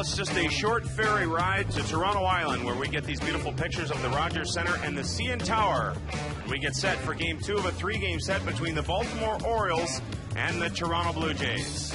it's just a short ferry ride to Toronto Island, where we get these beautiful pictures of the Rogers Center and the CN Tower. We get set for Game 2 of a 3-game set between the Baltimore Orioles and the Toronto Blue Jays.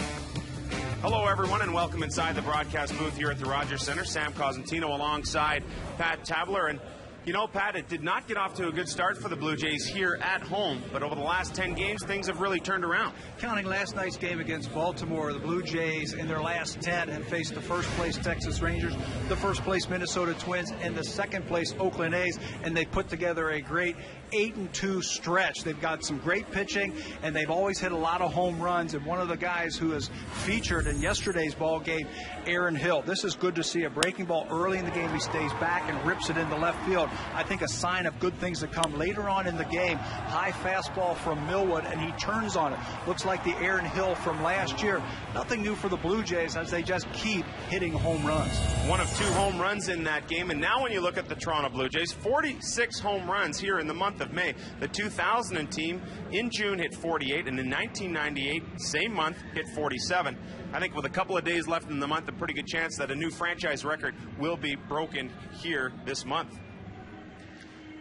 Hello, everyone, and welcome inside the broadcast booth here at the Rogers Center. Sam Cosentino alongside Pat Tabler. And you know, Pat, it did not get off to a good start for the Blue Jays here at home, but over the last 10 games, things have really turned around. Counting last night's game against Baltimore, the Blue Jays in their last 10 have faced the first-place Texas Rangers, the first-place Minnesota Twins, and the second-place Oakland A's, and they put together a great 8-2 stretch. They've got some great pitching, and they've always hit a lot of home runs, and one of the guys who is featured in yesterday's ball game, Aaron Hill. This is good to see. A breaking ball early in the game, he stays back and rips it into left field. I think a sign of good things to come later on in the game. High fastball from Millwood, and he turns on it. Looks like the Aaron Hill from last year. Nothing new for the Blue Jays as they just keep hitting home runs. One of 2 home runs in that game, and now when you look at the Toronto Blue Jays, 46 home runs here in the month of May. The 2000 team in June hit 48, and in 1998, same month, hit 47. I think with a couple of days left in the month, a pretty good chance that a new franchise record will be broken here this month.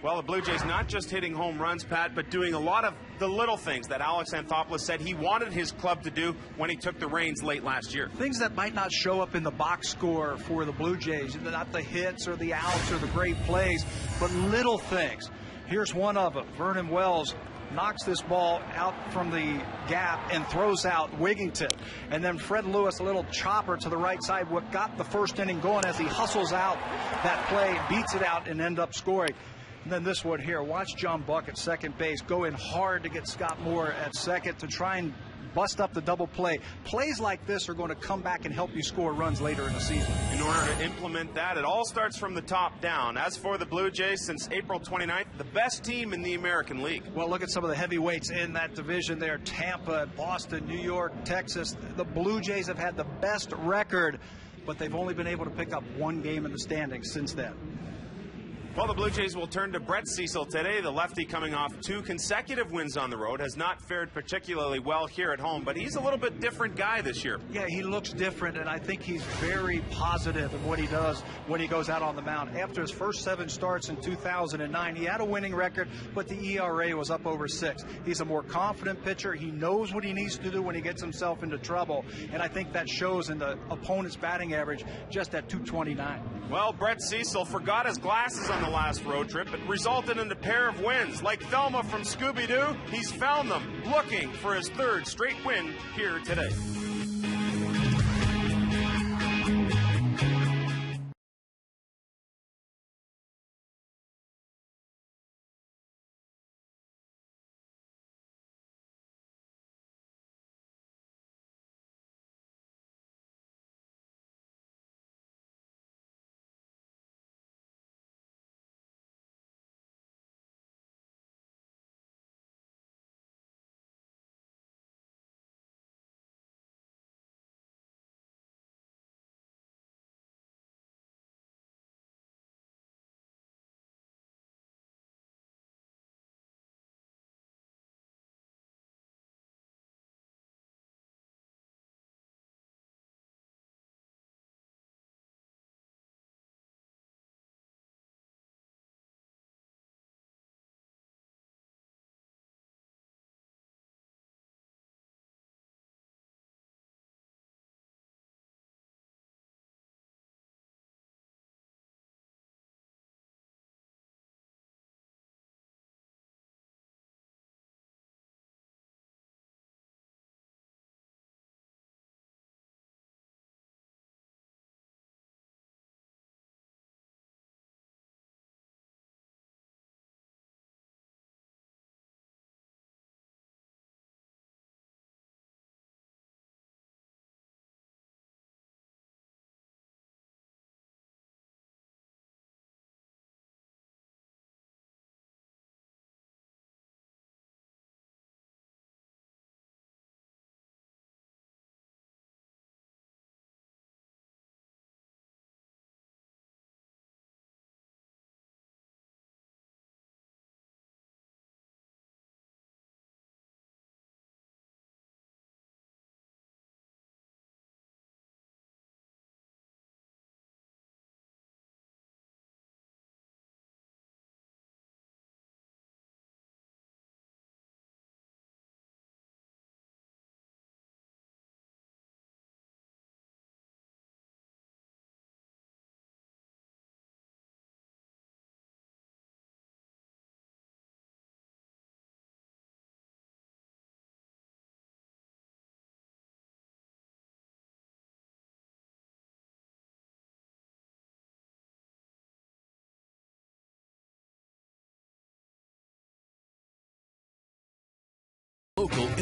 Well, the Blue Jays not just hitting home runs, Pat, but doing a lot of the little things that Alex Anthopoulos said he wanted his club to do when he took the reins late last year. Things that might not show up in the box score for the Blue Jays, not the hits or the outs or the great plays, but little things. Here's one of them. Vernon Wells knocks this ball out from the gap and throws out Wigington. And then Fred Lewis, a little chopper to the right side, what got the first inning going as he hustles out that play, beats it out, and end up scoring. And then this one here, watch John Buck at second base go in hard to get Scott Moore at second to try and bust up the double play. Plays like this are going to come back and help you score runs later in the season. In order to implement that, it all starts from the top down. As for the Blue Jays, since April 29th, the best team in the American League. Well, look at some of the heavyweights in that division there. Tampa, Boston, New York, Texas. The Blue Jays have had the best record, but they've only been able to pick up 1 game in the standings since then. Well, the Blue Jays will turn to Brett Cecil today. The lefty, coming off 2 consecutive wins on the road, has not fared particularly well here at home, but he's a little bit different guy this year. Yeah, he looks different, and I think he's very positive in what he does when he goes out on the mound. After his first 7 starts in 2009, he had a winning record, but the ERA was up over 6. He's a more confident pitcher. He knows what he needs to do when he gets himself into trouble, and I think that shows in the opponent's batting average just at .229. Well, Brett Cecil forgot his glasses on the last road trip. It resulted in a pair of wins. Like Thelma from Scooby-Doo, he's found them, looking for his 3rd straight win here today.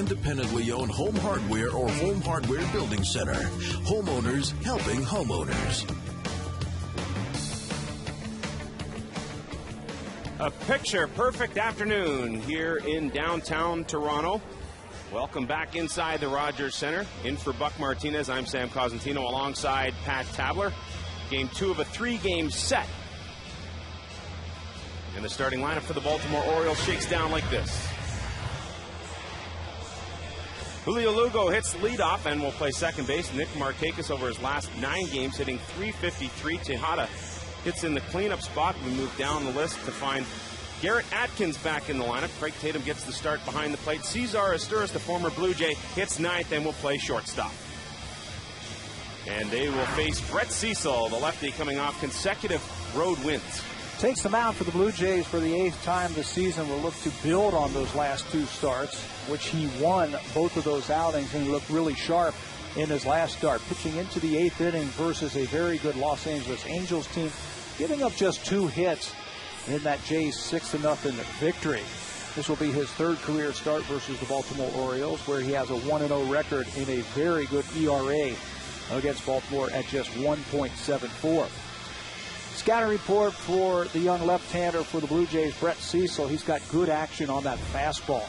independently owned home hardware or home hardware building center. Homeowners helping homeowners. A picture-perfect afternoon here in downtown Toronto. Welcome back inside the Rogers Center. In for Buck Martinez, I'm Sam Cosentino alongside Pat Tabler. Game 2 of a 3-game set. And the starting lineup for the Baltimore Orioles shakes down like this. Julio Lugo hits leadoff and will play second base. Nick Markakis over his last 9 games hitting .353. Tejada hits in the cleanup spot. We move down the list to find Garrett Atkins back in the lineup. Craig Tatum gets the start behind the plate. Cesar Asturis, the former Blue Jay, hits 9th and will play shortstop. And they will face Brett Cecil, the lefty, coming off consecutive road wins. Takes them out for the Blue Jays for the 8th time this season. Will look to build on those last 2 starts, which he won both of those outings, and he looked really sharp in his last start. Pitching into the 8th inning versus a very good Los Angeles Angels team, giving up just 2 hits in that Jays 6-0 victory. This will be his 3rd career start versus the Baltimore Orioles, where he has a 1-0 record in a very good ERA against Baltimore at just 1.74. Scouting report for the young left-hander for the Blue Jays, Brett Cecil. He's got good action on that fastball.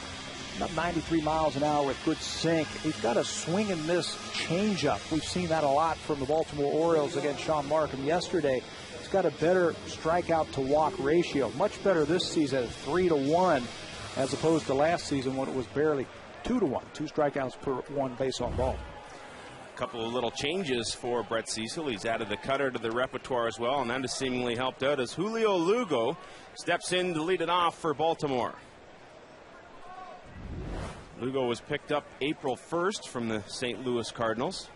About 93 miles an hour with good sink. He's got a swing and miss changeup. We've seen that a lot from the Baltimore Orioles against Sean Markham yesterday. He's got a better strikeout to walk ratio. Much better this season, 3-1, as opposed to last season when it was barely 2-1. 2 strikeouts per 1 base on ball. A couple of little changes for Brett Cecil. He's added the cutter to the repertoire as well, and that has seemingly helped out as Julio Lugo steps in to lead it off for Baltimore. Lugo was picked up April 1st from the St. Louis Cardinals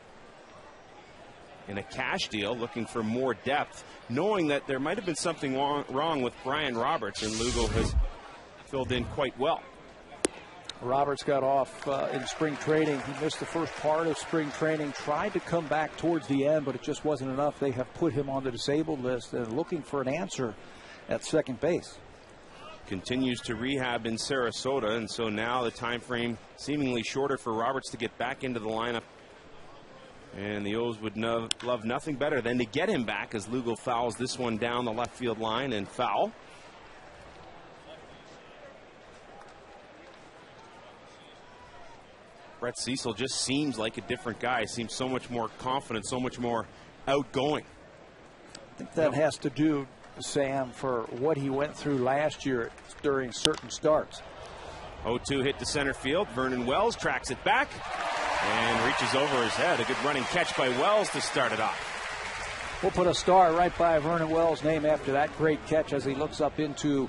in a cash deal, looking for more depth, knowing that there might have been something wrong with Brian Roberts, and Lugo has filled in quite well. Roberts got off in spring training. He missed the first part of spring training, tried to come back towards the end, but it just wasn't enough. They have put him on the disabled list and looking for an answer at second base. Continues to rehab in Sarasota, and so now the time frame seemingly shorter for Roberts to get back into the lineup. And the O's would love nothing better than to get him back as Lugo fouls this one down the left field line and foul. Brett Cecil just seems like a different guy. Seems so much more confident, so much more outgoing. I think that has to do, Sam, for what he went through last year during certain starts. 0-2 hit to center field. Vernon Wells tracks it back and reaches over his head. A good running catch by Wells to start it off. We'll put a star right by Vernon Wells' name after that great catch as he looks up into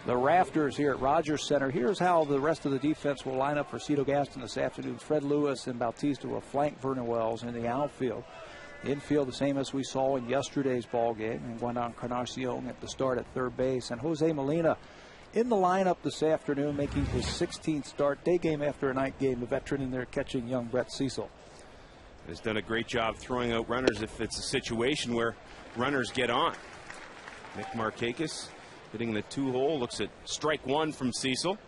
the rafters here at Rogers Center. Here's how the rest of the defense will line up for Cito Gaston this afternoon. Fred Lewis and Bautista will flank Vernon Wells in the outfield. Infield, the same as we saw in yesterday's ball game. And Guandon Carnacion at the start at third base. And Jose Molina in the lineup this afternoon, making his 16th start. Day game after a night game. The veteran in there catching young Brett Cecil. Has done a great job throwing out runners if it's a situation where runners get on. Nick Markakis hitting the 2-hole, looks at strike 1 from Cecil.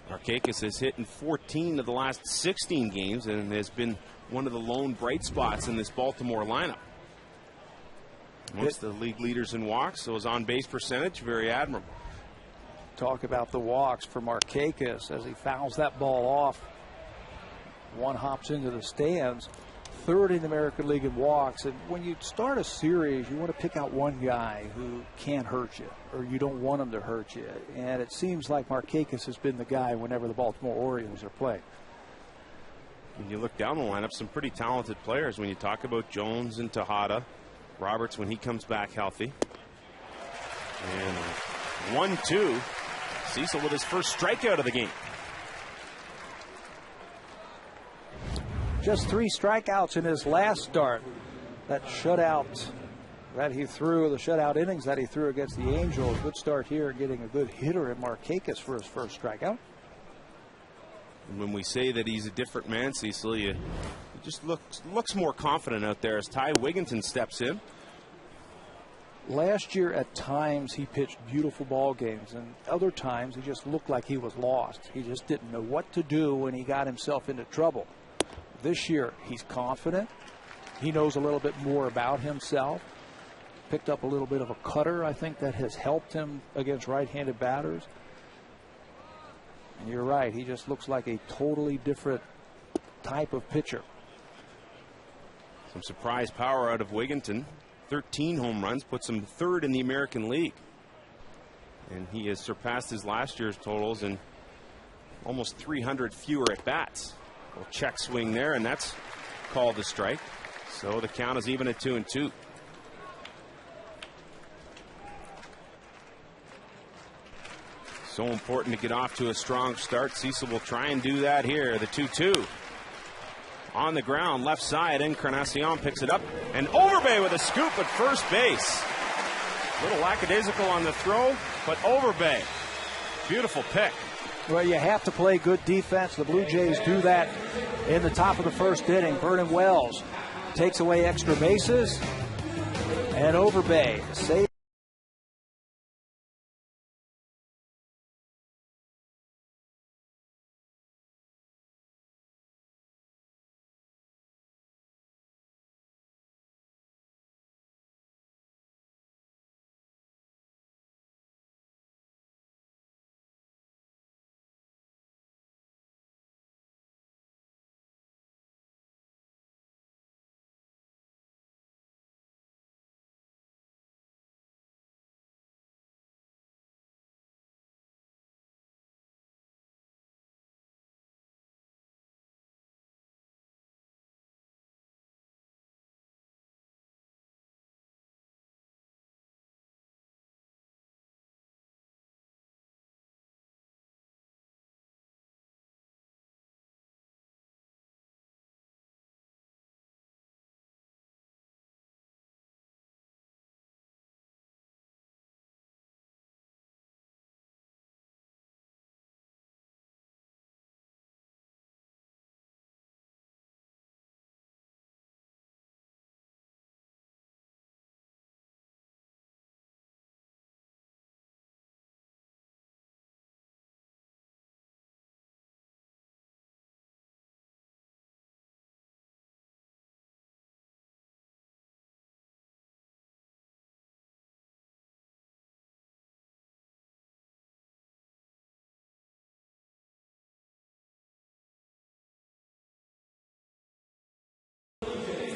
Markakis has hit in 14 of the last 16 games and has been one of the lone bright spots in this Baltimore lineup. Amongst the league leaders in walks, so his on-base percentage, very admirable. Talk about the walks for Markakis as he fouls that ball off. One hops into the stands. 3rd in the American League in walks. And when you start a series, you want to pick out one guy who can't hurt you, or you don't want him to hurt you. And it seems like Markakis has been the guy whenever the Baltimore Orioles are playing. When you look down the lineup, some pretty talented players. When you talk about Jones and Tejada, Roberts when he comes back healthy. And 1-2. Cecil with his first strikeout of the game. Just 3 strikeouts in his last start. That shutout that he threw, the shutout innings that he threw against the Angels. Good start here, getting a good hitter in Markakis for his first strikeout. And when we say that he's a different man, Cecil, he just looks more confident out there as Ty Wigginton steps in. last year at times he pitched beautiful ball games, and other times he just looked like he was lost. He just didn't know what to do when he got himself into trouble. This year he's confident. He knows a little bit more about himself. Picked up a little bit of a cutter, I think, that has helped him against right-handed batters. And you're right, he just looks like a totally different type of pitcher. Some surprise power out of Wigginton. 13 home runs, puts him third in the American League. And he has surpassed his last year's totals in almost 300 fewer at bats. Well, check swing there, and that's called a strike. So the count is even at 2-2. So important to get off to a strong start. Cecil will try and do that here. The 2-2. On the ground, left side. Encarnacion picks it up. And Overbay with a scoop at first base. A little lackadaisical on the throw, but Overbay. Beautiful pick. Well, you have to play good defense. The Blue Jays do that in the top of the first inning. Vernon Wells takes away extra bases. And Overbay saves.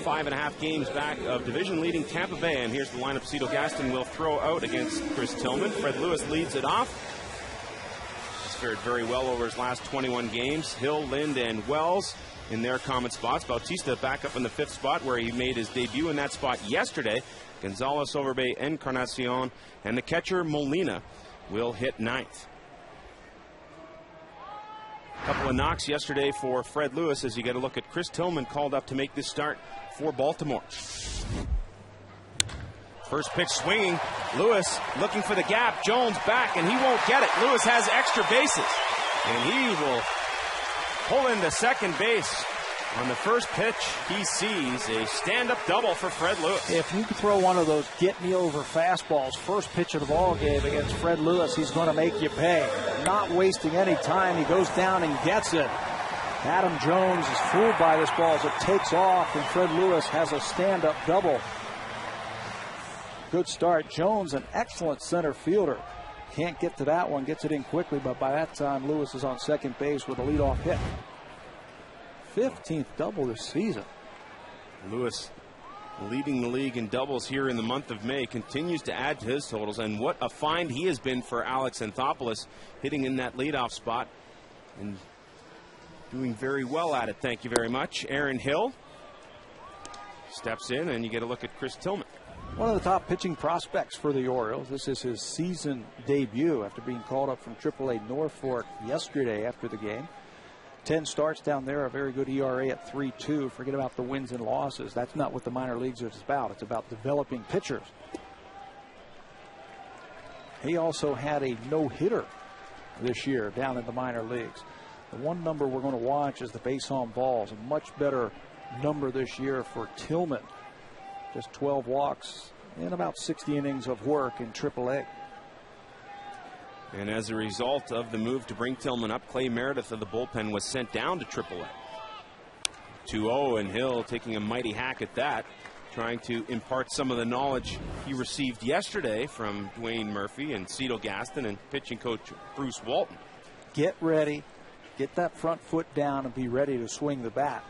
Five and a half games back of division-leading Tampa Bay, and here's the lineup. Cito Gaston will throw out against Chris Tillman. Fred Lewis leads it off. He's fared very well over his last 21 games. Hill, Lind, and Wells in their common spots. Bautista back up in the fifth spot where he made his debut in that spot yesterday. Gonzalez, Overbay, Encarnacion, and the catcher Molina will hit ninth. Couple of knocks yesterday for Fred Lewis as you get a look at Chris Tillman called up to make this start for Baltimore. First pitch swinging. Lewis looking for the gap. Jones back, and he won't get it. Lewis has extra bases, and he will pull into second base. On the first pitch, he sees a stand-up double for Fred Lewis. If you throw one of those get-me-over fastballs, first pitch of the ball game against Fred Lewis, he's going to make you pay. Not wasting any time, he goes down and gets it. Adam Jones is fooled by this ball as it takes off, and Fred Lewis has a stand-up double. Good start. Jones, an excellent center fielder. Can't get to that one, gets it in quickly, but by that time, Lewis is on second base with a leadoff hit. 15th double this season. Lewis, leading the league in doubles here in the month of May, continues to add to his totals, and what a find he has been for Alex Anthopoulos, hitting in that leadoff spot and doing very well at it. Thank you very much. Aaron Hill steps in, and you get a look at Chris Tillman. One of the top pitching prospects for the Orioles. This is his season debut after being called up from AAA Norfolk yesterday after the game. 10 starts down there, a very good ERA at 3.2. Forget about the wins and losses. That's not what the minor leagues is about. It's about developing pitchers. He also had a no-hitter this year down in the minor leagues. The one number we're going to watch is the base on balls. A much better number this year for Tillman. Just 12 walks in about 60 innings of work in AAA. And as a result of the move to bring Tillman up, Clay Meredith of the bullpen was sent down to AAA. 2-0, and Hill taking a mighty hack at that, trying to impart some of the knowledge he received yesterday from Dwayne Murphy and Cito Gaston and pitching coach Bruce Walton. Get ready, get that front foot down, and be ready to swing the bat.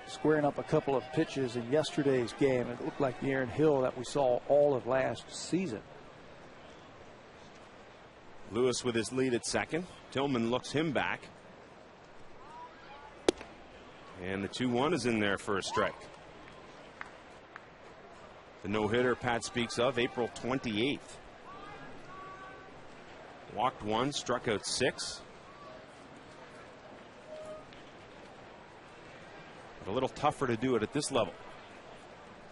Squaring up a couple of pitches in yesterday's game, it looked like the Aaron Hill that we saw all of last season. Lewis with his lead at second. Tillman looks him back. And the 2-1 is in there for a strike. The no-hitter Pat speaks of, April 28th. Walked 1, struck out 6. But a little tougher to do it at this level.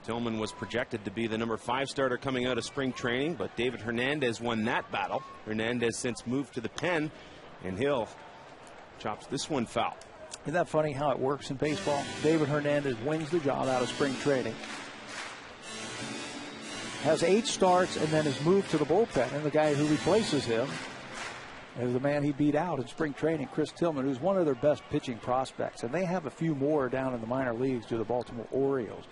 Tillman was projected to be the number 5 starter coming out of spring training, but David Hernandez won that battle. Hernandez since moved to the pen, and Hill chops this one foul. Isn't that funny how it works in baseball? David Hernandez wins the job out of spring training, has 8 starts, and then is moved to the bullpen. And the guy who replaces him is the man he beat out in spring training, Chris Tillman, who's one of their best pitching prospects. And they have a few more down in the minor leagues to the Baltimore Orioles.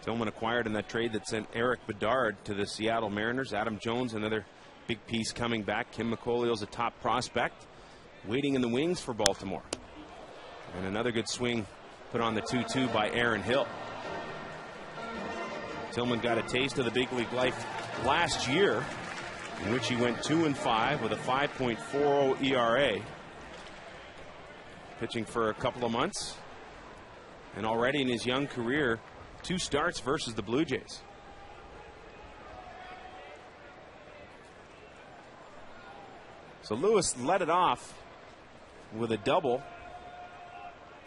Tillman acquired in that trade that sent Eric Bedard to the Seattle Mariners. Adam Jones, another big piece coming back. Kim McColio's a top prospect, waiting in the wings for Baltimore. And another good swing put on the 2-2 by Aaron Hill. Tillman got a taste of the big league life last year, in which he went 2-5 with a 5.40 ERA. Pitching for a couple of months, and already in his young career, 2 starts versus the Blue Jays. So Lewis led it off with a double,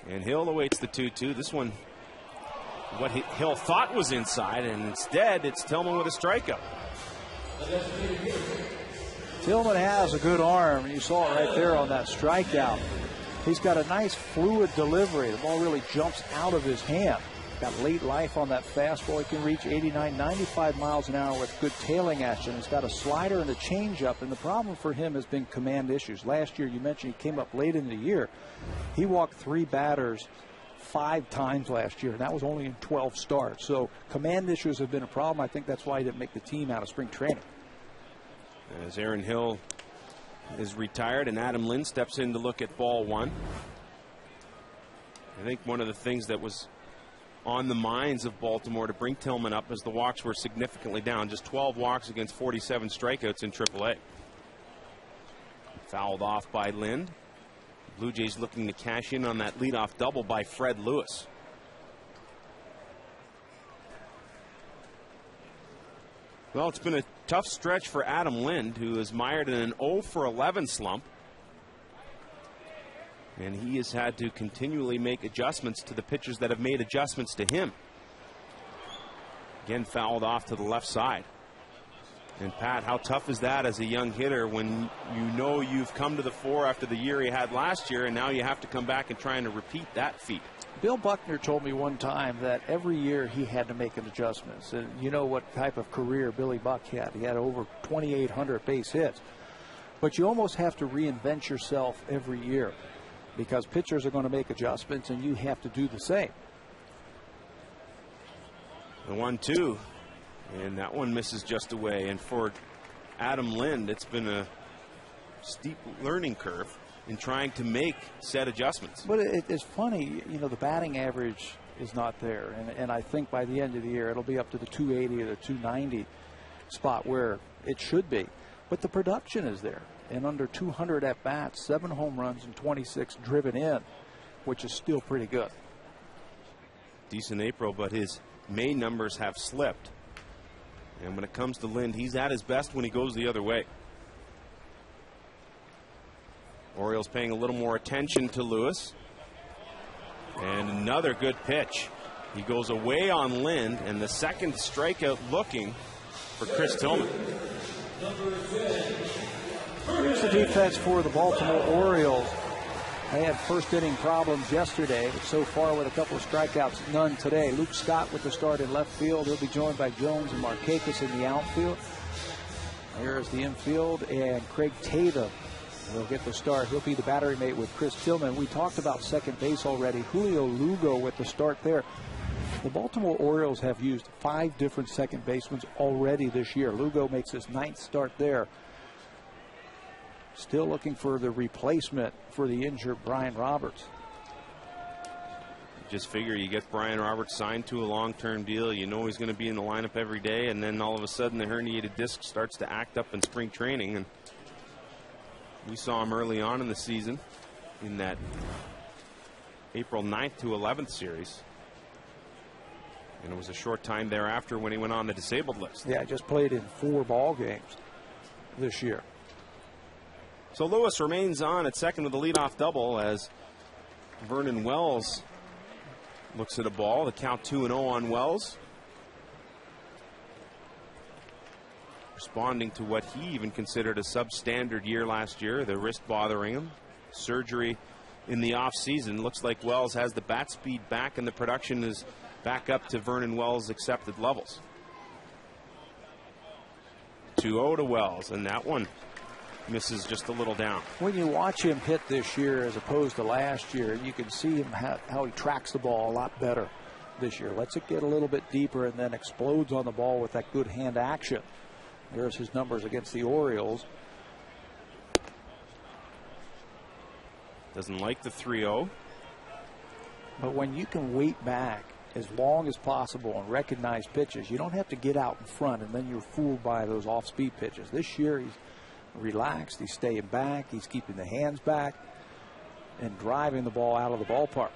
and Hill awaits the 2-2. This one, what Hill thought was inside, and instead it's Tillman with a strikeout. Tillman has a good arm, and you saw it right there on that strikeout. He's got a nice fluid delivery. The ball really jumps out of his hand. Got late life on that fastball. He can reach 89, 95 miles an hour with good tailing action. He's got a slider and a changeup, and the problem for him has been command issues. Last year, you mentioned he came up late in the year. He walked 3 batters 5 times last year, and that was only in 12 starts. So command issues have been a problem. I think that's why he didn't make the team out of spring training. As Aaron Hill is retired and Adam Lind steps in to look at ball 1. I think one of the things that was on the minds of Baltimore to bring Tillman up as the walks were significantly down. Just 12 walks against 47 strikeouts in AAA. Fouled off by Lind. Blue Jays looking to cash in on that leadoff double by Fred Lewis. Well, it's been a tough stretch for Adam Lind, who is mired in an 0-for-11 slump. And he has had to continually make adjustments to the pitchers that have made adjustments to him. Again, fouled off to the left side. And Pat, how tough is that as a young hitter when you know you've come to the fore after the year he had last year, and now you have to come back and trying to repeat that feat? Bill Buckner told me one time that every year he had to make an adjustment. And you know what type of career Billy Buck had. He had over 2,800 base hits. But you almost have to reinvent yourself every year, because pitchers are going to make adjustments and you have to do the same. The 1-2, and that one misses just away. And for Adam Lind, it's been a steep learning curve in trying to make said adjustments. But it's funny, you know, the batting average is not there. And I think by the end of the year, it'll be up to the 280 or the 290 spot where it should be. But the production is there. And under 200 at-bats, 7 home runs and 26 driven in, which is still pretty good. Decent April, but his May numbers have slipped. And when it comes to Lind, he's at his best when he goes the other way. Orioles paying a little more attention to Lewis. And another good pitch. He goes away on Lind, and the second strikeout looking for Chris Tillman. Here's the defense for the Baltimore Orioles. They had first inning problems yesterday, but so far with a couple of strikeouts, none today. Luke Scott with the start in left field. He'll be joined by Jones and Markakis in the outfield. Here's the infield, and Craig Tatum will get the start. He'll be the battery mate with Chris Tillman. We talked about second base already. Julio Lugo with the start there. The Baltimore Orioles have used 5 different second basemen already this year. Lugo makes his 9th start there. Still looking for the replacement for the injured Brian Roberts. Just figure you get Brian Roberts signed to a long-term deal. You know he's going to be in the lineup every day, and then all of a sudden the herniated disc starts to act up in spring training. And we saw him early on in the season in that April 9th to 11th series. And it was a short time thereafter when he went on the disabled list. Yeah, just played in 4 ball games this year. So Lewis remains on at second with a leadoff double as Vernon Wells looks at a ball. The count 2-0 on Wells. Responding to what he even considered a substandard year last year, the wrist bothering him. Surgery in the offseason. Looks like Wells has the bat speed back and the production is back up to Vernon Wells' accepted levels. 2-0 to Wells, and that one misses just a little down. When you watch him hit this year as opposed to last year, you can see him how he tracks the ball a lot better this year. Lets it get a little bit deeper and then explodes on the ball with that good hand action. There's his numbers against the Orioles. Doesn't like the 3-0. But when you can wait back as long as possible and recognize pitches, you don't have to get out in front and then you're fooled by those off-speed pitches. This year he's relaxed, he's staying back, he's keeping the hands back and driving the ball out of the ballpark.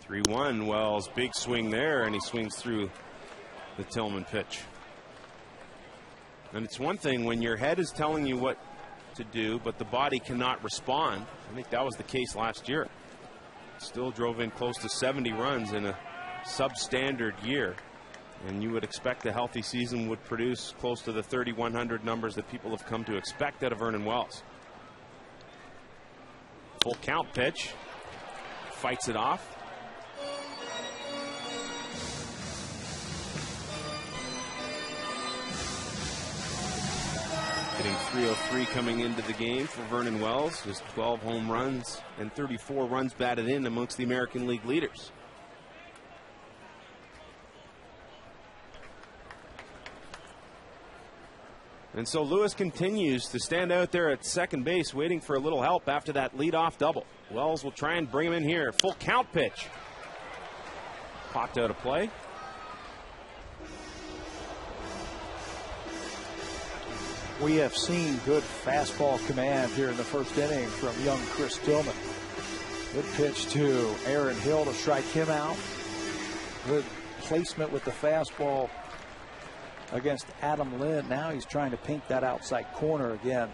3-1, Wells, big swing there, and he swings through the Tillman pitch. And it's one thing when your head is telling you what to do, but the body cannot respond. I think that was the case last year. Still drove in close to 70 runs in a substandard year. And you would expect a healthy season would produce close to the 3,100 numbers that people have come to expect out of Vernon Wells. Full count pitch. Fights it off. Hitting .303 coming into the game for Vernon Wells. Just 12 home runs and 34 runs batted in amongst the American League leaders. And so Lewis continues to stand out there at second base waiting for a little help after that leadoff double. Wells will try and bring him in here. Full count pitch. Popped out of play. We have seen good fastball command here in the first inning from young Chris Tillman. Good pitch to Aaron Hill to strike him out. Good placement with the fastball against Adam Lynn. Now he's trying to pink that outside corner again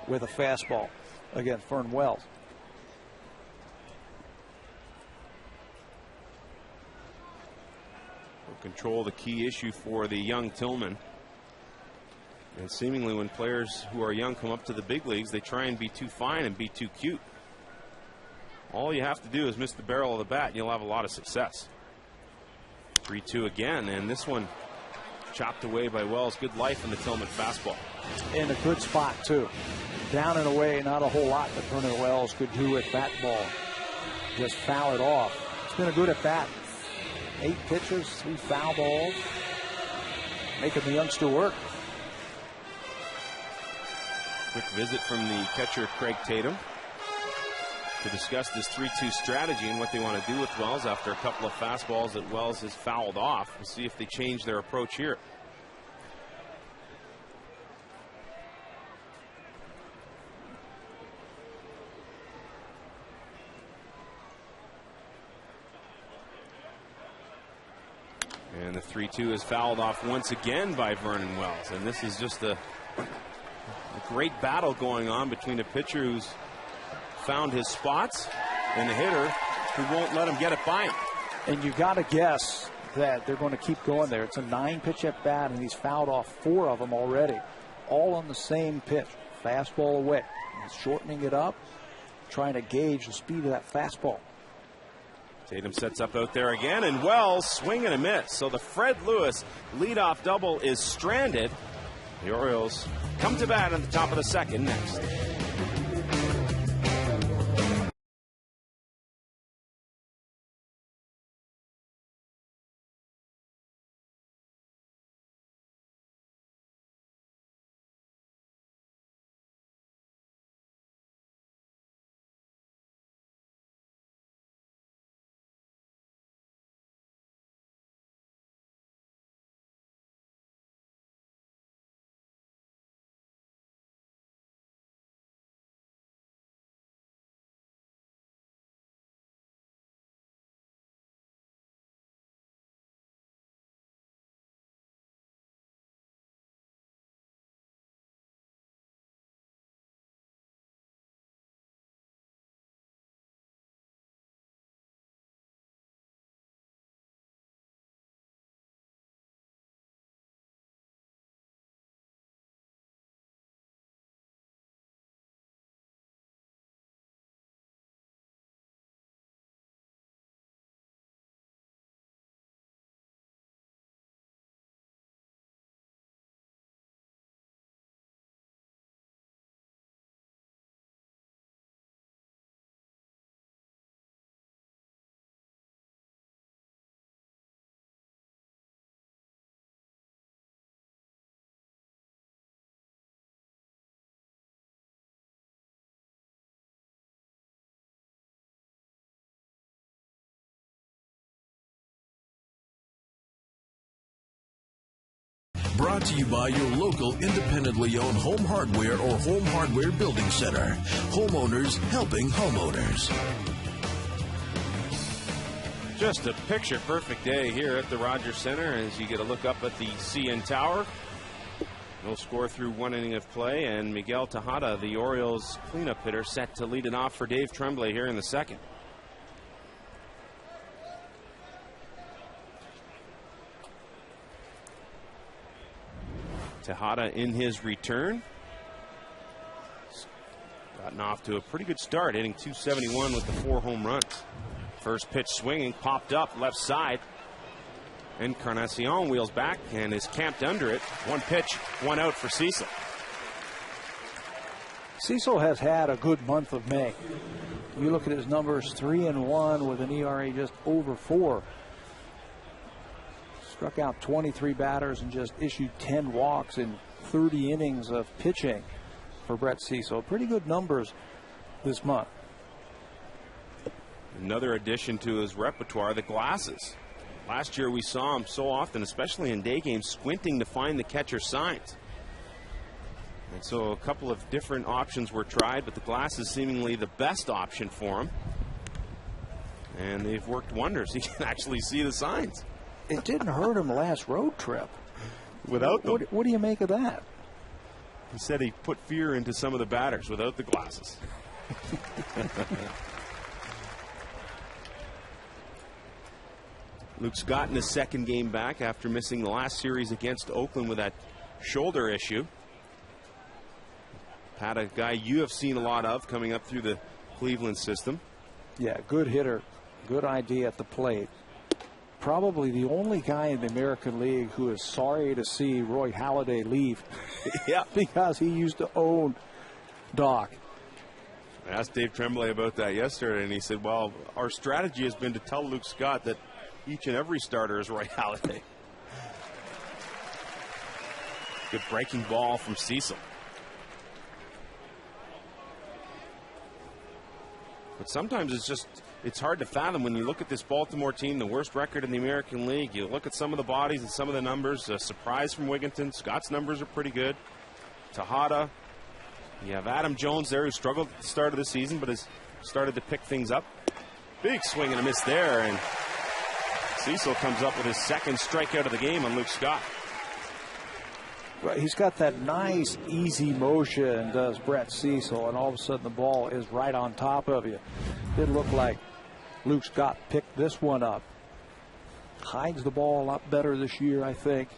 with a fastball against Vernon Wells. Will control the key issue for the young Tillman. And seemingly when players who are young come up to the big leagues, they try and be too fine and be too cute. All you have to do is miss the barrel of the bat and you'll have a lot of success. 3-2 again, and this one chopped away by Wells. Good life in the Tillman fastball. In a good spot too. Down and away, not a whole lot that Vernon Wells could do with that ball. Just foul it off. It's been a good at bat. 8 pitches, 3 foul balls. Making the youngster work. Quick visit from the catcher Craig Tatum to discuss this 3-2 strategy and what they want to do with Wells after a couple of fastballs that Wells has fouled off. We'll see if they change their approach here. And the 3-2 is fouled off once again by Vernon Wells. And this is just a great battle going on between a pitcher who's found his spots and a hitter who won't let him get it by him. And you got to guess that they're going to keep going there. It's a 9-pitch at bat, and he's fouled off 4 of them already, all on the same pitch. Fastball away. He's shortening it up, trying to gauge the speed of that fastball. Tatum sets up out there again, and Wells swing and a miss. So the Fred Lewis leadoff double is stranded. The Orioles come to bat at the top of the second next. Brought to you by your local independently owned home hardware or home hardware building center. Homeowners helping homeowners. Just a picture-perfect day here at the Rogers Center as you get a look up at the CN Tower. No score through one inning of play, and Miguel Tejada, the Orioles cleanup hitter, set to lead it off for Dave Tremblay here in the second. Tejada in his return. Gotten off to a pretty good start, hitting .271 with the 4 home runs. First pitch swinging, popped up left side. Encarnacion wheels back and is camped under it. One pitch, one out for Cecil. Cecil has had a good month of May. You look at his numbers, 3-1 with an ERA just over 4. Struck out 23 batters and just issued 10 walks in 30 innings of pitching for Brett Cecil. Pretty good numbers this month. Another addition to his repertoire, the glasses. Last year we saw him so often, especially in day games, squinting to find the catcher's signs. And so a couple of different options were tried, but the glasses seemingly the best option for him. And they've worked wonders. He can actually see the signs. It didn't hurt him last road trip. Without them. What do you make of that? He said he put fear into some of the batters without the glasses. Luke Scott in his second game back after missing the last series against Oakland with that shoulder issue. Pat, a guy you have seen a lot of coming up through the Cleveland system. Yeah, good hitter. Good idea at the plate. Probably the only guy in the American League who is sorry to see Roy Halladay leave. Yeah. Because he used to own Doc. I asked Dave Tremblay about that yesterday, and he said, well, our strategy has been to tell Luke Scott that each and every starter is Roy Halladay. Good breaking ball from Cecil. But sometimes it's hard to fathom when you look at this Baltimore team, the worst record in the American League. You look at some of the bodies and some of the numbers. A surprise from Wigginton. Scott's numbers are pretty good. Tejada. You have Adam Jones there, who struggled at the start of the season but has started to pick things up. Big swing and a miss there, and Cecil comes up with his second strikeout of the game on Luke Scott. Right, he's got that nice, easy motion, does Brett Cecil, and all of a sudden the ball is right on top of you. Did look like Luke Scott picked this one up. Hides the ball a lot better this year, I think.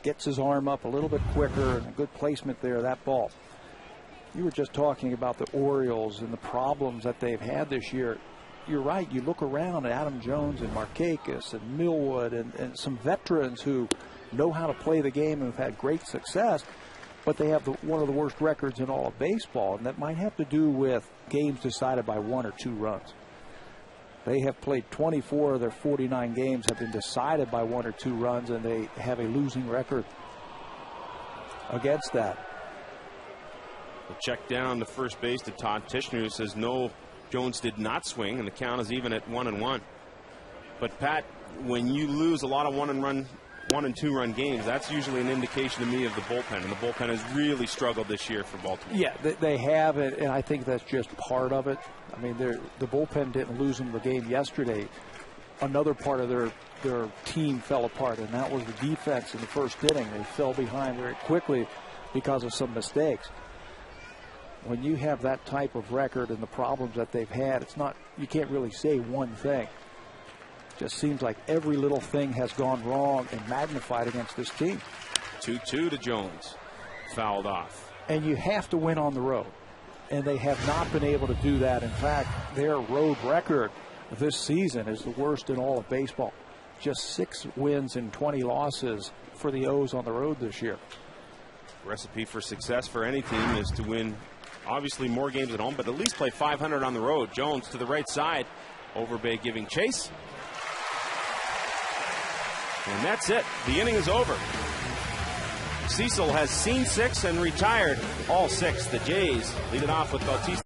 Gets his arm up a little bit quicker, and a good placement there, that ball. You were just talking about the Orioles and the problems that they've had this year. You're right. You look around at Adam Jones and Markakis and Millwood and some veterans who know how to play the game and have had great success, but they have one of the worst records in all of baseball, and that might have to do with games decided by 1 or 2 runs. They have played 24 of their 49 games have been decided by 1 or 2 runs, and they have a losing record against that. The check down to first base to Todd Tishner, who says no, Jones did not swing, and the count is even at 1-1. But Pat, when you lose a lot of 1 and 2 run games, that's usually an indication to me of the bullpen, and the bullpen has really struggled this year for Baltimore. Yeah, they have it, and I think that's just part of it. I mean, the bullpen didn't lose them the game yesterday. Another part of their team fell apart, and that was the defense in the first inning. They fell behind very quickly because of some mistakes. When you have that type of record and the problems that they've had, you can't really say one thing. It just seems like every little thing has gone wrong and magnified against this team. 2-2 to Jones, fouled off. And you have to win on the road, and they have not been able to do that. In fact, their road record this season is the worst in all of baseball. Just 6 wins and 20 losses for the O's on the road this year. Recipe for success for any team is to win, obviously, more games at home, but at least play 500 on the road. Jones to the right side. Overbay giving chase. And that's it. The inning is over. Cecil has seen 6 and retired all 6. The Jays lead it off with Bautista.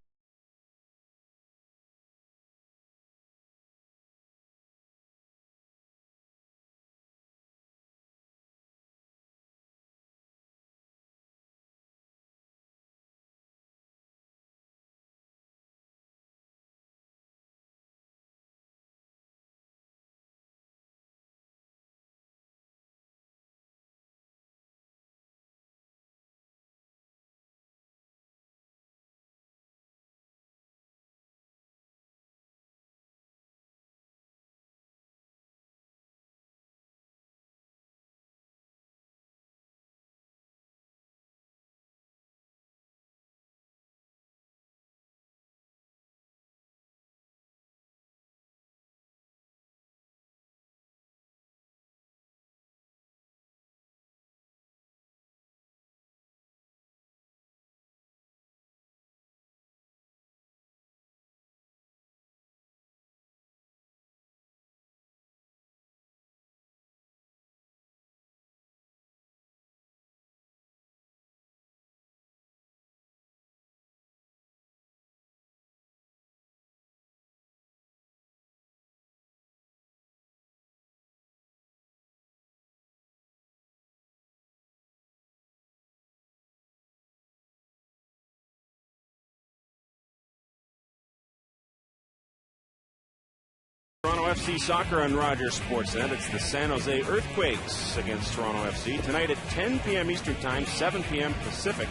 Toronto FC soccer on Rogers Sportsnet. It's the San Jose Earthquakes against Toronto FC tonight at 10 p.m. Eastern Time, 7 p.m. Pacific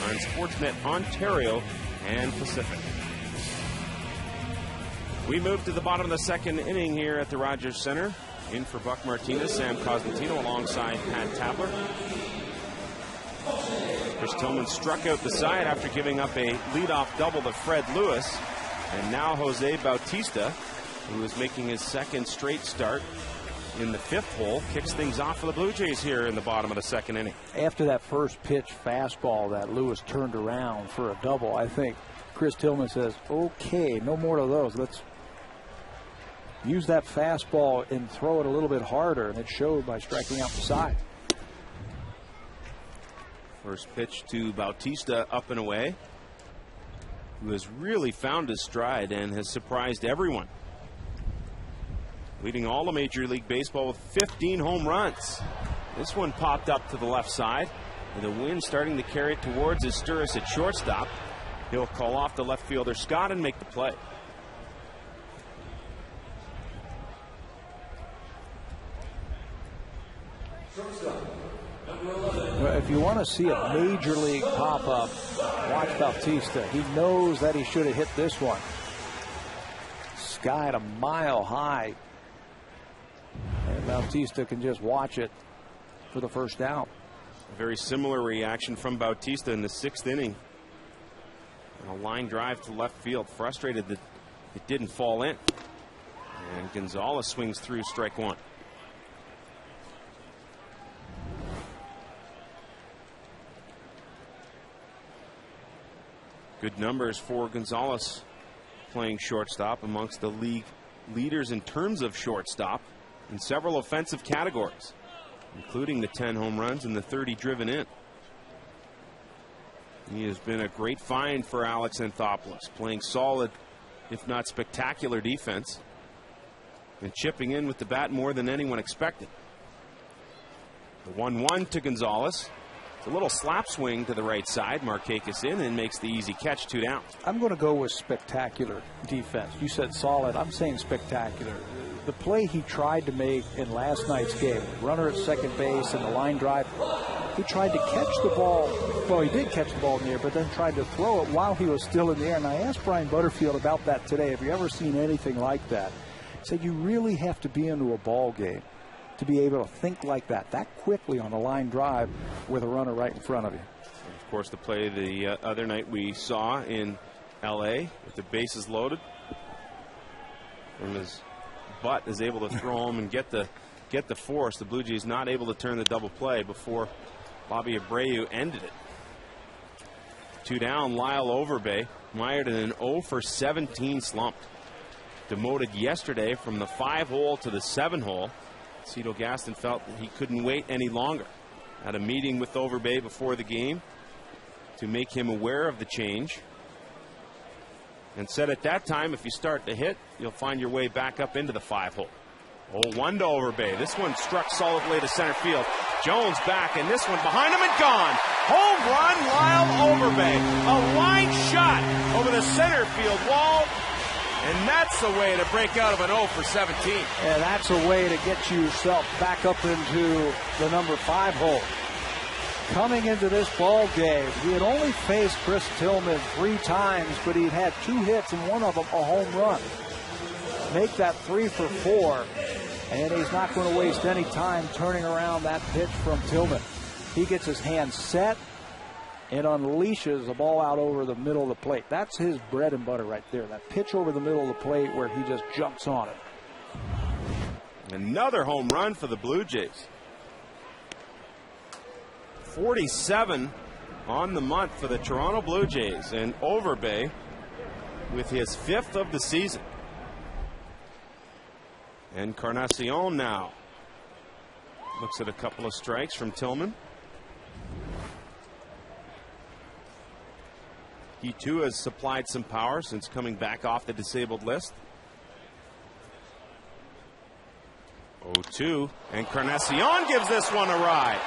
on Sportsnet Ontario and Pacific. We move to the bottom of the second inning here at the Rogers Center. In for Buck Martinez, Sam Cosentino alongside Pat Tabler. Chris Tillman struck out the side after giving up a leadoff double to Fred Lewis. And now Jose Bautista, who is making his second straight start in the 5th hole, kicks things off for the Blue Jays here in the bottom of the second inning. After that first pitch fastball that Lewis turned around for a double, I think Chris Tillman says, okay, no more of those. Let's use that fastball and throw it a little bit harder, and it showed by striking out the side. First pitch to Bautista, up and away, who has really found his stride and has surprised everyone. Leading all of Major League Baseball with 15 home runs. This one popped up to the left side, with the wind starting to carry it towards Isturis at shortstop. He'll call off the left fielder Scott and make the play. Well, if you want to see a major league pop-up, watch Bautista. He knows that he should have hit this one. Sky at a mile high. And Bautista can just watch it for the first down. A very similar reaction from Bautista in the 6th inning. And a line drive to left field. Frustrated that it didn't fall in. And Gonzalez swings through, strike one. Good numbers for Gonzalez playing shortstop, amongst the league leaders in terms of shortstop in several offensive categories, including the 10 home runs and the 30 driven in. He has been a great find for Alex Anthopoulos, playing solid, if not spectacular, defense and chipping in with the bat more than anyone expected. The 1-1 to Gonzalez. It's a little slap swing to the right side. Markakis in and makes the easy catch, 2 down. I'm going to go with spectacular defense. You said solid. I'm saying spectacular. The play he tried to make in last night's game, runner at second base and the line drive, he tried to catch the ball. Well, he did catch the ball in the air, but then tried to throw it while he was still in the air. And I asked Brian Butterfield about that today. Have you ever seen anything like that? He said you really have to be into a ball game to be able to think like that quickly on a line drive with a runner right in front of you. And of course, the play the other night we saw in L.A. with the bases loaded, and his butt is able to throw him and get the force. The Blue Jays not able to turn the double play before Bobby Abreu ended it. 2 down, Lyle Overbay, mired in an 0 for 17 slump. Demoted yesterday from the 5-hole to the 7-hole. Cito Gaston felt that he couldn't wait any longer. Had a meeting with Overbay before the game to make him aware of the change, and said at that time, if you start to hit, you'll find your way back up into the 5-hole. 0-1 to Overbay. This one struck solidly to center field. Jones back, and this one behind him and gone. Home run, Lyle Overbay. A line shot over the center field wall. And that's the way to break out of an 0 for 17. And that's a way to get yourself back up into the number 5 hole. Coming into this ball game, he had only faced Chris Tillman 3 times, but he'd had 2 hits and one of them a home run. Make that 3 for 4, and he's not going to waste any time turning around that pitch from Tillman. He gets his hand set and unleashes the ball out over the middle of the plate. That's his bread and butter right there. That pitch over the middle of the plate where he just jumps on it. Another home run for the Blue Jays. 47 on the month for the Toronto Blue Jays, and Overbay with his 5th of the season. Encarnacion now looks at a couple of strikes from Tillman. He too has supplied some power since coming back off the disabled list. 0-2. Encarnacion gives this one a ride.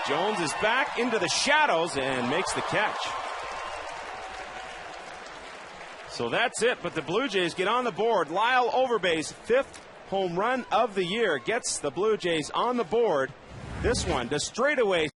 Jones is back into the shadows and makes the catch. So that's it, but the Blue Jays get on the board. Lyle Overbay's 5th home run of the year gets the Blue Jays on the board. This one to straightaway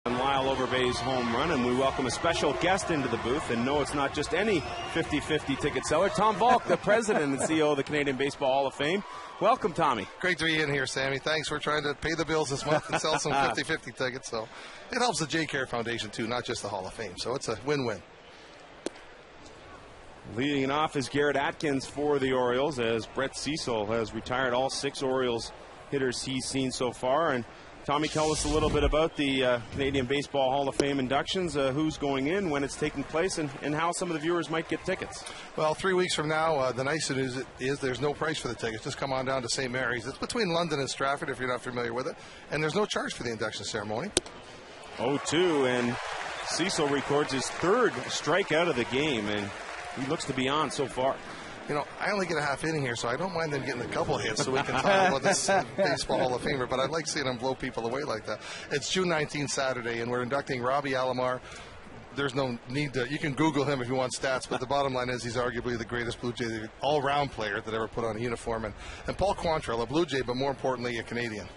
And Lyle Overbay's home run, and we welcome a special guest into the booth. And no, it's not just any 50-50 ticket seller. Tom Volk, the president and CEO of the Canadian Baseball Hall of Fame. Welcome, Tommy. Great to be in here, Sammy. Thanks. We're trying to pay the bills this month and sell some 50-50 tickets. So it helps the J-Care Foundation, too, not just the Hall of Fame. So it's a win-win. Leading it off is Garrett Atkins for the Orioles, as Brett Cecil has retired all 6 Orioles hitters he's seen so far. And Tommy, tell us a little bit about the Canadian Baseball Hall of Fame inductions, who's going in, when it's taking place, and how some of the viewers might get tickets. Well, 3 weeks from now, the nice news is there's no price for the tickets. Just come on down to St. Mary's. It's between London and Stratford, if you're not familiar with it. And there's no charge for the induction ceremony. 0-2, and Cecil records his 3rd strikeout of the game, and he looks to be on so far. You know, I only get a half inning here, so I don't mind them getting a couple hits so we can talk about this Baseball Hall of Famer, but I like seeing them blow people away like that. It's June 19th, Saturday, and we're inducting Robbie Alomar. There's no need to, you can Google him if you want stats, but the bottom line is he's arguably the greatest Blue Jay all-round player that ever put on a uniform. And Paul Quantrill, a Blue Jay, but more importantly, a Canadian.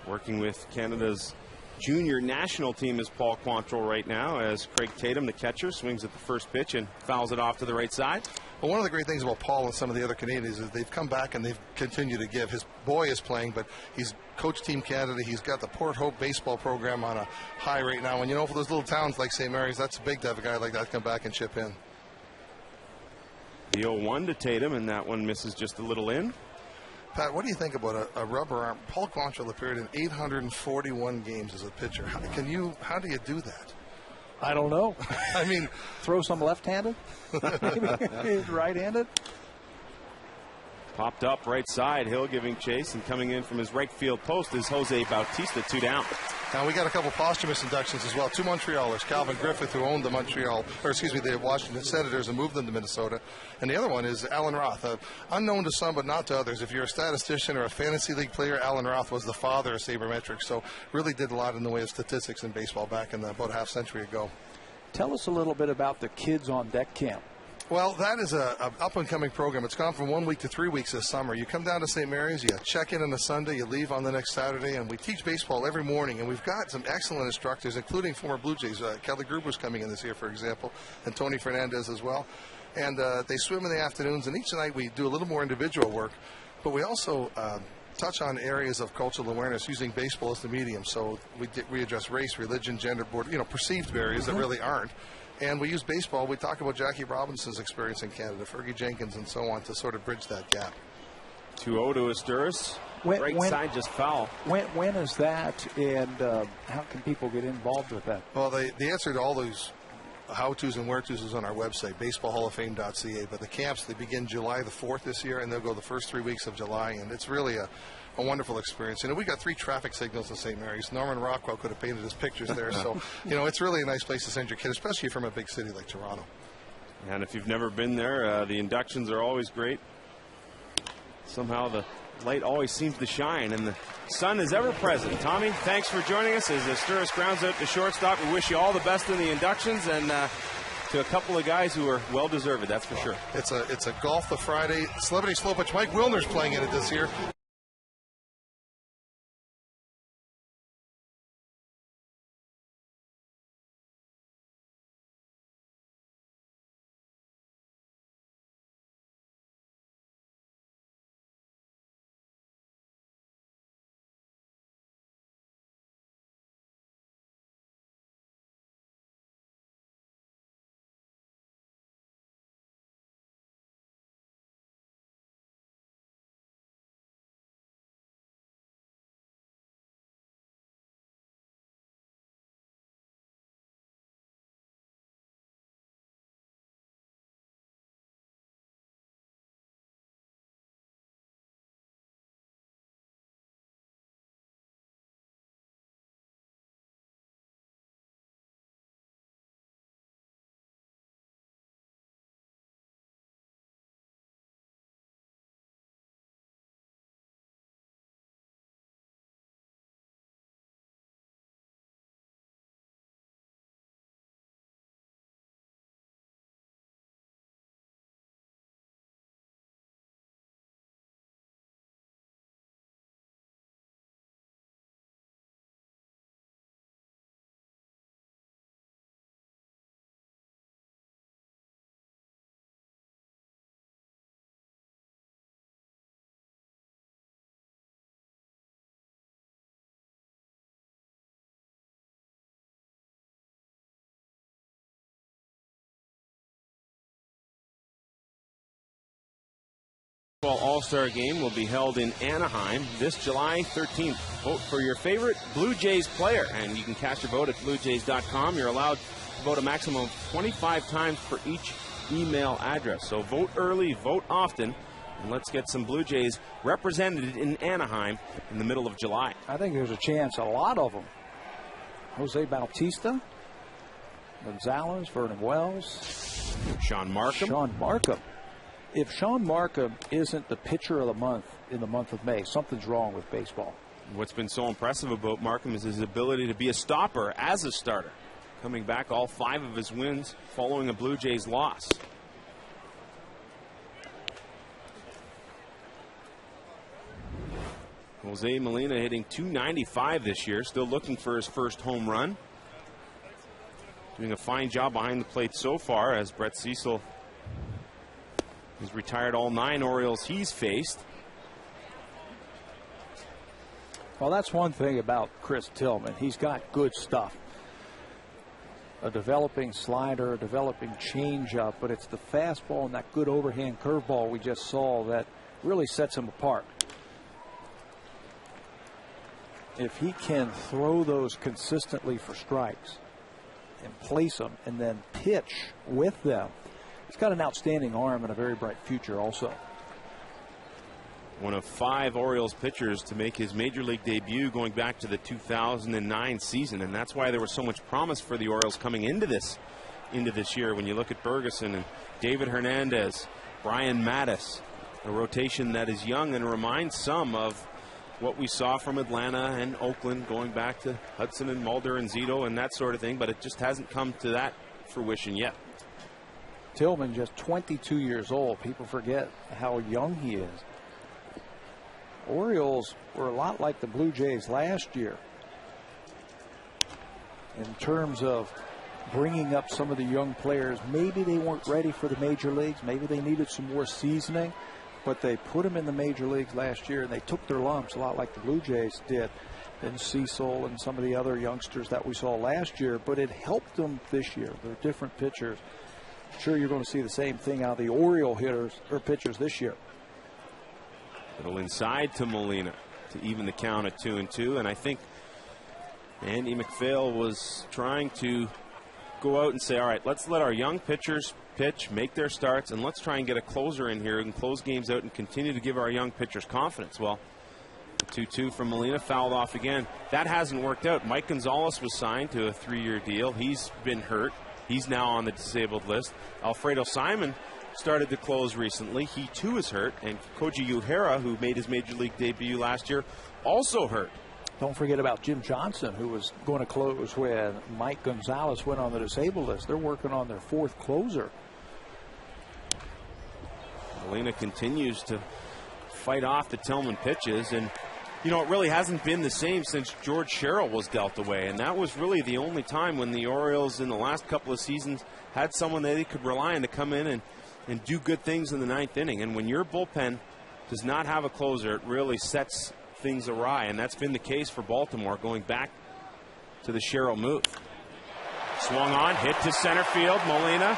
Working with Canada's junior national team is Paul Quantrill right now, as Craig Tatum, the catcher, swings at the first pitch and fouls it off to the right side. Well, one of the great things about Paul and some of the other Canadians is they've come back and they've continued to give. His boy is playing, but he's coached Team Canada. He's got the Port Hope baseball program on a high right now. And, you know, for those little towns like St. Mary's, that's big to have a guy like that come back and chip in. The 0-1 to Tatum, and that one misses just a little in. Pat, what do you think about a rubber arm? Paul Quantrill appeared in 841 games as a pitcher. How do you do that? I don't know. I mean, throw some left-handed, maybe right-handed. Popped up right side, Hill giving chase, and coming in from his right field post is Jose Bautista, 2 down. Now we got a couple posthumous inductions as well. 2 Montrealers, Calvin Griffith, who owned the Washington Senators and moved them to Minnesota, and the other one is Alan Roth, unknown to some but not to others. If you're a statistician or a fantasy league player, Alan Roth was the father of sabermetrics, so really did a lot in the way of statistics in baseball back in about a half century ago. Tell us a little bit about the Kids on Deck camp. Well, that is an up-and-coming program. It's gone from 1 week to 3 weeks this summer. You come down to St. Mary's, you check in on a Sunday, you leave on the next Saturday, and we teach baseball every morning. And we've got some excellent instructors, including former Blue Jays. Kelly Gruber's coming in this year, for example, and Tony Fernandez as well. And they swim in the afternoons, and each night we do a little more individual work. But we also touch on areas of cultural awareness using baseball as the medium. So we address race, religion, gender, border, perceived barriers that really aren't. And we use baseball. We talk about Jackie Robinson's experience in Canada, Fergie Jenkins, and so on to sort of bridge that gap. 2-0 to Asturis. Right side just foul. When is that, and how can people get involved with that? Well, the answer to all those how-tos and where-tos is on our website, baseballhalloffame.ca. But the camps, they begin July the 4th this year, and they'll go the first 3 weeks of July. And it's really a wonderful experience. We got 3 traffic signals in St. Mary's. Norman Rockwell could have painted his pictures there. So, it's really a nice place to send your kid, especially from a big city like Toronto. And if you've never been there, the inductions are always great. Somehow the light always seems to shine, and the sun is ever present. Tommy, thanks for joining us as Asturis grounds out to shortstop. We wish you all the best in the inductions, and to a couple of guys who are well-deserved, that's for sure. It's a Golf the Friday Celebrity Slow Pitch. Mike Wilner's playing in it this year. All-Star Game will be held in Anaheim this July 13th. Vote for your favorite Blue Jays player, and you can cast your vote at bluejays.com. You're allowed to vote a maximum of 25 times for each email address. So vote early, vote often, and let's get some Blue Jays represented in Anaheim in the middle of July. I think there's a chance, a lot of them. Jose Bautista, Gonzalez, Vernon Wells, Sean Markham. If Sean Markham isn't the pitcher of the month in the month of May, something's wrong with baseball. What's been so impressive about Markham is his ability to be a stopper as a starter, coming back all 5 of his wins following a Blue Jays loss. Jose Molina hitting .295 this year, still looking for his first home run. Doing a fine job behind the plate so far, as Brett Cecil has retired all 9 Orioles he's faced. Well, that's one thing about Chris Tillman. He's got good stuff. A developing slider, a developing changeup, but it's the fastball and that good overhand curveball we just saw that really sets him apart. If he can throw those consistently for strikes and place them and then pitch with them, he's got an outstanding arm and a very bright future also. One of 5 Orioles pitchers to make his major league debut going back to the 2009 season, and that's why there was so much promise for the Orioles coming into this year. When you look at Ferguson and David Hernandez, Brian Mattis, a rotation that is young and reminds some of what we saw from Atlanta and Oakland, going back to Hudson and Mulder and Zito and that sort of thing, but it just hasn't come to that fruition yet. Tillman just 22 years old. People forget how young he is. Orioles were a lot like the Blue Jays last year in terms of bringing up some of the young players. Maybe they weren't ready for the major leagues. Maybe they needed some more seasoning, but they put them in the major leagues last year and they took their lumps a lot like the Blue Jays did, and Cecil and some of the other youngsters that we saw last year, but it helped them this year. They're different pitchers. I'm sure you're going to see the same thing out of the Oriole hitters or pitchers this year. Little inside to Molina to even the count at 2-2, and I think Andy McPhail was trying to go out and say, all right, let's let our young pitchers pitch, make their starts, and let's try and get a closer in here and close games out and continue to give our young pitchers confidence. Well, 2-2 from Molina, fouled off again. That hasn't worked out. Mike Gonzalez was signed to a 3-year deal. He's been hurt. He's now on the disabled list. Alfredo Simon started to close recently. He too is hurt. And Koji Uehara, who made his major league debut last year, also hurt. Don't forget about Jim Johnson, who was going to close when Mike Gonzalez went on the disabled list. They're working on their 4th closer. Molina continues to fight off the Tillman pitches, and you know, it really hasn't been the same since George Sherrill was dealt away, and that was really the only time when the Orioles in the last couple of seasons had someone that they could rely on to come in and do good things in the 9th inning. And when your bullpen does not have a closer, it really sets things awry, and that's been the case for Baltimore going back to the Sherrill move. Swung on, hit to center field. Molina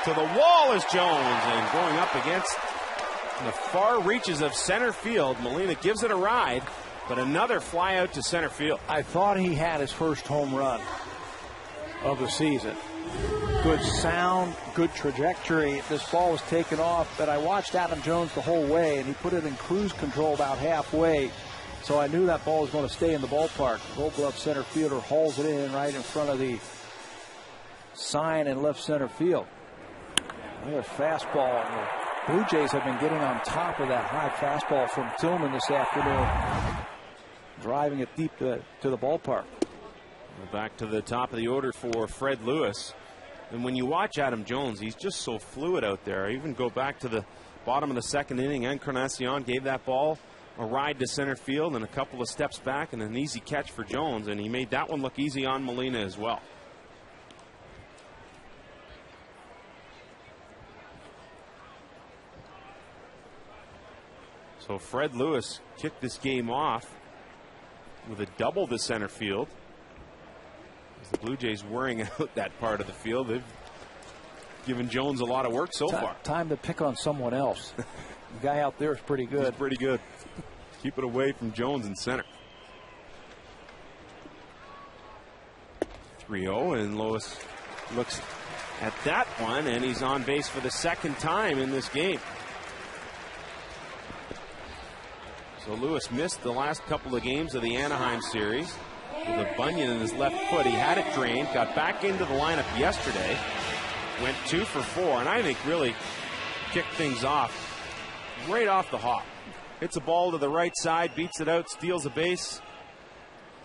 to the wall is Jones, and going up against the far reaches of center field. Molina gives it a ride, but another fly out to center field. I thought he had his first home run of the season. Good sound, good trajectory. This ball was taken off, but I watched Adam Jones the whole way, and he put it in cruise control about halfway. So I knew that ball was going to stay in the ballpark. Gold Glove center fielder hauls it in right in front of the sign in left center field. Another fastball. The Blue Jays have been getting on top of that high fastball from Tillman this afternoon, driving it deep to the ballpark. Back to the top of the order for Fred Lewis. And when you watch Adam Jones, he's just so fluid out there. I even go back to the bottom of the 2nd inning. Encarnacion gave that ball a ride to center field and a couple of steps back and an easy catch for Jones, and he made that one look easy on Molina as well. So Fred Lewis kicked this game off with a double to center field. As the Blue Jays wearing out that part of the field. They've given Jones a lot of work so far. Time to pick on someone else. The guy out there is pretty good. He's pretty good. Keep it away from Jones in center. 3-0, and Lewis looks at that one, and he's on base for the second time in this game. So Lewis missed the last couple of games of the Anaheim series with a bunion in his left foot. He had it drained, got back into the lineup yesterday, went 2 for 4, and I think really kicked things off right off the hop. Hits a ball to the right side, beats it out, steals a base,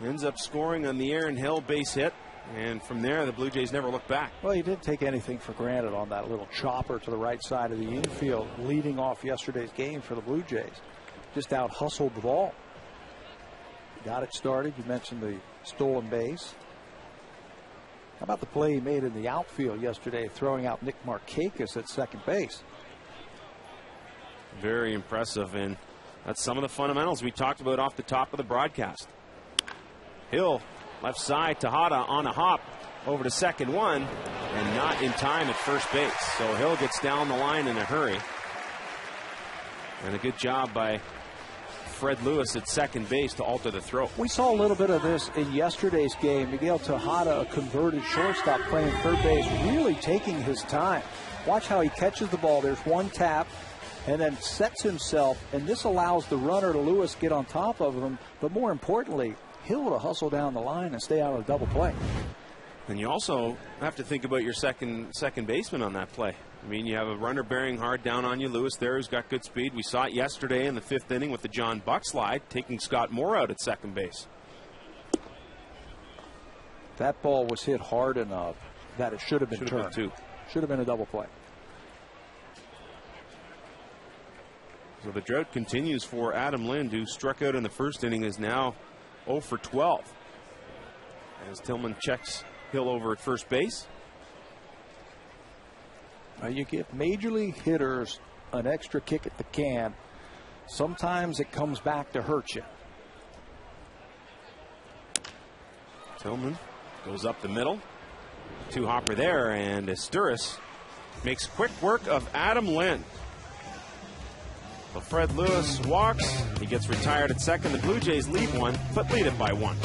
ends up scoring on the Aaron Hill base hit. And from there, the Blue Jays never looked back. Well, he didn't take anything for granted on that little chopper to the right side of the infield, leading off yesterday's game for the Blue Jays. Just out hustled the ball. Got it started. You mentioned the stolen base. How about the play he made in the outfield yesterday, throwing out Nick Markakis at second base? Very impressive, and that's some of the fundamentals we talked about off the top of the broadcast. Hill, left side, Tejada on a hop over to second one, and not in time at first base. So Hill gets down the line in a hurry. And a good job by Fred Lewis at second base to alter the throw. We saw a little bit of this in yesterday's game. Miguel Tejada, a converted shortstop, playing third base, really taking his time. Watch how he catches the ball. There's one tap and then sets himself, and this allows the runner to Lewis get on top of him, but more importantly, Hill to hustle down the line and stay out of the double play. And you also have to think about your second baseman on that play. I mean, you have a runner bearing hard down on you. Lewis there, who's got good speed. We saw it yesterday in the 5th inning with the John Buck slide, taking Scott Moore out at second base. That ball was hit hard enough that it should have been turned. Should have been a double play. So the drought continues for Adam Lind, who struck out in the 1st inning, is now 0 for 12. As Tillman checks Hill over at first base. You give major league hitters an extra kick at the can. Sometimes it comes back to hurt you. Tillman goes up the middle. 2-hopper there, and Asturis makes quick work of Adam Lind. So Fred Lewis walks. He gets retired at second. The Blue Jays lead one, but lead it by 1.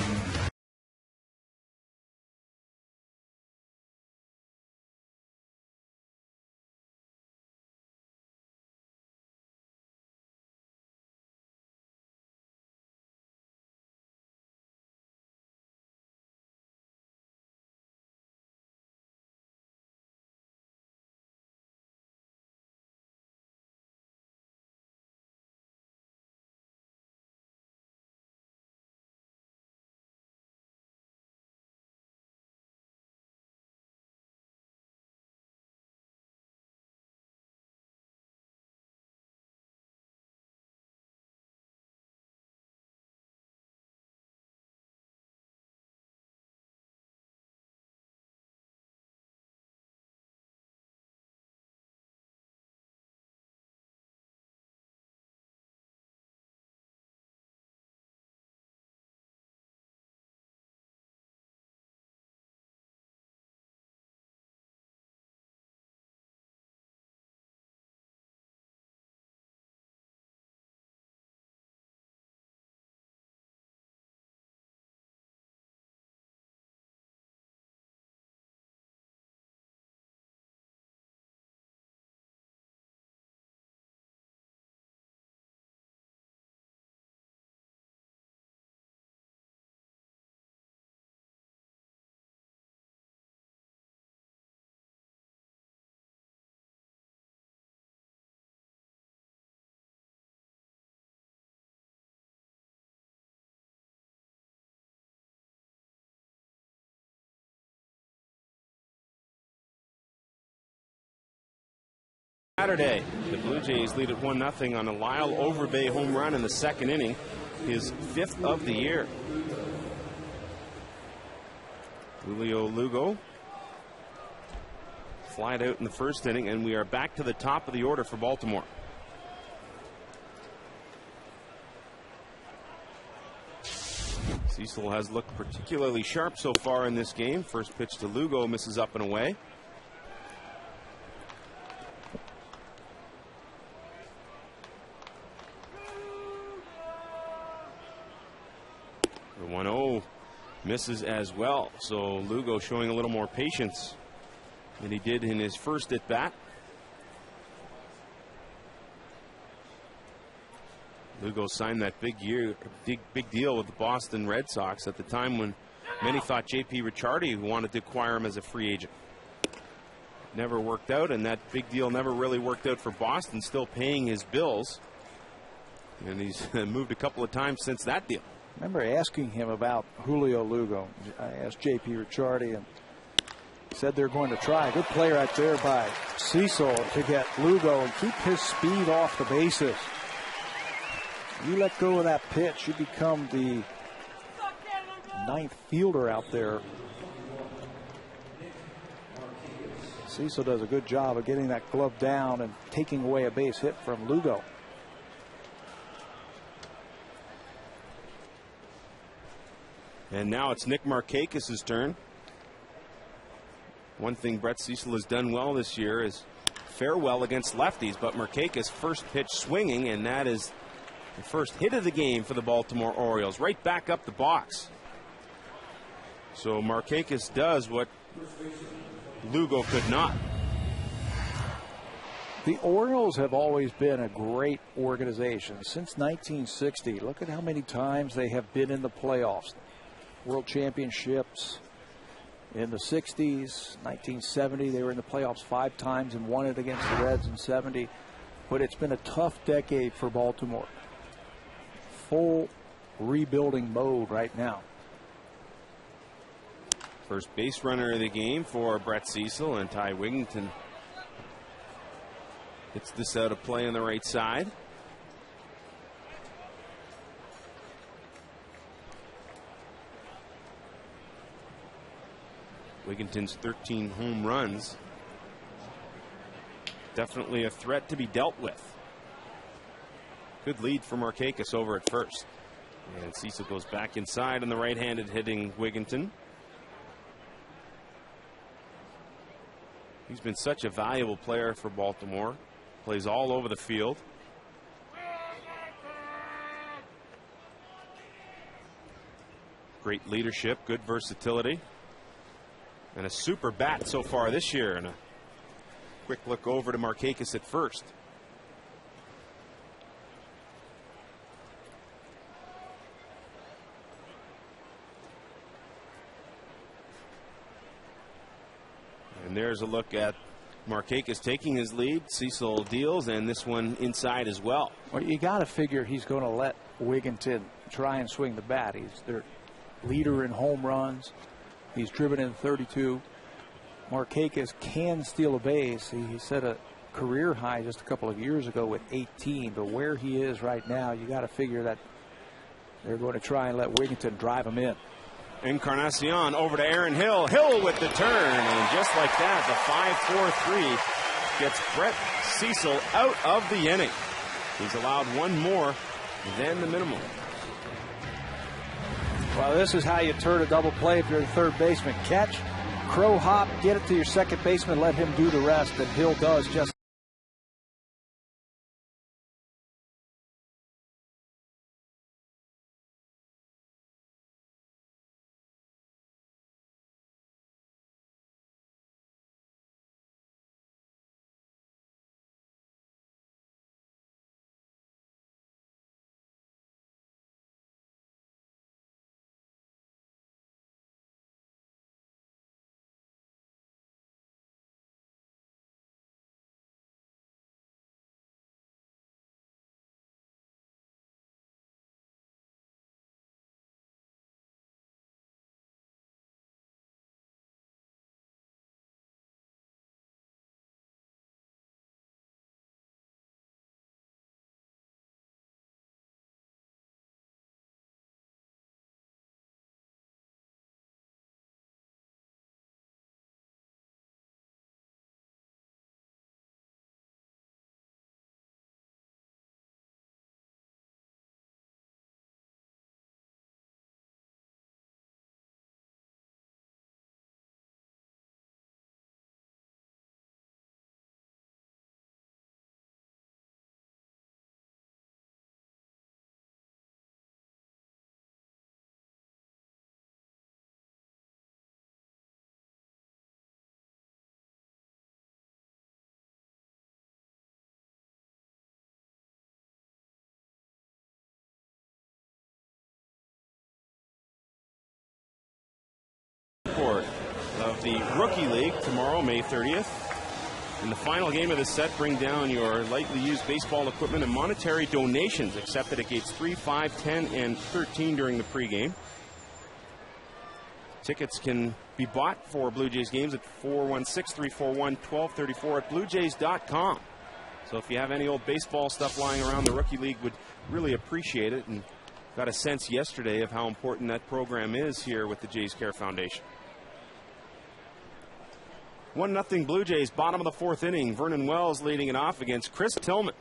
Saturday, the Blue Jays lead at 1-0 on a Lyle Overbay home run in the 2nd inning, his 5th of the year. Julio Lugo flied out in the 1st inning, and we are back to the top of the order for Baltimore. Cecil has looked particularly sharp so far in this game. First pitch to Lugo misses up and away. misses as well. So Lugo showing a little more patience than he did in his first at bat. Lugo signed that big deal with the Boston Red Sox at the time when many thought J.P. Ricciardi wanted to acquire him as a free agent. Never worked out, and that big deal never really worked out for Boston, still paying his bills. And he's moved a couple of times since that deal. I remember asking him about Julio Lugo. I asked J.P. Ricciardi, and he said they're going to try. Good play right there by Cecil to get Lugo and keep his speed off the bases. You let go of that pitch, you become the ninth fielder out there. Cecil does a good job of getting that glove down and taking away a base hit from Lugo. And now it's Nick Markakis' turn. One thing Brett Cecil has done well this year is fare well against lefties, but Markakis first pitch swinging, and that is the first hit of the game for the Baltimore Orioles, right back up the box. So Markakis does what Lugo could not. The Orioles have always been a great organization since 1960. Look at how many times they have been in the playoffs. World Championships in the 60s, 1970 they were in the playoffs 5 times and won it against the Reds in 70. But it's been a tough decade for Baltimore. Full rebuilding mode right now. First base runner of the game for Brett Cecil, and Ty Wigginton gets this out of play on the right side. Wigginton's 13 home runs. Definitely a threat to be dealt with. Good lead for Markakis over at first. And Cecil goes back inside on the right-handed hitting Wigginton. He's been such a valuable player for Baltimore. Plays all over the field. Great leadership, good versatility. And a super bat so far this year. And a quick look over to Markakis at first. And there's a look at Markakis taking his lead. Cecil deals, and this one inside as well. Well, you got to figure he's going to let Wigginton try and swing the bat. He's their leader in home runs. He's driven in 32. Markakis can steal a base. He set a career high just a couple of years ago with 18. But where he is right now, you got to figure that they're going to try and let Wigginton drive him in. Encarnacion over to Aaron Hill. Hill with the turn. And just like that, the 5-4-3 gets Brett Cecil out of the inning. He's allowed one more than the minimum. Well, this is how you turn a double play if you're the third baseman. Catch, crow hop, get it to your second baseman, let him do the rest. And Hill does just checkerboard of the Rookie League tomorrow, May 30th. In the final game of the set, bring down your lightly used baseball equipment and monetary donations accepted at gates 3, 5, 10, and 13 during the pregame. Tickets can be bought for Blue Jays games at 416-341-1234 at bluejays.com. So if you have any old baseball stuff lying around, the Rookie League would really appreciate it, and got a sense yesterday of how important that program is here with the Jays Care Foundation. 1-0 Blue Jays, bottom of the fourth inning. Vernon Wells leading it off against Chris Tillman.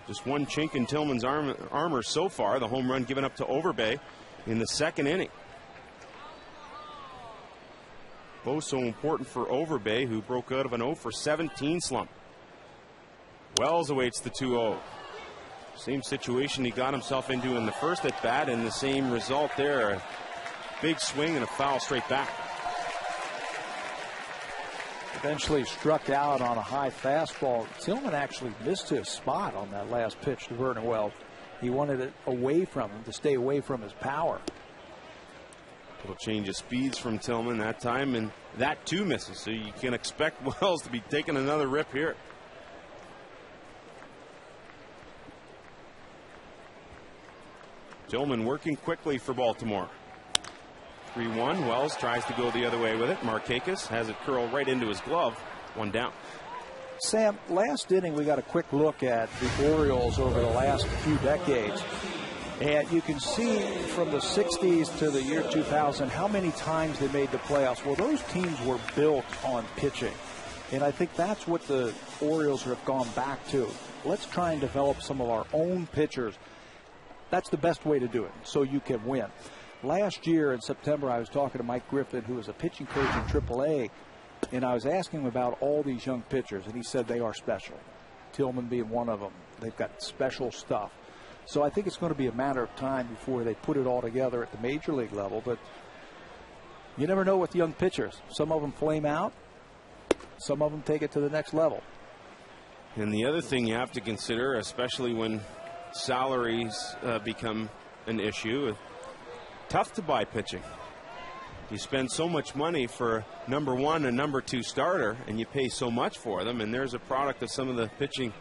Just one chink in Tillman's armor so far. The home run given up to Overbay in the second inning. Both so important for Overbay, who broke out of an 0-for-17 slump. Wells awaits the 2-0. Same situation he got himself into in the first at bat, and the same result there. A big swing and a foul straight back. Eventually struck out on a high fastball. Tillman actually missed his spot on that last pitch to Vernon Wells. He wanted it away from him, to stay away from his power. Little change of speeds from Tillman that time, and that too misses. So you can expect Wells to be taking another rip here. Tillman working quickly for Baltimore. 3-1. Wells tries to go the other way with it. Markakis has it curl right into his glove. One down. Sam, last inning we got a quick look at the Orioles over the last few decades. And you can see from the 60s to the year 2000 how many times they made the playoffs. Well, those teams were built on pitching. And I think that's what the Orioles have gone back to. Let's try and develop some of our own pitchers. That's the best way to do it, so you can win. Last year in September, I was talking to Mike Griffin, who is a pitching coach in AAA, and I was asking him about all these young pitchers, and he said they are special. Tillman being one of them. They've got special stuff. So I think it's going to be a matter of time before they put it all together at the major league level, but you never know with young pitchers. Some of them flame out. Some of them take it to the next level. And the other thing you have to consider, especially when salaries become an issue, tough to buy pitching. You spend so much money for number one and number two starter, and you pay so much for them. And there's a product of some of the pitching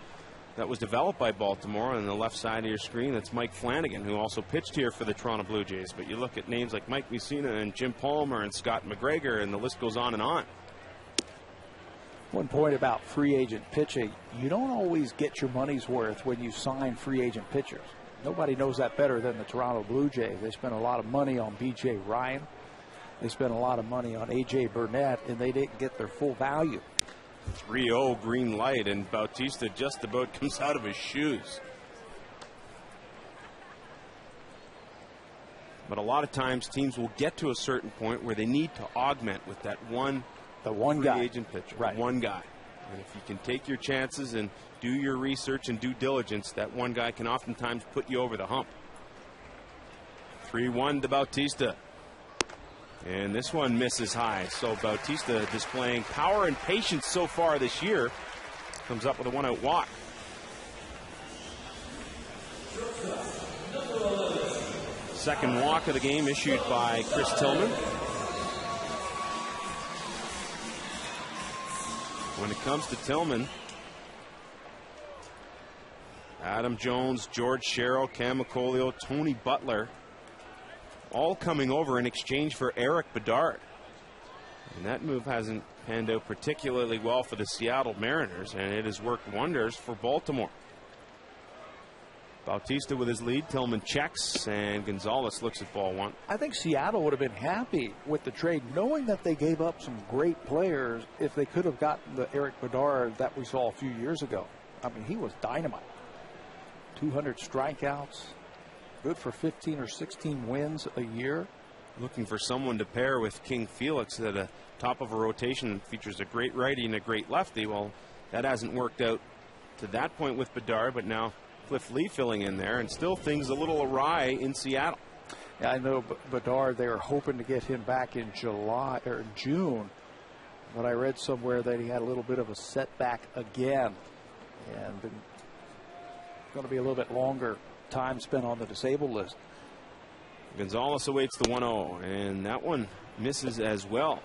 that was developed by Baltimore. On the left side of your screen, that's Mike Flanagan, who also pitched here for the Toronto Blue Jays. But you look at names like Mike Mussina and Jim Palmer and Scott McGregor, and the list goes on and on. One point about free agent pitching, you don't always get your money's worth when you sign free agent pitchers. Nobody knows that better than the Toronto Blue Jays. They spent a lot of money on B.J. Ryan. They spent a lot of money on A.J. Burnett, and they didn't get their full value. 3-0 green light, and Bautista just about comes out of his shoes. But a lot of times teams will get to a certain point where they need to augment with that one free agent pitcher. Right. One guy. And if you can take your chances and do your research and due diligence, that one guy can oftentimes put you over the hump. 3-1 to Bautista. And this one misses high. So Bautista displaying power and patience so far this year. Comes up with a one-out walk. Second walk of the game issued by Chris Tillman. When it comes to Tillman, Adam Jones, George Sherrill, Cam McColio, Tony Butler, all coming over in exchange for Eric Bedard. And that move hasn't panned out particularly well for the Seattle Mariners, and it has worked wonders for Baltimore. Bautista with his lead. Tillman checks, and Gonzalez looks at ball one. I think Seattle would have been happy with the trade, knowing that they gave up some great players if they could have gotten the Eric Bedard that we saw a few years ago. I mean, he was dynamite. 200 strikeouts, good for 15 or 16 wins a year. Looking for someone to pair with King Felix at the top of a rotation that features a great righty and a great lefty. Well, that hasn't worked out to that point with Bedard, but now Cliff Lee filling in there, and still things a little awry in Seattle. Yeah, I know Bedard, they were hoping to get him back in July or June, but I read somewhere that he had a little bit of a setback again, and going to be a little bit longer time spent on the disabled list. Gonzalez awaits the 1-0, and that one misses as well.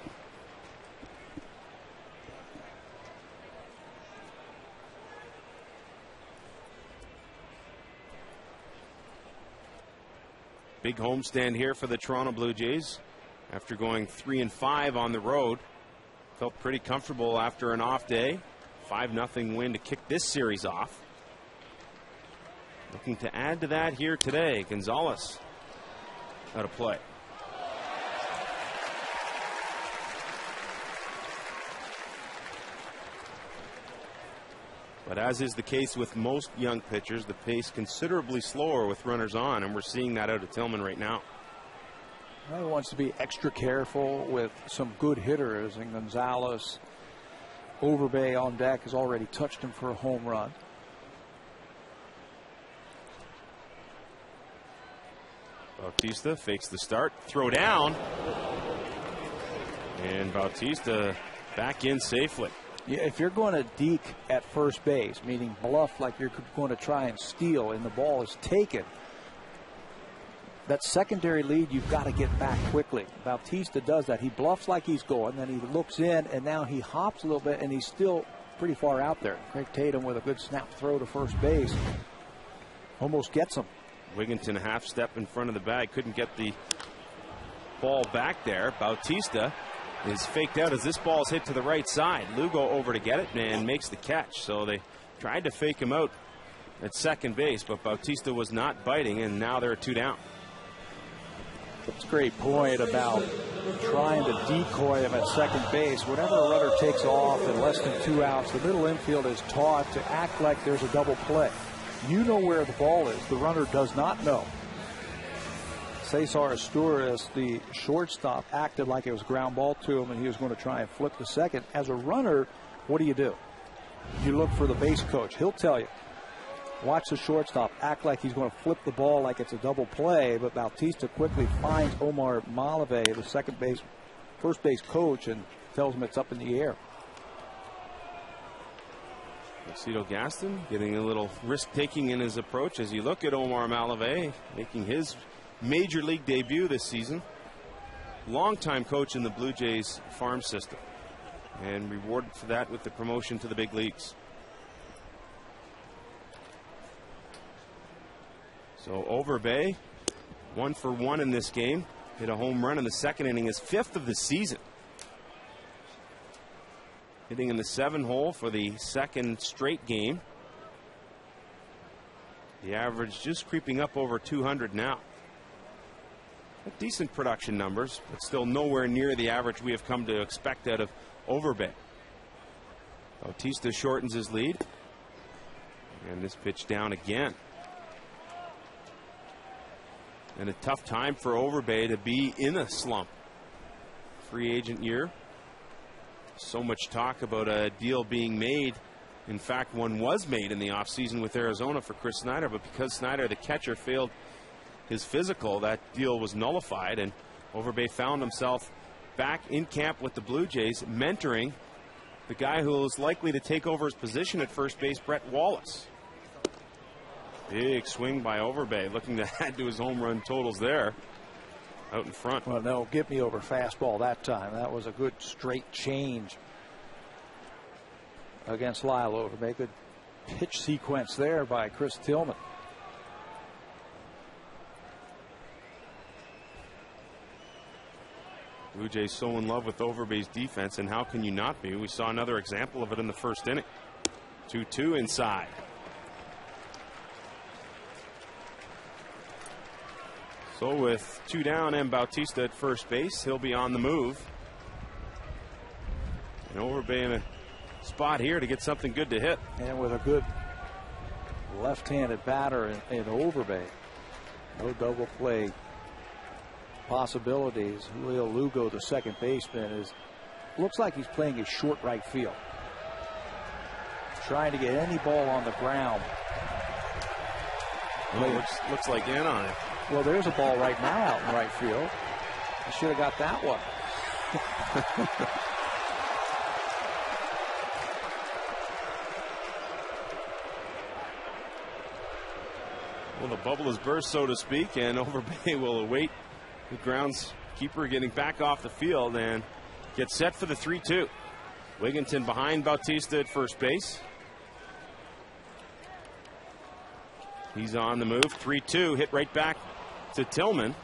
Big homestand here for the Toronto Blue Jays after going 3-5 on the road. Felt pretty comfortable after an off day. 5-0 win to kick this series off. Looking to add to that here today. Gonzalez out of play. But as is the case with most young pitchers, the pace considerably slower with runners on, and we're seeing that out of Tillman right now. He wants to be extra careful with some good hitters, and Gonzalez, Overbay on deck, has already touched him for a home run. Bautista fakes the start, throw down, and Bautista back in safely. Yeah, if you're going to deke at first base, meaning bluff like you're going to try and steal, and the ball is taken, that secondary lead, you've got to get back quickly. Bautista does that. He bluffs like he's going, then he looks in, and now he hops a little bit, and he's still pretty far out there. Craig Tatum with a good snap throw to first base. Almost gets him. Wigginton half step in front of the bag. Couldn't get the ball back there. Bautista is faked out as this ball is hit to the right side. Lugo over to get it and makes the catch. So they tried to fake him out at second base, but Bautista was not biting, and now they're 2 down. That's a great point about trying to decoy him at second base. Whenever a runner takes off in less than 2 outs, the middle infield is taught to act like there's a double play. You know where the ball is. The runner does not know. Cesar Asturias, the shortstop, acted like it was a ground ball to him and he was going to try and flip the second. As a runner, what do? You look for the base coach. He'll tell you, watch the shortstop act like he's going to flip the ball like it's a double play, but Bautista quickly finds Omar Malave, the first base coach, and tells him it's up in the air. Lucido Gaston getting a little risk-taking in his approach as you look at Omar Malave making his major league debut this season. Longtime coach in the Blue Jays farm system, and rewarded for that with the promotion to the big leagues. So Overbay, 1 for 1 in this game. Hit a home run in the second inning, his 5th of the season. Hitting in the 7-hole for the second straight game. The average just creeping up over 200 now. Decent production numbers, but still nowhere near the average we have come to expect out of Overbay. Bautista shortens his lead. And this pitch down again. And a tough time for Overbay to be in a slump. Free agent year. So much talk about a deal being made. In fact, one was made in the offseason with Arizona for Chris Snyder, but because Snyder, the catcher, failed his physical, that deal was nullified, and Overbay found himself back in camp with the Blue Jays, mentoring the guy who is likely to take over his position at first base, Brett Wallace. Big swing by Overbay, looking to add to his home run totals there. Out in front. Well, no, get me over fastball that time. That was a good straight change against Lyle Overbay. Good pitch sequence there by Chris Tillman. Blue Jays so in love with Overbay's defense, and how can you not be? We saw another example of it in the first inning. 2-2 inside. So with 2 down and Bautista at first base, he'll be on the move. And Overbay in a spot here to get something good to hit. And with a good left-handed batter in Overbay. No double play possibilities. Julio Lugo, the second baseman, looks like he's playing a short right field. Trying to get any ball on the ground. Well, looks like in on it. Well, there's a ball right now out in right field. I should have got that one. Well, the bubble has burst, so to speak, and Overbay will await the groundskeeper getting back off the field and get set for the 3-2. Wigginton behind Bautista at first base. He's on the move. 3-2, hit right back to Tillman.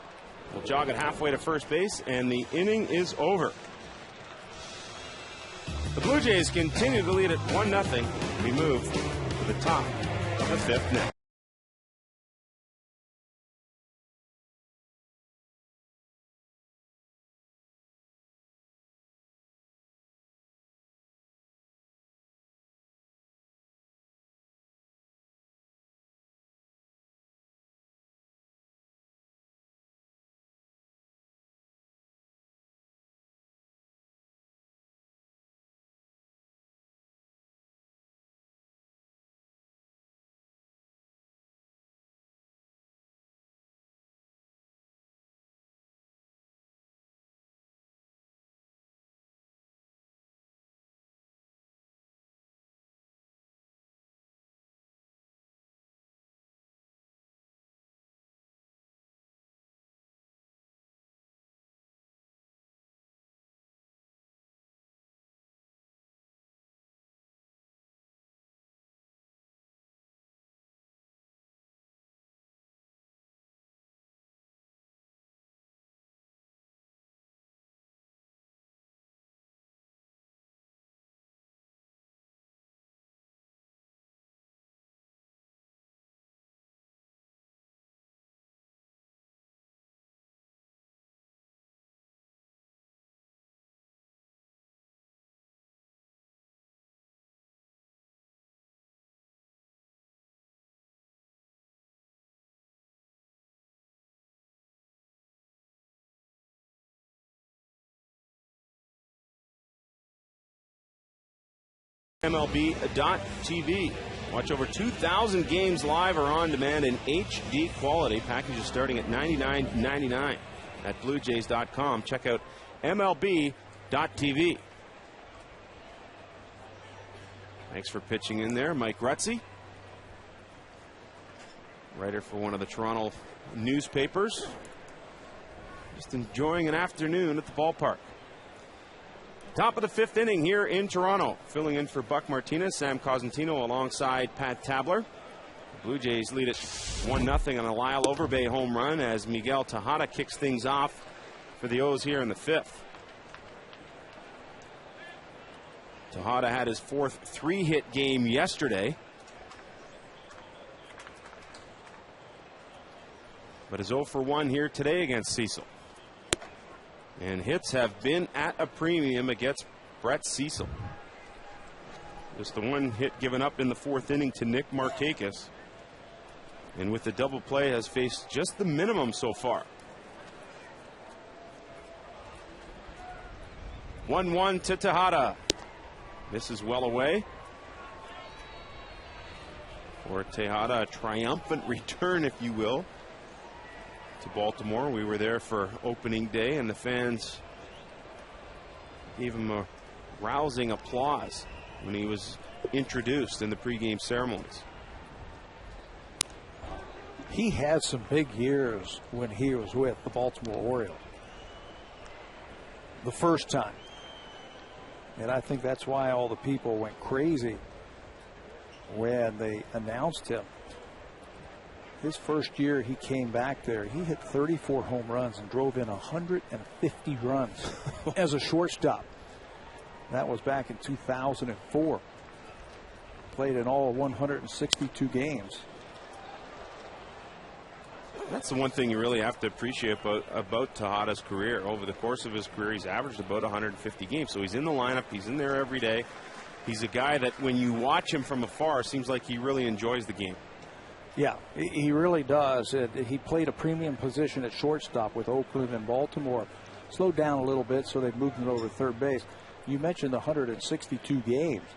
Will jog it halfway to first base, and the inning is over. The Blue Jays continue to lead at 1-0. We move to the top of the fifth next. MLB.TV. Watch over 2,000 games live or on demand in HD quality. Packages starting at $99.99 at BlueJays.com. Check out MLB.TV. Thanks for pitching in there, Mike Rutzy, writer for one of the Toronto newspapers. Just enjoying an afternoon at the ballpark. Top of the fifth inning here in Toronto. Filling in for Buck Martinez, Sam Cosentino alongside Pat Tabler. The Blue Jays lead it 1-0 on a Lyle Overbay home run as Miguel Tejada kicks things off for the O's here in the fifth. Tejada had his fourth three-hit game yesterday, but is 0 for 1 here today against Cecil. And hits have been at a premium against Brett Cecil. Just the one hit given up in the fourth inning to Nick Markakis. And with the double play has faced just the minimum so far. 1-1 to Tejada. This is well away. For Tejada, a triumphant return, if you will, to Baltimore. We were there for opening day, and the fans gave him a rousing applause when he was introduced in the pregame ceremonies. He had some big years when he was with the Baltimore Orioles. The first time. And I think that's why all the people went crazy when they announced him. His first year he came back there, he hit 34 home runs and drove in 150 runs as a shortstop. That was back in 2004. Played in all 162 games. That's the one thing you really have to appreciate about Tejada's career. Over the course of his career, he's averaged about 150 games. So he's in the lineup, he's in there every day. He's a guy that when you watch him from afar, seems like he really enjoys the game. Yeah, he really does. He played a premium position at shortstop with Oakland and Baltimore. Slowed down a little bit, so they've moved him over to third base. You mentioned the 162 games.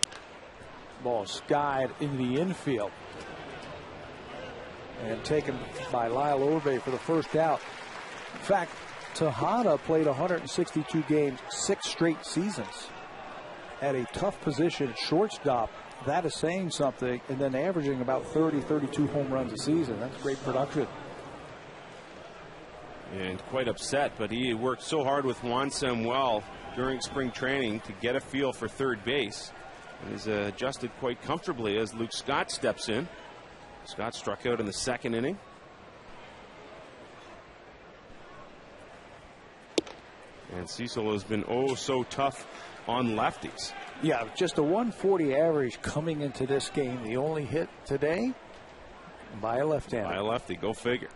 Ball skied in the infield. And taken by Lyle Overbay for the first out. In fact, Tejada played 162 games 6 straight seasons at a tough position at shortstop, that is saying something, and then averaging about 30, 32 home runs a season. That's great production. And quite upset, but he worked so hard with Juan Samuel during spring training to get a feel for third base. And he's adjusted quite comfortably as Luke Scott steps in. Scott struck out in the second inning. And Cecil has been oh so tough on lefties. Yeah, just a 140 average coming into this game. The only hit today by a left-hander. By a lefty, go figure.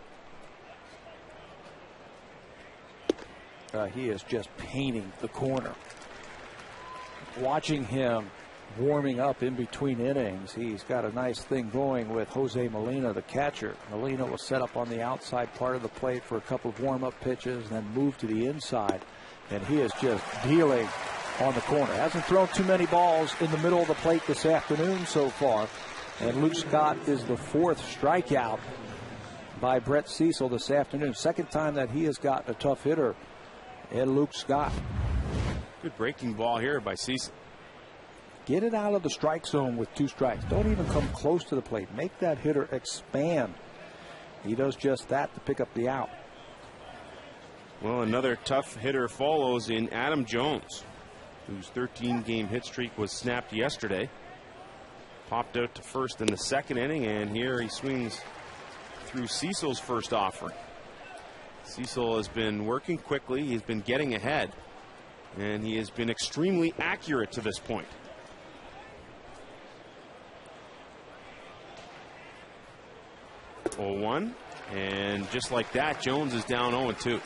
He is just painting the corner. Watching him warming up in between innings, he's got a nice thing going with Jose Molina, the catcher. Molina was set up on the outside part of the plate for a couple of warm-up pitches, and then moved to the inside, and he is just dealing on the corner. Hasn't thrown too many balls in the middle of the plate this afternoon so far, and Luke Scott is the fourth strikeout by Brett Cecil this afternoon. Second time that he has gotten a tough hitter, and Luke Scott. Good breaking ball here by Cecil. Get it out of the strike zone with 2 strikes. Don't even come close to the plate. Make that hitter expand. He does just that to pick up the out. Well, another tough hitter follows in Adam Jones, whose 13-game hit streak was snapped yesterday. Popped out to first in the second inning, and here he swings through Cecil's first offering. Cecil has been working quickly. He's been getting ahead, and he has been extremely accurate to this point. (0-1), and just like that, Jones is down 0-2.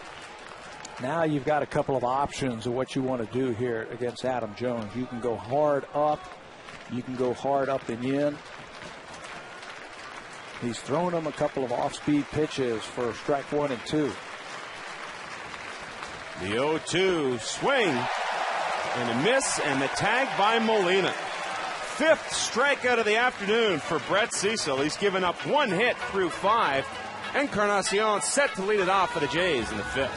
Now you've got a couple of options of what you want to do here against Adam Jones. You can go hard up. You can go hard up and in. He's thrown him a couple of off-speed pitches for strike 1 and 2. The 0-2 swing and a miss, and the tag by Molina. 5th strikeout of the afternoon for Brett Cecil. He's given up 1 hit through 5. Encarnacion set to lead it off for the Jays in the 5th.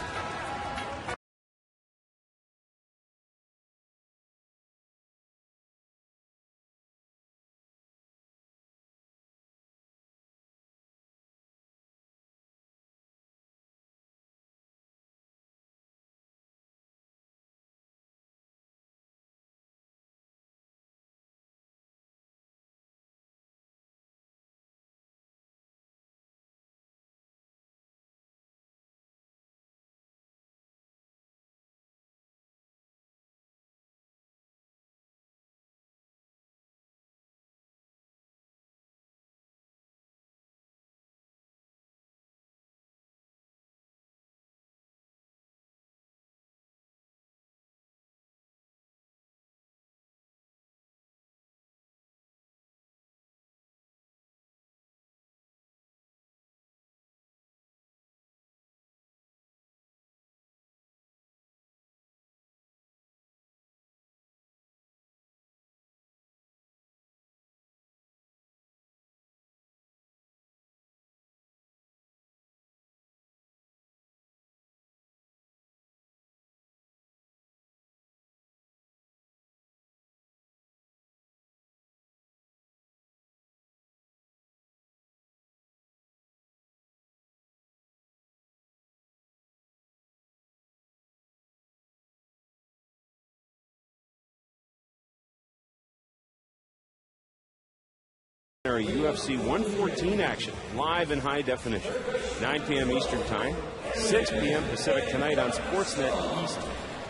UFC 114 action live in high definition, 9 p.m. Eastern Time, 6 p.m. Pacific tonight on Sportsnet East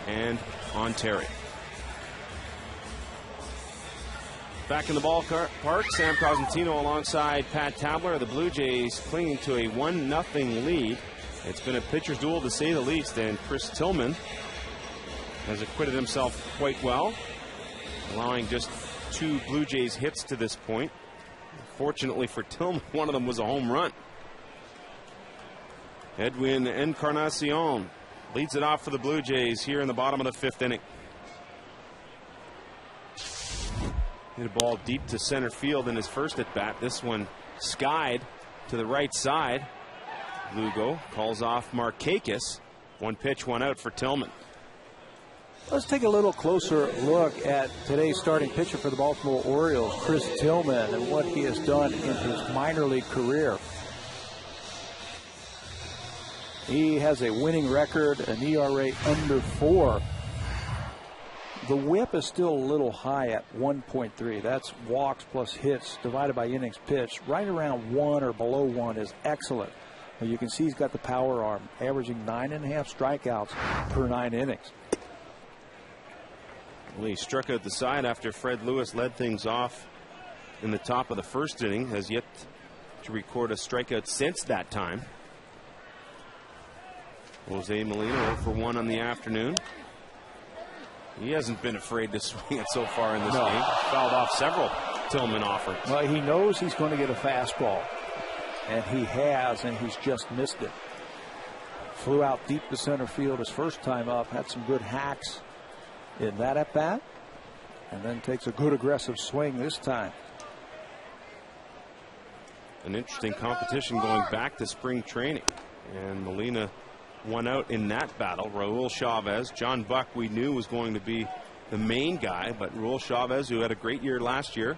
and Ontario. Back in the ballpark, Sam Cosentino alongside Pat Tabler. The Blue Jays clinging to a 1-0 lead. It's been a pitcher's duel to say the least, and Chris Tillman has acquitted himself quite well, allowing just 2 Blue Jays hits to this point. Fortunately for Tillman, one of them was a home run. Edwin Encarnacion leads it off for the Blue Jays here in the bottom of the 5th inning. Hit a ball deep to center field in his first at bat. This one skied to the right side. Lugo calls off Markakis. 1 pitch, 1 out for Tillman. Let's take a little closer look at today's starting pitcher for the Baltimore Orioles, Chris Tillman, and what he has done in his minor league career. He has a winning record, an ERA under 4. The whip is still a little high at 1.3. That's walks plus hits divided by innings pitched. Right around 1 or below 1 is excellent. Well, you can see he's got the power arm, averaging 9.5 strikeouts per 9 innings. Well, he struck out the side after Fred Lewis led things off in the top of the first inning. Has yet to record a strikeout since that time. Jose Molina 0 for 1 on the afternoon. He hasn't been afraid to swing it so far in this game. Fouled off several Tillman offers. Well, he knows he's going to get a fastball, and he has, and he's just missed it. Flew out deep to center field his first time up, had some good hacks in that at bat, and then takes a good aggressive swing this time. An interesting competition going back to spring training, and Molina won out in that battle. Raul Chavez, John Buck we knew was going to be the main guy, but Raul Chavez, who had a great year last year,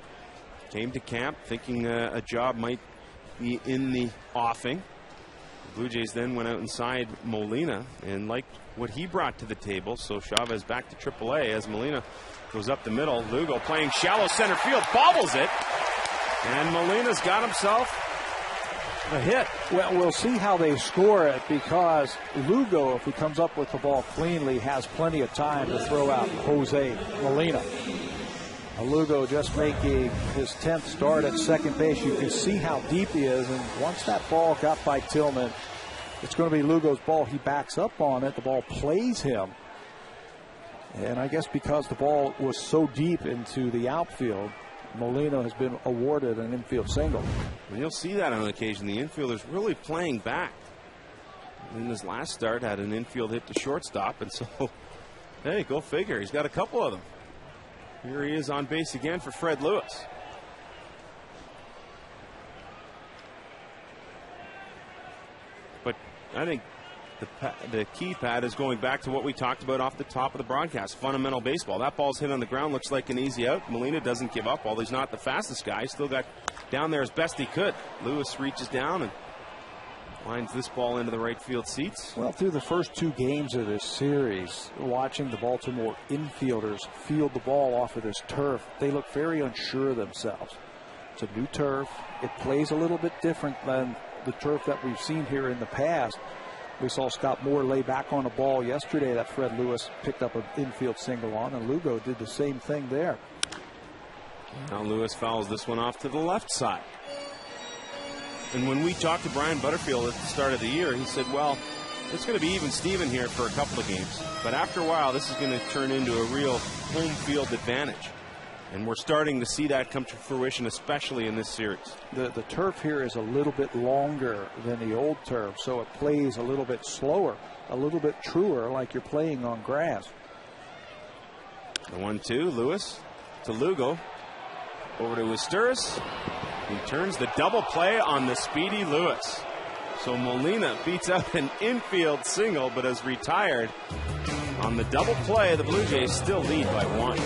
came to camp thinking a job might be in the offing. The Blue Jays then went out inside Molina and liked what he brought to the table, so Chavez back to AAA as Molina goes up the middle. Lugo playing shallow center field, bobbles it, and Molina's got himself a hit. Well, we'll see how they score it, because Lugo, if he comes up with the ball cleanly, has plenty of time to throw out Jose Molina. Lugo just making his 10th start at second base. You can see how deep he is, and once that ball got by Tillman, it's going to be Lugo's ball. He backs up on it. The ball plays him. And I guess because the ball was so deep into the outfield, Molina has been awarded an infield single. And you'll see that on occasion. The infielders really playing back. In his last start, had an infield hit to shortstop, and so, hey, go figure. He's got a couple of them. Here he is on base again for Fred Lewis. But I think the key, Pat, is going back to what we talked about off the top of the broadcast. Fundamental baseball. That ball's hit on the ground, looks like an easy out. Molina doesn't give up. While he's not the fastest guy, still got down there as best he could. Lewis reaches down and lines this ball into the right field seats. Well, through the first 2 games of this series, watching the Baltimore infielders field the ball off of this turf, they look very unsure of themselves. It's a new turf. It plays a little bit different than the turf that we've seen here in the past. We saw Scott Moore lay back on a ball yesterday that Fred Lewis picked up an infield single on, and Lugo did the same thing there. Now Lewis fouls this one off to the left side. And when we talked to Brian Butterfield at the start of the year, he said, well, it's going to be even Steven here for a couple of games. But after a while, this is going to turn into a real home field advantage. And we're starting to see that come to fruition, especially in this series. The turf here is a little bit longer than the old turf, so it plays a little bit slower, a little bit truer, like you're playing on grass. The 1-2, Lewis to Lugo. Over to Usturis. He turns the double play on the speedy Lewis. So Molina beats out an infield single, but has retired. On the double play, the Blue Jays still lead by 1.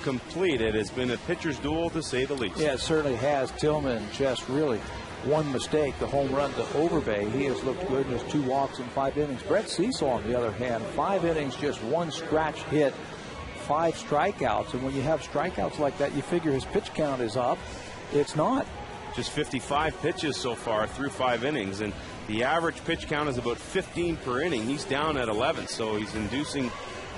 complete. It has been a pitcher's duel, to say the least. Yeah, it certainly has. Tillman just really one mistake, the home run to Overbay. He has looked good in his 2 walks in 5 innings. Brett Cecil, on the other hand, 5 innings, just 1 scratch hit, 5 strikeouts. And when you have strikeouts like that, you figure his pitch count is up. It's not. Just 55 pitches so far through 5 innings, and the average pitch count is about 15 per inning. He's down at 11, so he's inducing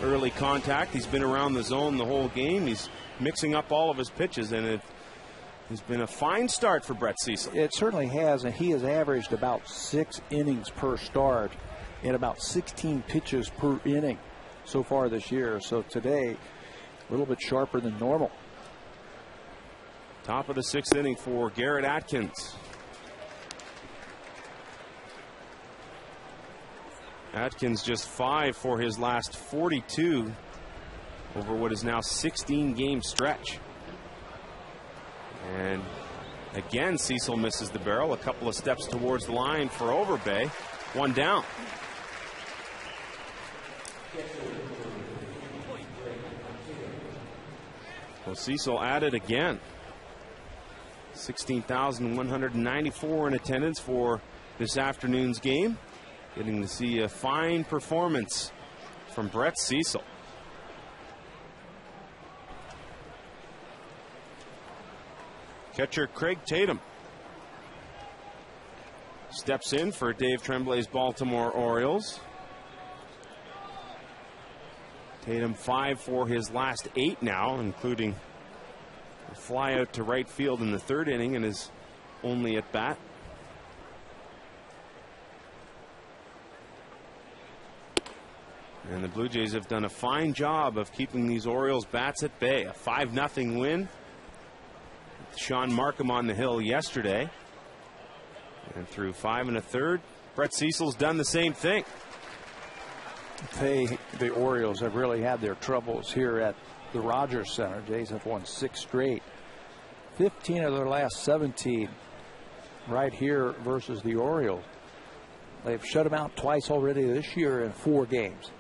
early contact. He's been around the zone the whole game. He's mixing up all of his pitches, and it has been a fine start for Brett Cecil. It certainly has, and he has averaged about 6 innings per start and about 16 pitches per inning so far this year. So today, a little bit sharper than normal. Top of the 6th inning for Garrett Atkins. Atkins just 5 for his last 42 over what is now 16-game stretch. And again, Cecil misses the barrel. A couple of steps towards the line for Overbay. 1 down. Well, Cecil added again. 16,194 in attendance for this afternoon's game. Getting to see a fine performance from Brett Cecil. Catcher Craig Tatum steps in for Dave Tremblay's Baltimore Orioles. Tatum 5 for his last 8 now, including a fly out to right field in the 3rd inning and is only at bat. And the Blue Jays have done a fine job of keeping these Orioles bats at bay. A 5-0 win. Sean Markham on the hill yesterday. And through 5 1/3, Brett Cecil's done the same thing. The Orioles have really had their troubles here at the Rogers Center. Jays have won 6 straight. 15 of their last 17 right here versus the Orioles. They've shut them out twice already this year in 4 games.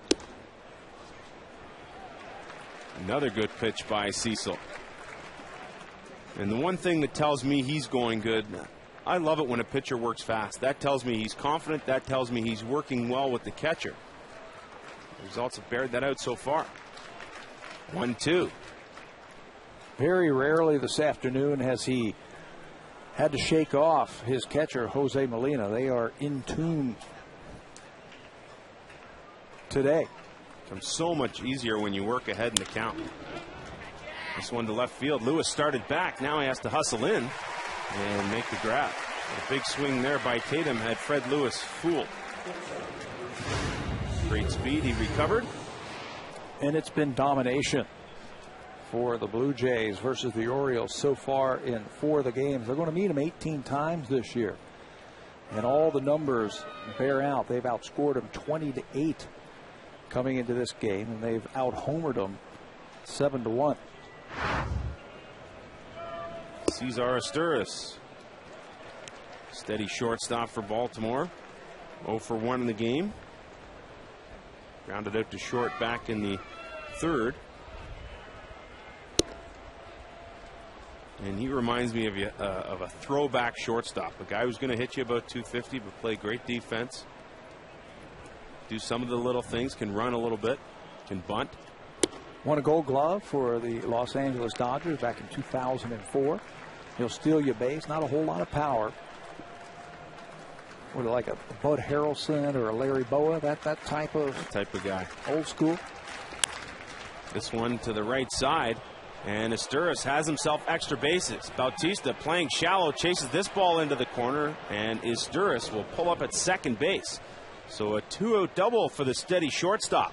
Another good pitch by Cecil. And the one thing that tells me he's going good, I love it when a pitcher works fast. That tells me he's confident. That tells me he's working well with the catcher. The results have bared that out so far. 1-2. Very rarely this afternoon has he had to shake off his catcher, Jose Molina. They are in tune today. Becomes so much easier when you work ahead in the count. This one to left field. Lewis started back. Now he has to hustle in and make the grab. A big swing there by Tatum had Fred Lewis fooled. Great speed. He recovered. And it's been domination for the Blue Jays versus the Orioles so far in 4 of the games. They're going to meet them 18 times this year. And all the numbers bear out. They've outscored them 20-8 coming into this game, and they've out-homered them 7-1. Cesar Asturis, steady shortstop for Baltimore. 0 for 1 in the game. Grounded out to short back in the 3rd. And he reminds me of a throwback shortstop, a guy who's going to hit you about 250 but play great defense. Do some of the little things, can run a little bit, can bunt. Won a Gold Glove for the Los Angeles Dodgers back in 2004. He'll steal your base, not a whole lot of power. What, like a Bud Harrelson or a Larry Boa, that type of guy. Old school. This one to the right side, and Asturis has himself extra bases. Bautista playing shallow, chases this ball into the corner, and Asturis will pull up at second base. So a 2-out double for the steady shortstop.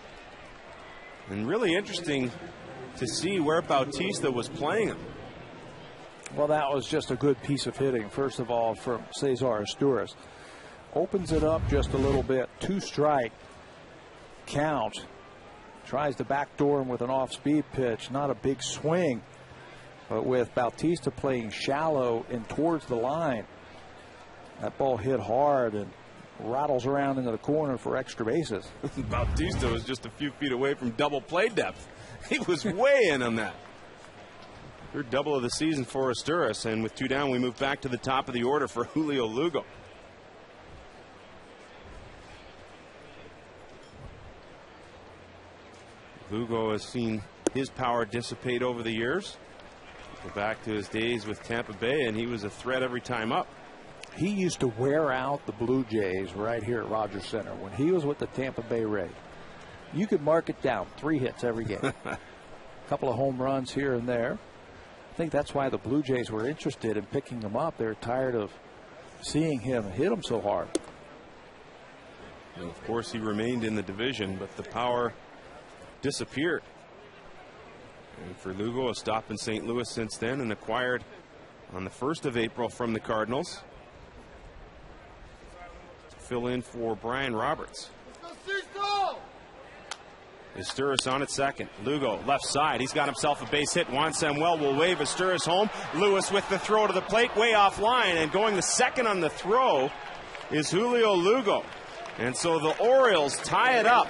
And really interesting to see where Bautista was playing him. Well, that was just a good piece of hitting, first of all, from Cesar Asturis. Opens it up just a little bit. 2-strike count. Tries to backdoor him with an off-speed pitch. Not a big swing. But with Bautista playing shallow and towards the line, that ball hit hard and rattles around into the corner for extra bases. Bautista was just a few feet away from double play depth. He was way in on that. Third double of the season for Asturis, and with 2 down, we move back to the top of the order for Julio Lugo. Lugo has seen his power dissipate over the years. Go back to his days with Tampa Bay, and he was a threat every time up. He used to wear out the Blue Jays right here at Rogers Center when he was with the Tampa Bay Rays. You could mark it down, 3 hits every game. A couple of home runs here and there. I think that's why the Blue Jays were interested in picking him up. They're tired of seeing him hit him so hard. And of course, he remained in the division, but the power disappeared. And for Lugo, a stop in St. Louis since then, and acquired on the 1st of April from the Cardinals to fill in for Brian Roberts. Asturis on at second. Lugo left side. He's got himself a base hit. Juan Samuel will wave Asturis home. Lewis with the throw to the plate, way off line, and going the second on the throw is Julio Lugo. And so the Orioles tie it up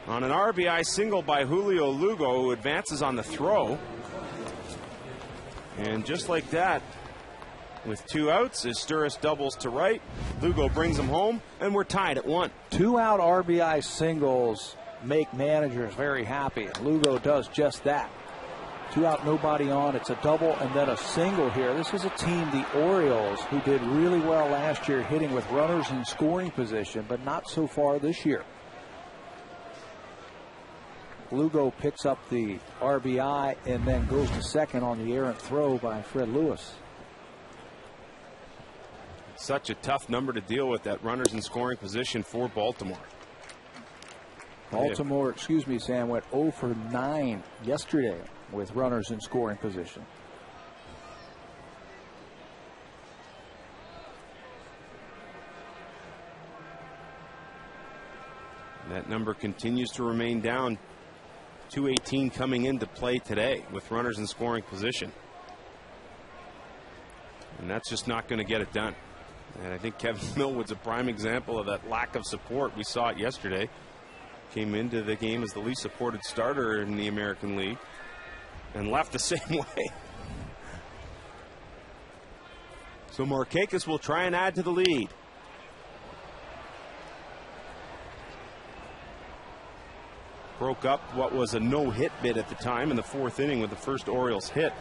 on an RBI single by Julio Lugo, who advances on the throw. And just like that, with 2 outs, Asturis doubles to right. Lugo brings him home, and we're tied at 1. 2-out RBI singles make managers very happy. Lugo does just that. 2 out, nobody on. It's a double and then a single here. This is a team, the Orioles, who did really well last year hitting with runners in scoring position, but not so far this year. Lugo picks up the RBI and then goes to second on the errant throw by Fred Lewis. Such a tough number to deal with, that runners in scoring position for Baltimore. Baltimore, excuse me, Sam, went 0 for 9 yesterday with runners in scoring position. That number continues to remain down. 218 coming into play today with runners in scoring position. And that's just not going to get it done. And I think Kevin Millwood's a prime example of that lack of support. We saw it yesterday. Came into the game as the least supported starter in the American League and left the same way. So Markakis will try and add to the lead. Broke up what was a no-hit bid at the time in the 4th inning with the first Orioles hit.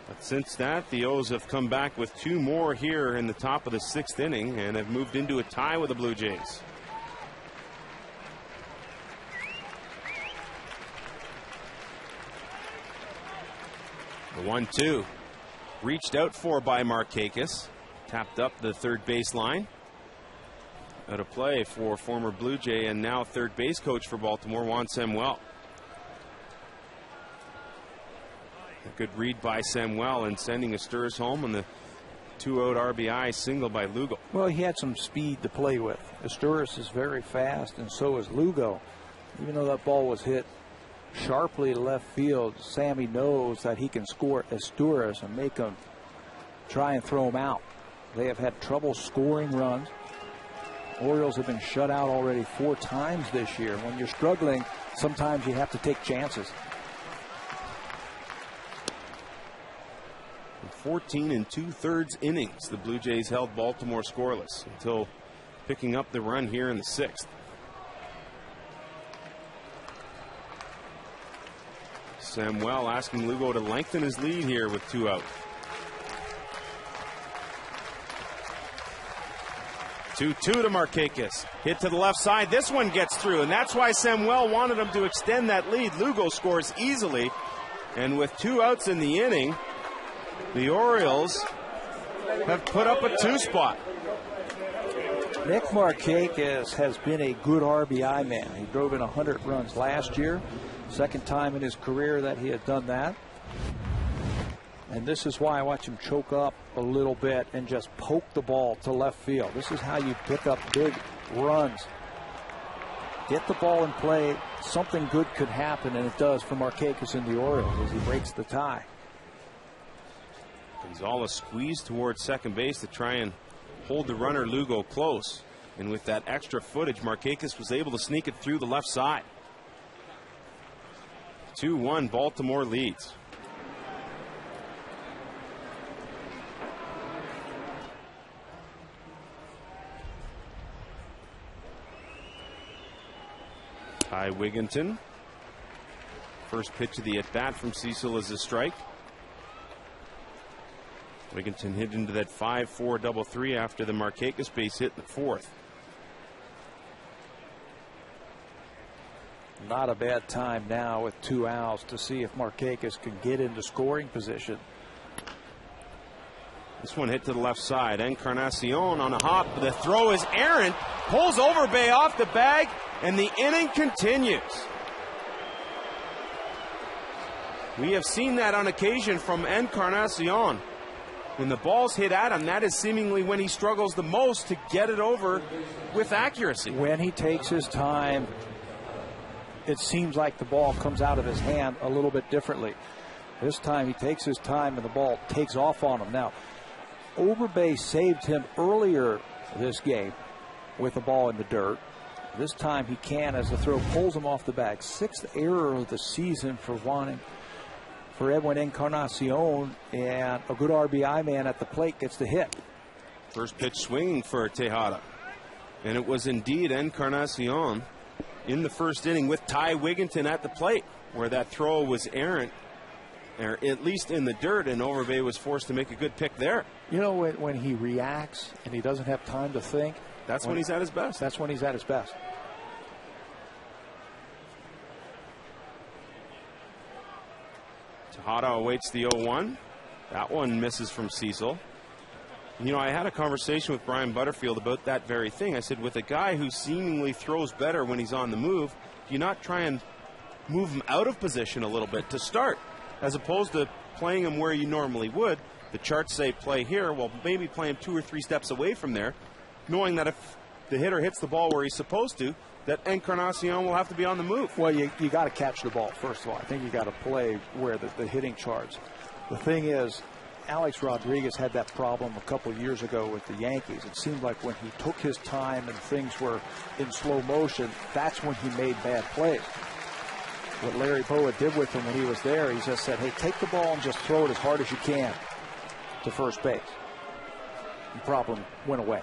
But since that, the O's have come back with 2 more here in the top of the 6th inning and have moved into a tie with the Blue Jays. The 1-2 reached out for by Markakis, tapped up the third baseline. Out of play for former Blue Jay and now third base coach for Baltimore, Juan Samuel. A good read by Samuel and sending Asturis home on the 2-out RBI single by Lugo. Well, he had some speed to play with. Asturis is very fast, and so is Lugo. Even though that ball was hit sharply to left field, Sammy knows that he can score Asturis and make him try and throw him out. They have had trouble scoring runs. Orioles have been shut out already 4 times this year. When you're struggling, sometimes you have to take chances. 14 2/3 innings, the Blue Jays held Baltimore scoreless until picking up the run here in the 6th. Samuel asking Lugo to lengthen his lead here with 2 out. 2-2 to Markakis. Hit to the left side. This one gets through, and that's why Samuel wanted him to extend that lead. Lugo scores easily, and with 2 outs in the inning, the Orioles have put up a 2-spot. Nick Markakis has been a good RBI man. He drove in 100 runs last year. Second time in his career that he had done that. And this is why I watch him choke up a little bit and just poke the ball to left field. This is how you pick up big runs. Get the ball in play. Something good could happen, and it does for Markakis and the Orioles as he breaks the tie. Gonzalez squeezed towards second base to try and hold the runner Lugo close. And with that extra footage, Markakis was able to sneak it through the left side. 2-1, Baltimore leads. Ty Wigginton. First pitch of the at-bat from Cecil is a strike. Wigginton hit into that 5-4 double three after the Markakis base hit in the fourth. Not a bad time now with 2 outs to see if Markakis can get into scoring position. This one hit to the left side. Encarnacion on a hop. The throw is errant. Pulls Overbay off the bag, and the inning continues. We have seen that on occasion from Encarnacion. When the ball's hit at him, that is seemingly when he struggles the most to get it over with accuracy. When he takes his time, it seems like the ball comes out of his hand a little bit differently. This time he takes his time and the ball takes off on him. Now, Overbay saved him earlier this game with the ball in the dirt. This time he can as the throw pulls him off the bag. 6th error of the season for Edwin Encarnacion, and a good RBI man at the plate gets the hit. First pitch swinging for Tejada. And it was indeed Encarnacion in the first inning with Ty Wigginton at the plate, where that throw was errant, or at least in the dirt, and Overbay was forced to make a good pick there. You know, when he reacts and he doesn't have time to think, that's when he's at his best. That's when he's at his best. Tejada awaits the 0-1. That one misses from Cecil. You know, I had a conversation with Brian Butterfield about that very thing. I said, with a guy who seemingly throws better when he's on the move, do you not try and move him out of position a little bit to start, as opposed to playing him where you normally would? The charts say play here. Well, maybe play him 2 or 3 steps away from there, knowing that if the hitter hits the ball where he's supposed to, that Encarnacion will have to be on the move. Well, you got to catch the ball, first of all. I think you got to play where the hitting charts. The thing is, Alex Rodriguez had that problem a couple years ago with the Yankees. It seemed like when he took his time and things were in slow motion, that's when he made bad plays. What Larry Boa did with him when he was there, he just said, hey, take the ball and just throw it as hard as you can to first base. The problem went away.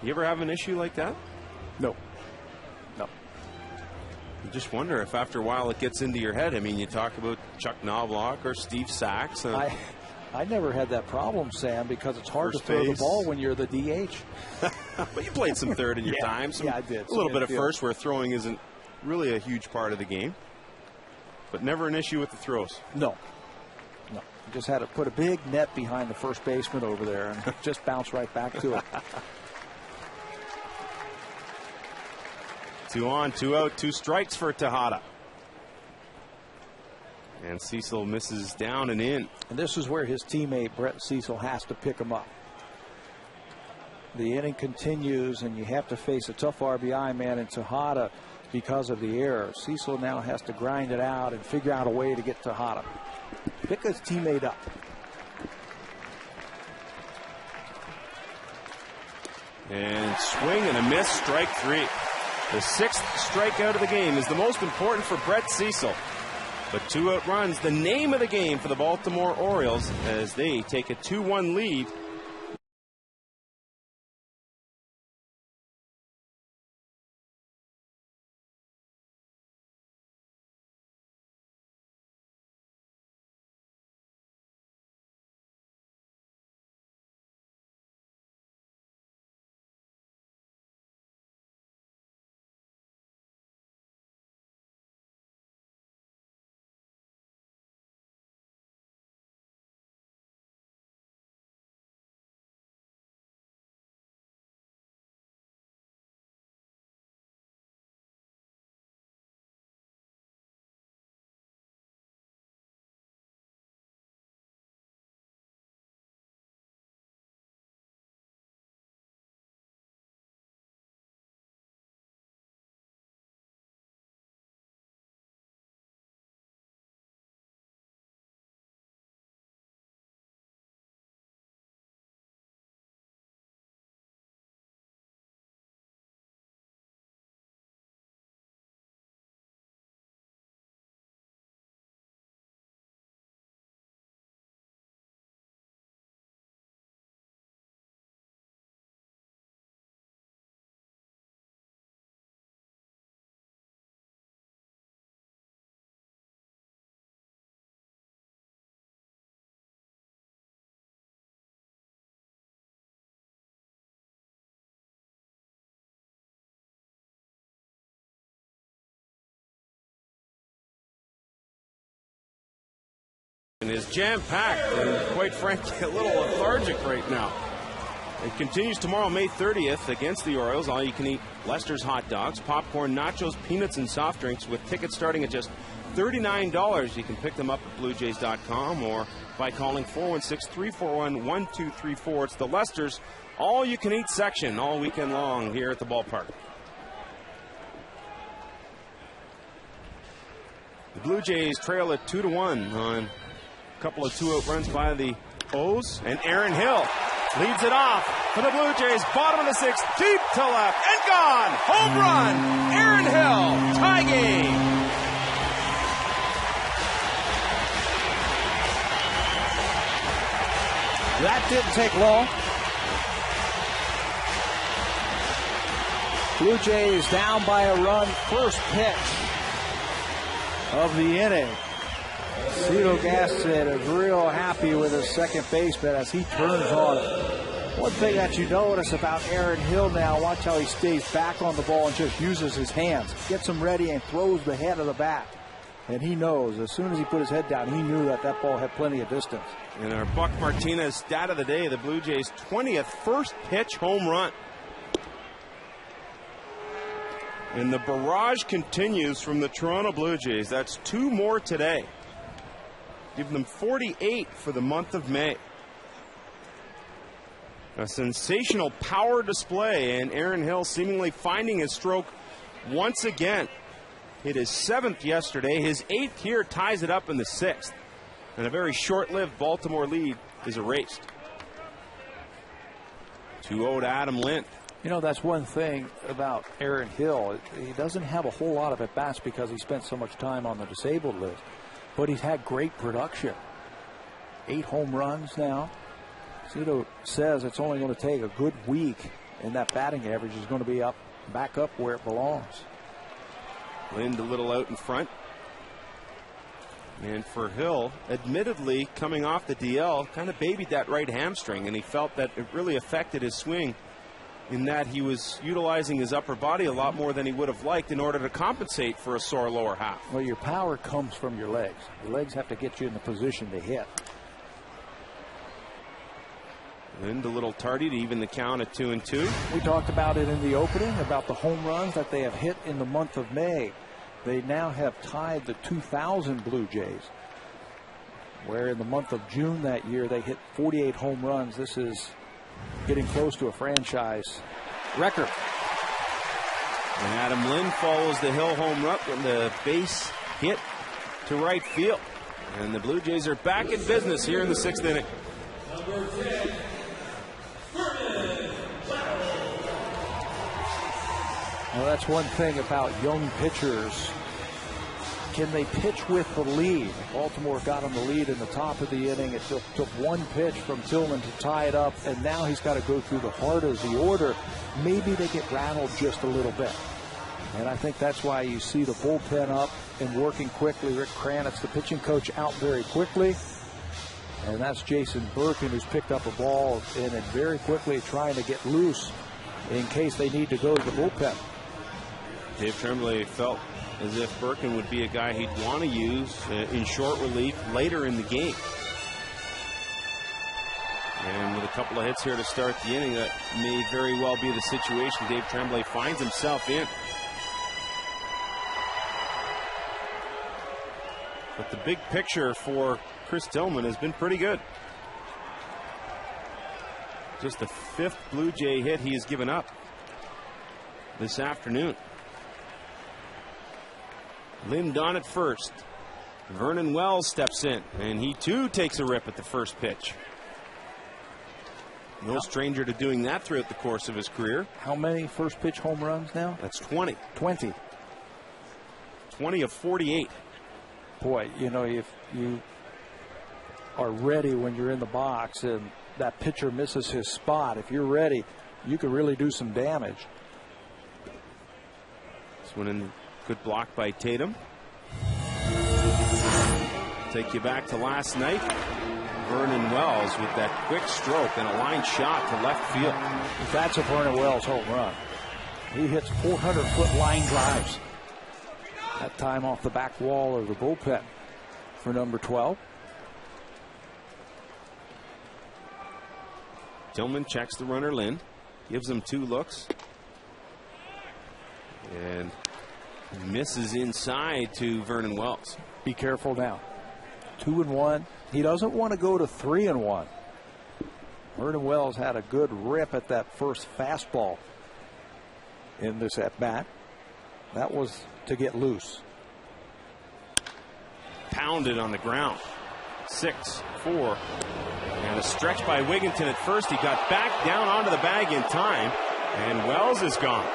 You ever have an issue like that? No. You just wonder if after a while it gets into your head. I mean, you talk about Chuck Knobloch or Steve Sachs. I never had that problem, Sam, because it's hard to throw the ball when you're the DH. But you played some third in your time. Yeah, I did. A little bit of first, where throwing isn't really a huge part of the game. But never an issue with the throws. No. You just had to put a big net behind the first baseman over there and just bounce right back to it. 2 on, 2 out, 2 strikes for Tejada. And Cecil misses down and in. And this is where his teammate Brett Cecil has to pick him up. The inning continues, and you have to face a tough RBI man in Tejada because of the error. Cecil now has to grind it out and figure out a way to get Tejada. Pick his teammate up. And swing and a miss, strike 3. The 6th strikeout of the game is the most important for Brett Cecil. But 2 out runs, the name of the game for the Baltimore Orioles, as they take a 2-1 lead is jam-packed and, quite frankly, a little lethargic right now. It continues tomorrow, May 30th, against the Orioles. All you can eat Lester's hot dogs, popcorn, nachos, peanuts, and soft drinks with tickets starting at just $39. You can pick them up at BlueJays.com or by calling 416-341-1234. It's the Lester's all-you-can-eat section all weekend long here at the ballpark. The Blue Jays trail at 2-1 on a couple of two-out runs by the O's, and Aaron Hill leads it off for the Blue Jays. Bottom of the sixth, deep to left, and gone. Home run, Aaron Hill, tie game. That didn't take long. Blue Jays down by a run, first pitch of the inning. Cito Gaston is real happy with his second baseman as he turns on it. One thing that you notice about Aaron Hill now, watch how he stays back on the ball and just uses his hands. Gets him ready and throws the head of the bat. And he knows, as soon as he put his head down, he knew that that ball had plenty of distance. And our Buck Martinez stat of the day, the Blue Jays' 20th first pitch home run. And the barrage continues from the Toronto Blue Jays. That's two more today. Give them 48 for the month of May. A sensational power display, and Aaron Hill seemingly finding his stroke once again. Hit his 7th yesterday. His 8th here ties it up in the 6th. And a very short-lived Baltimore lead is erased. 2-0 to Adam Lind. You know, that's one thing about Aaron Hill. He doesn't have a whole lot of at-bats because he spent so much time on the disabled list. But he's had great production. 8 home runs now. Cito says it's only going to take a good week, and that batting average is going to be back up where it belongs. Lind a little out in front. And for Hill, admittedly, coming off the DL, kind of babied that right hamstring, and he felt that it really affected his swing in that he was utilizing his upper body a lot more than he would have liked in order to compensate for a sore lower half. Well, your power comes from your legs. Your legs have to get you in the position to hit. Lind a little tardy to even the count at 2-2. We talked about it in the opening, about the home runs that they have hit in the month of May. They now have tied the 2000 Blue Jays, where in the month of June that year they hit 48 home runs. This is getting close to a franchise record. And Adam Lind follows the Hill home run with the base hit to right field. And the Blue Jays are back in business here in the 6th inning. Well, that's one thing about young pitchers. Can they pitch with the lead? Baltimore got him the lead in the top of the inning. It took one pitch from Tillman to tie it up, and now he's got to go through the heart of the order. Maybe they get rattled just a little bit. And I think that's why you see the bullpen up and working quickly. Rick Kranitz, the pitching coach, out very quickly. And that's Jason Birkin, who's picked up a ball and very quickly trying to get loose in case they need to go to the bullpen. Dave Tremblay felt as if Birkin would be a guy he'd want to use in short relief later in the game. And with a couple of hits here to start the inning, that may very well be the situation Dave Tremblay finds himself in. But the big picture for Chris Tillman has been pretty good. Just the 5th Blue Jay hit he has given up this afternoon. Lind on at first. Vernon Wells steps in, and he too takes a rip at the first pitch. No stranger to doing that throughout the course of his career. How many first pitch home runs now? That's 20. 20. 20 of 48. Boy, you know, if you are ready when you're in the box and that pitcher misses his spot, if you're ready, you could really do some damage. This one in. Good block by Tatum. Take you back to last night. Vernon Wells with that quick stroke and a line shot to left field. That's a Vernon Wells home run. He hits 400-foot line drives. That time off the back wall of the bullpen for number 12. Tillman checks the runner Lynn, gives him 2 looks, and misses inside to Vernon Wells. Be careful now. 2-1. He doesn't want to go to 3-1. Vernon Wells had a good rip at that first fastball in this at bat. That was to get loose. Pounded on the ground. 6-4. And a stretch by Wigginton at first. He got back down onto the bag in time, and Wells is gone.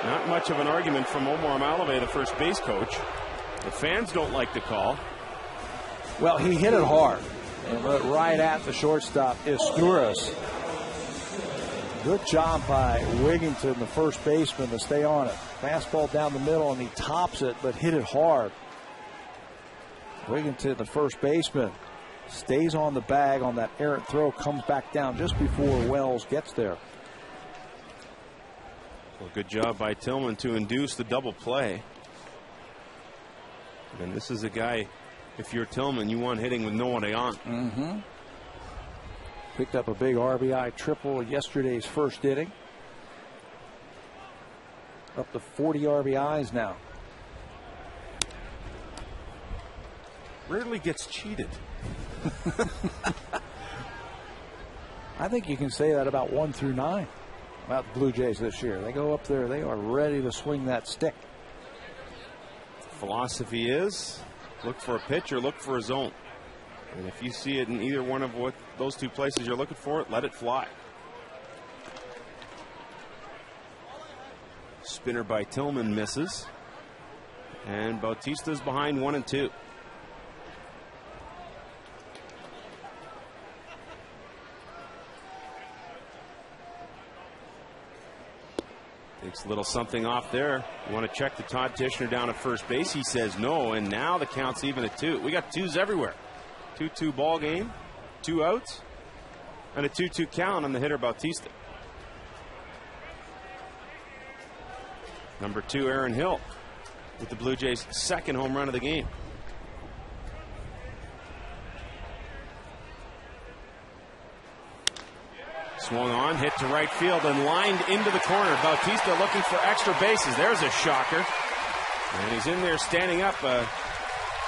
Not much of an argument from Omar Malave, the first base coach. The fans don't like the call. Well, he hit it hard, and went right at the shortstop, Isturas. Good job by Wigginton, the first baseman, to stay on it. Fastball down the middle, and he tops it, but hit it hard. Wigginton, the first baseman, stays on the bag on that errant throw, comes back down just before Wells gets there. Well, good job by Tillman to induce the double play. And this is a guy, if you're Tillman, you want hitting with no one on. Picked up a big RBI triple yesterday's first inning. Up to 40 RBIs now. Rarely gets cheated. I think you can say that about 1 through 9 about the Blue Jays this year. They go up there, they are ready to swing that stick. Philosophy is look for a pitch or look for a zone. And if you see it in either one of those 2 places you're looking for it, let it fly. Spinner by Tillman misses. And Bautista's behind 1-2. Takes a little something off there. You want to check the Todd Tishner down at first base. He says no, and now the count's even at 2. We got 2s everywhere. 2-2 ball game, 2 outs, and a 2-2 count on the hitter Bautista. Number 2, Aaron Hill, with the Blue Jays' second home run of the game. Swung on, hit to right field, and lined into the corner. Bautista looking for extra bases. There's a shocker. And he's in there standing up. A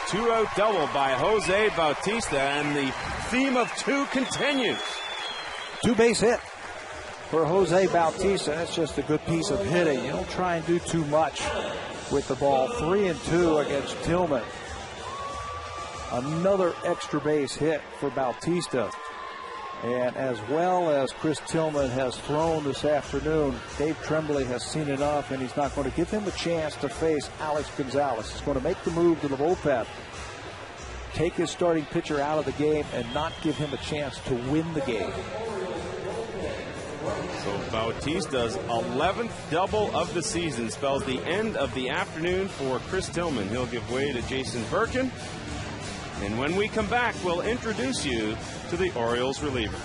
2-out double by Jose Bautista, and the theme of 2 continues. 2-base hit for Jose Bautista. That's just a good piece of hitting. You don't try and do too much with the ball. 3-2 against Tillman. Another extra base hit for Bautista. And as well as Chris Tillman has thrown this afternoon, Dave Tremblay has seen enough, and he's not going to give him a chance to face Alex Gonzalez. He's going to make the move to the bullpen, take his starting pitcher out of the game, and not give him a chance to win the game. So Bautista's 11th double of the season spells the end of the afternoon for Chris Tillman. He'll give way to Jason Birkin. And when we come back, we'll introduce you to the Orioles reliever.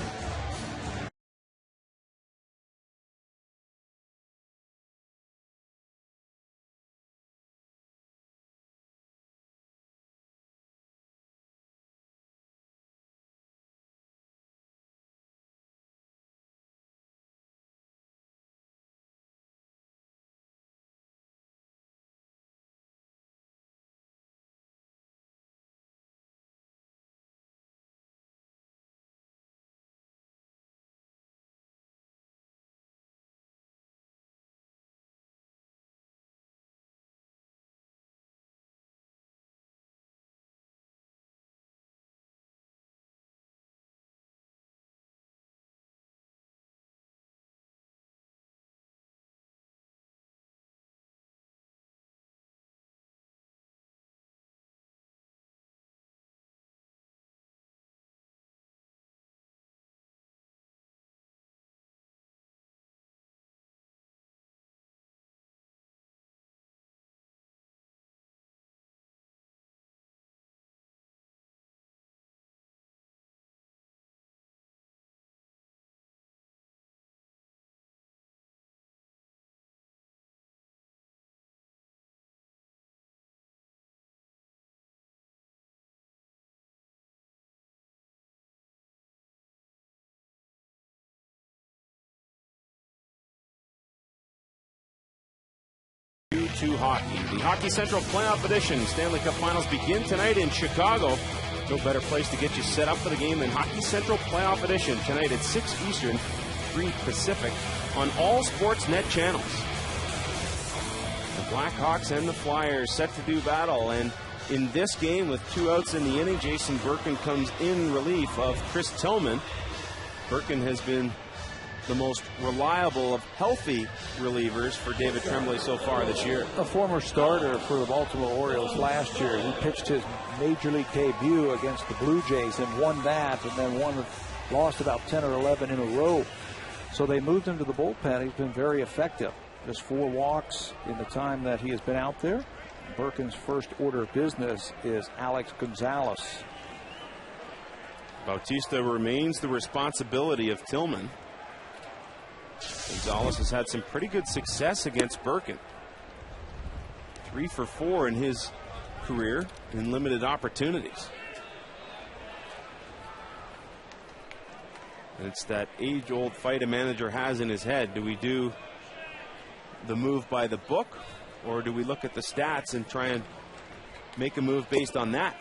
2-2 hockey. The Hockey Central Playoff Edition Stanley Cup Finals begin tonight in Chicago. No better place to get you set up for the game than Hockey Central Playoff Edition tonight at 6 Eastern, 3 Pacific on all Sportsnet channels. The Blackhawks and the Flyers set to do battle, and in this game with 2 outs in the inning, Jason Birkin comes in relief of Chris Tillman. Birkin has been the most reliable of healthy relievers for David Tremblay so far this year. A former starter for the Baltimore Orioles last year. He pitched his major league debut against the Blue Jays and won that, and then lost about 10 or 11 in a row. So they moved him to the bullpen. He's been very effective. Just 4 walks in the time that he has been out there. Birkin's first order of business is Alex Gonzalez. Bautista remains the responsibility of Tillman. Gonzalez has had some pretty good success against Birkin. 3 for 4 in his career in limited opportunities. And it's that age-old fight a manager has in his head. Do we do the move by the book, or do we look at the stats and try and make a move based on that?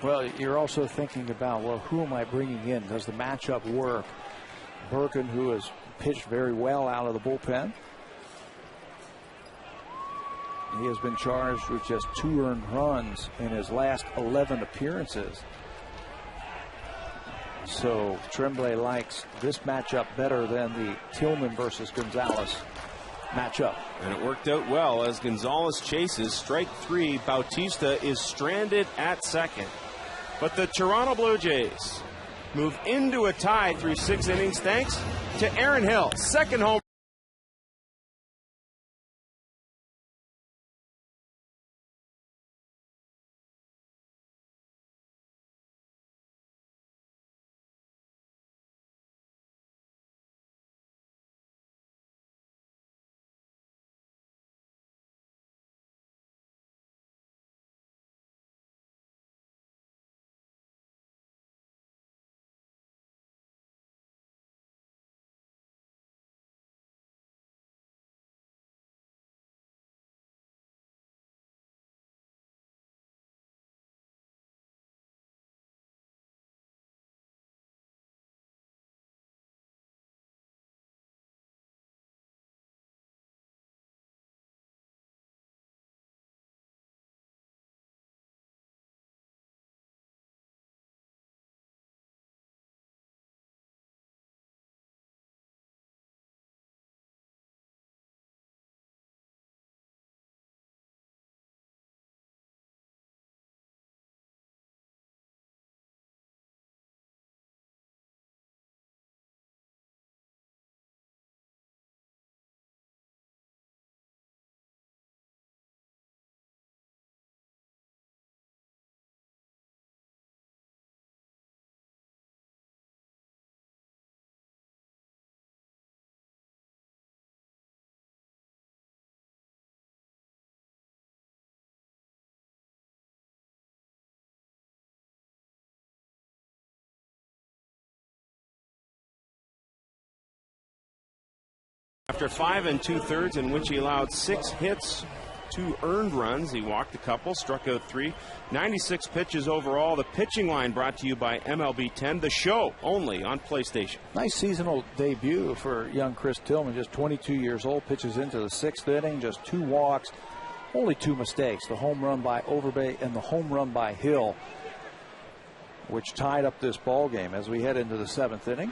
Well, you're also thinking about, well, who am I bringing in? Does the matchup work? Birkin, who has pitched very well out of the bullpen. He has been charged with just 2 earned runs in his last 11 appearances. So Tremblay likes this matchup better than the Tillman versus Gonzalez matchup. And it worked out well as Gonzalez chases. Strike 3. Bautista is stranded at second. But the Toronto Blue Jays move into a tie through 6 innings thanks to Aaron Hill. Second home. After 5 2/3 in which he allowed 6 hits, 2 earned runs. He walked a couple, struck out 3. 96 pitches overall. The pitching line brought to you by MLB 10, the show only on PlayStation. Nice seasonal debut for young Chris Tillman, just 22 years old, pitches into the 6th inning, just 2 walks, only 2 mistakes, the home run by Overbay and the home run by Hill, which tied up this ball game as we head into the 7th inning.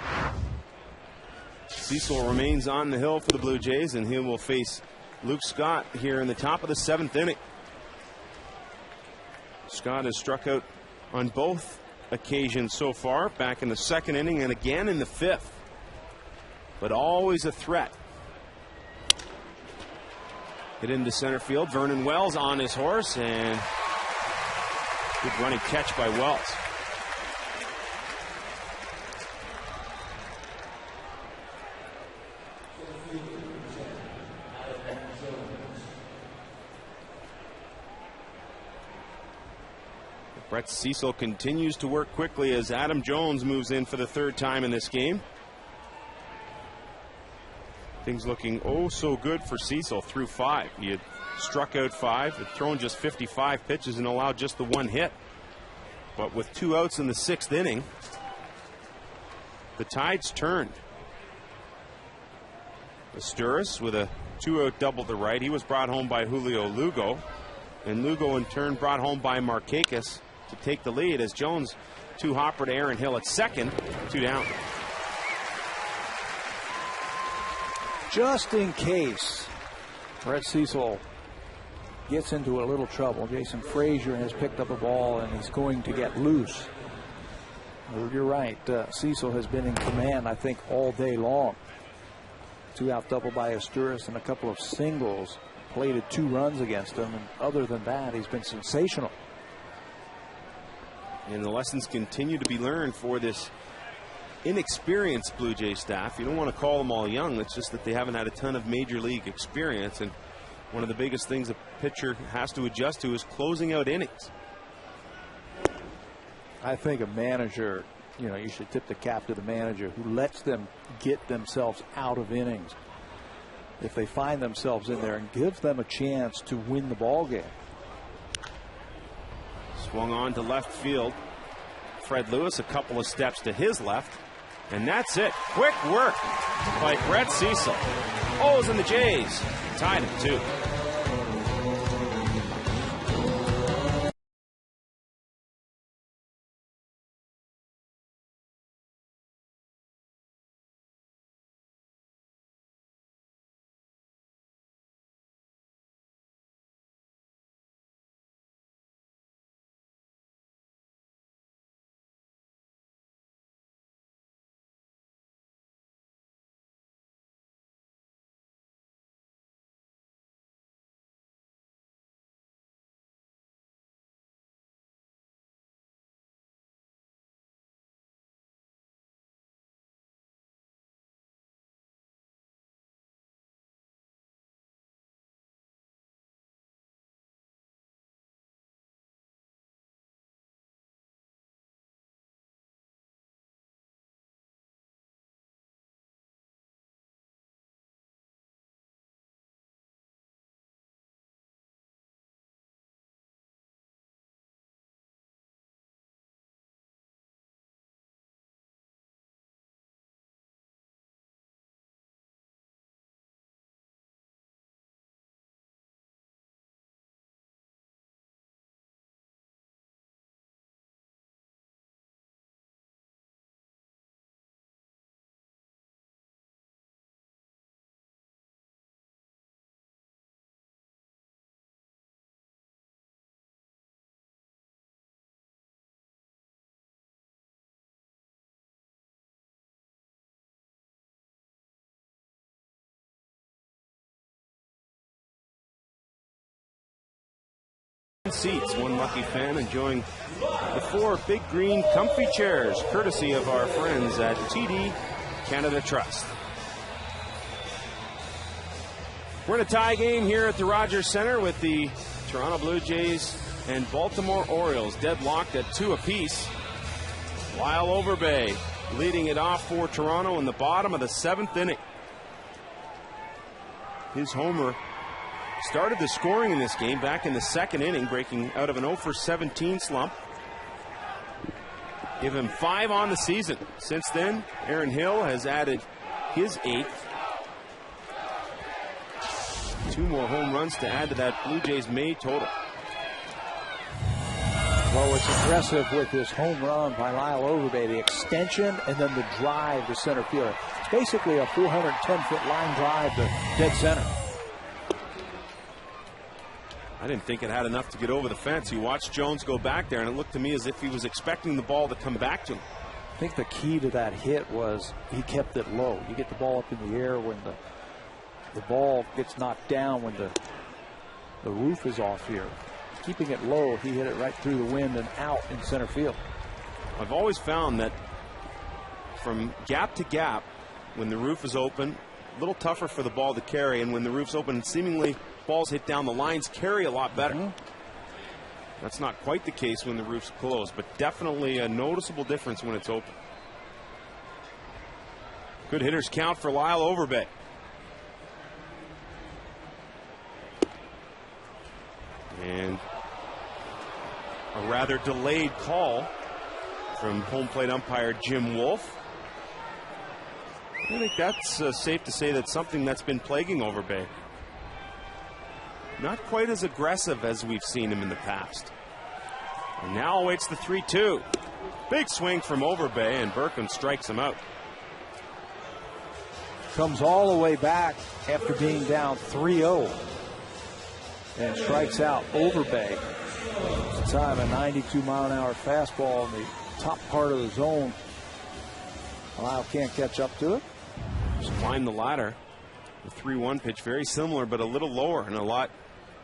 Cecil remains on the hill for the Blue Jays, and he will face Luke Scott here in the top of the 7th inning. Scott has struck out on both occasions so far, back in the 2nd inning and again in the 5th. But always a threat. Hit into center field. Vernon Wells on his horse, and good running catch by Wells. Brett Cecil continues to work quickly as Adam Jones moves in for the 3rd time in this game. Things looking oh so good for Cecil through 5. He had struck out 5, had thrown just 55 pitches and allowed just the 1 hit. But with 2 outs in the 6th inning, the tide's turned. Asturis with a 2-out double to right. He was brought home by Julio Lugo. And Lugo in turn brought home by Markakis to take the lead as Jones 2-hopper to Aaron Hill at second, 2 down. Just in case Brett Cecil gets into a little trouble, Jason Frazier has picked up a ball and he's going to get loose. You're right. Cecil has been in command, I think, all day long. 2-out double by Asturis and a couple of singles. Plated 2 runs against him, and other than that, he's been sensational. And the lessons continue to be learned for this inexperienced Blue Jay staff. You don't want to call them all young. It's just that they haven't had a ton of major league experience. And one of the biggest things a pitcher has to adjust to is closing out innings. I think a manager, you should tip the cap to the manager who lets them get themselves out of innings if they find themselves in there and gives them a chance to win the ball game. Swung on to left field. Fred Lewis a couple of steps to his left. And that's it. Quick work by Brett Cecil. O's and the Jays tied at 2. Seats, one lucky fan enjoying the 4 big green comfy chairs courtesy of our friends at TD Canada Trust. We're in a tie game here at the Rogers Center with the Toronto Blue Jays and Baltimore Orioles deadlocked at 2 apiece. Lyle Overbay leading it off for Toronto in the bottom of the 7th inning. His homer started the scoring in this game back in the 2nd inning, breaking out of an 0-for-17 slump. Give him 5 on the season. Since then, Aaron Hill has added his 8th. 2 more home runs to add to that Blue Jays May total. Well, what's impressive with this home run by Lyle Overbay, the extension and then the drive to center field. It's basically a 410-foot line drive to dead center. I didn't think it had enough to get over the fence. You watched Jones go back there, and it looked to me as if he was expecting the ball to come back to him. I think the key to that hit was he kept it low. You get the ball up in the air when the ball gets knocked down, when the roof is off here. Keeping it low, he hit it right through the wind and out in center field. I've always found that from gap to gap, when the roof is open, a little tougher for the ball to carry, and when the roof's open, seemingly balls hit down the lines carry a lot better. That's not quite the case when the roof's closed, but definitely a noticeable difference when it's open. Good hitters count for Lyle Overbay. rather delayed call from home plate umpire Jim Wolf. I think that's safe to say that's something that's been plaguing Overbay. Not quite as aggressive as we've seen him in the past. And now awaits the 3-2. Big swing from Overbay, and Burkham strikes him out. Comes all the way back after being down 3-0 and strikes out Overbay. At the time, a 92-mile-an-hour fastball in the top part of the zone. Lyle can't catch up to it. Just climbed the ladder. The 3-1 pitch, very similar, but a little lower and a lot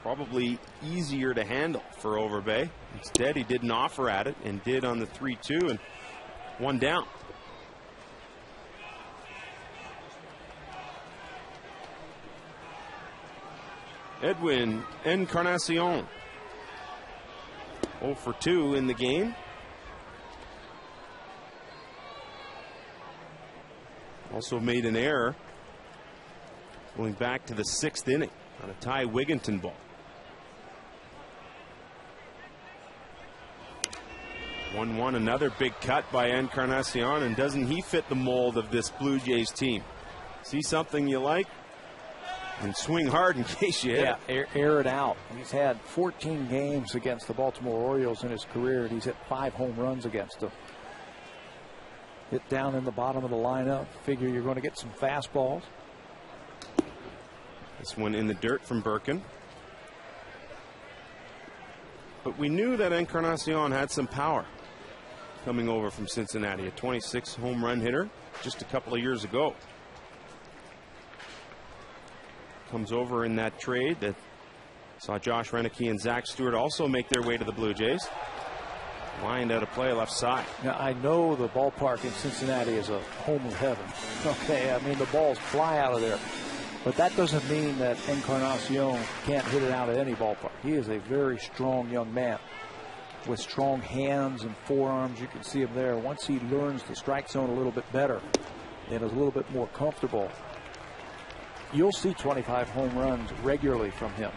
probably easier to handle for Overbay. Instead, he didn't offer at it and did on the 3-2 and one down. Edwin Encarnacion, 0 for 2 in the game. Also made an error going back to the 6th inning on a Ty Wigginton ball. 1-1, another big cut by Encarnacion, and doesn't he fit the mold of this Blue Jays team? See something you like? And swing hard in case you hit it. Air it out. He's had 14 games against the Baltimore Orioles in his career, and he's hit 5 home runs against them. Hit down in the bottom of the lineup. Figure you're going to get some fastballs. This one in the dirt from Birkin. But we knew that Encarnacion had some power coming over from Cincinnati, a 26 home run hitter just a couple of years ago. Comes over in that trade that saw Josh Renicky and Zach Stewart also make their way to the Blue Jays. Lined out of play left side. Now, I know the ballpark in Cincinnati is a home of heaven. Okay, I mean, the balls fly out of there. But that doesn't mean that Encarnacion can't hit it out of any ballpark. He is a very strong young man with strong hands and forearms. You can see him there. Once he learns the strike zone a little bit better and is a little bit more comfortable, you'll see 25 home runs regularly from him.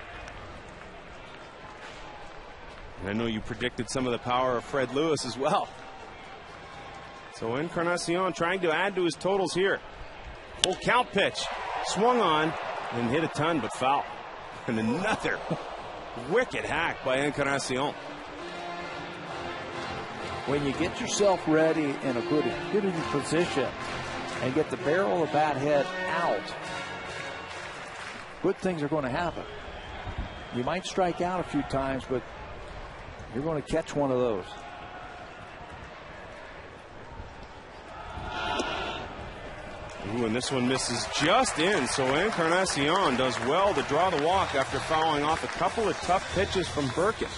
And I know you predicted some of the power of Fred Lewis as well. So Encarnacion trying to add to his totals here. Full count pitch. Swung on and hit a ton, but foul. And another wicked hack by Encarnacion. When you get yourself ready in a good hitting position and get the barrel of the bat head out, good things are going to happen. You might strike out a few times, but you're going to catch one of those. Ooh, and this one misses just in, so Encarnacion does well to draw the walk after fouling off a couple of tough pitches from Birkin.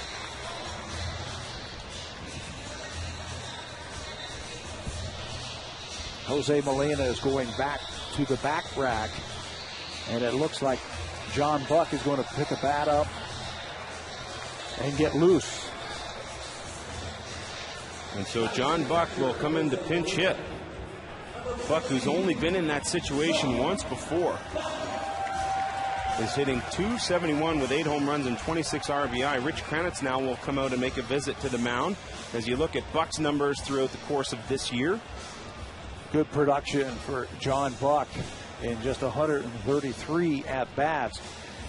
Jose Molina is going back to the back rack, and it looks like John Buck is going to pick a bat up and get loose. And so John Buck will come in to pinch hit. Buck, who's only been in that situation once before, is hitting .271 with 8 home runs and 26 RBI. Rich Kranitz now will come out and make a visit to the mound as you look at Buck's numbers throughout the course of this year. Good production for John Buck in just 133 at-bats.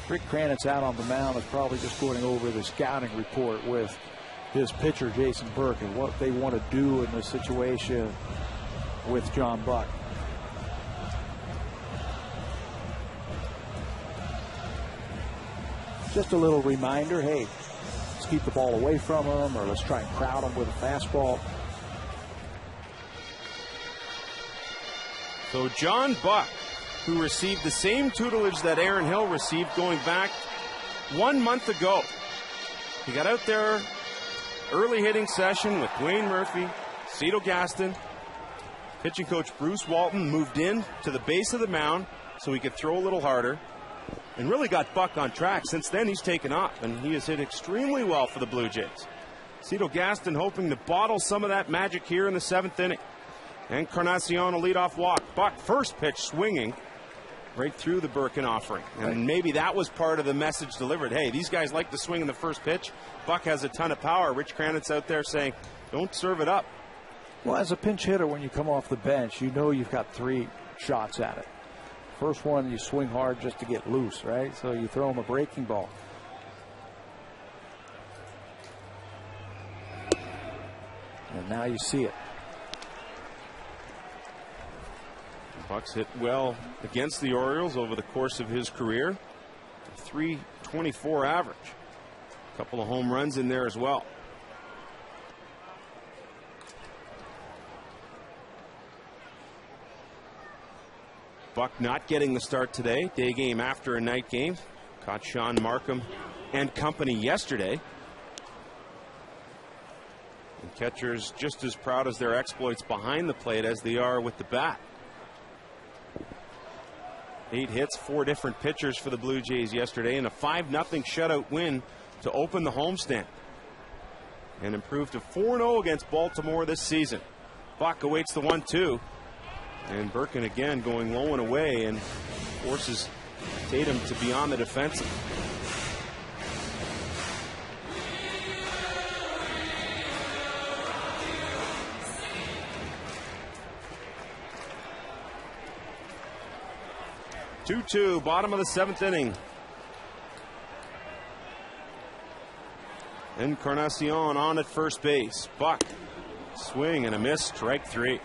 Rick Kranitz out on the mound is probably just going over the scouting report with his pitcher, Jason Burke, and what they want to do in this situation with John Buck. Just a little reminder, hey, let's keep the ball away from him, or let's try and crowd him with a fastball. So John Buck, who received the same tutelage that Aaron Hill received going back 1 month ago. He got out there early hitting session with Dwayne Murphy, Cito Gaston. Pitching coach Bruce Walton moved in to the base of the mound so he could throw a little harder and really got Buck on track. Since then, he's taken off, and he has hit extremely well for the Blue Jays. Cito Gaston hoping to bottle some of that magic here in the 7th inning. Encarnacion a leadoff walk. Buck first pitch swinging right through the Birkin offering. And maybe that was part of the message delivered. Hey, these guys like to swing in the first pitch. Buck has a ton of power. Rich Kranitz out there saying, don't serve it up. Well, as a pinch hitter, when you come off the bench, you know you've got 3 shots at it. First one, you swing hard just to get loose, right? So you throw him a breaking ball. And now you see it. Buck's hit well against the Orioles over the course of his career. .324 average. A couple of home runs in there as well. Buck not getting the start today. Day game after a night game. Caught Sean Markham and company yesterday. And catchers just as proud as their exploits behind the plate as they are with the bat. 8 hits, 4 different pitchers for the Blue Jays yesterday, and a 5-0 shutout win to open the homestand. And improved to 4-0 against Baltimore this season. Buck awaits the 1-2. And Birkin again going low and away and forces Tatum to be on the defensive. Two, bottom of the 7th inning. Encarnacion on at first base. Buck, swing and a miss, strike 3.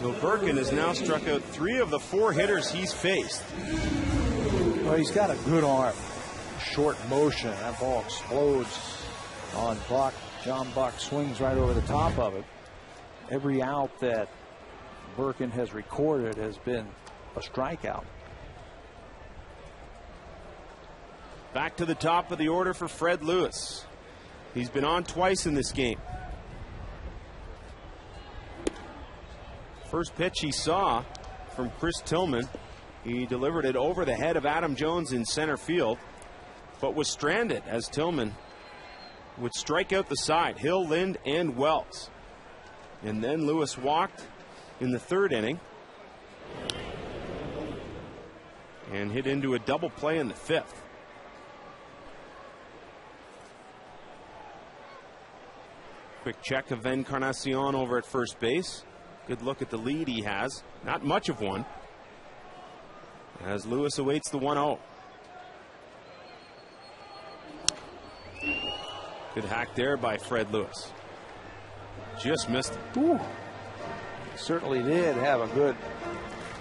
So Birkin has now struck out 3 of the 4 hitters he's faced. Well, he's got a good arm. Short motion. That ball explodes on Buck. John Buck swings right over the top of it. Every out that Birkin has recorded has been a strikeout. Back to the top of the order for Fred Lewis. He's been on twice in this game. First pitch he saw from Chris Tillman. He delivered it over the head of Adam Jones in center field, but was stranded as Tillman would strike out the side. Hill, Lind, and Wells. And then Lewis walked in the 3rd inning and hit into a double play in the 5th. Quick check of Encarnacion over at first base. Good look at the lead he has. Not much of one. As Lewis awaits the 1-0. Good hack there by Fred Lewis. Just missed it. Ooh. Certainly did have a good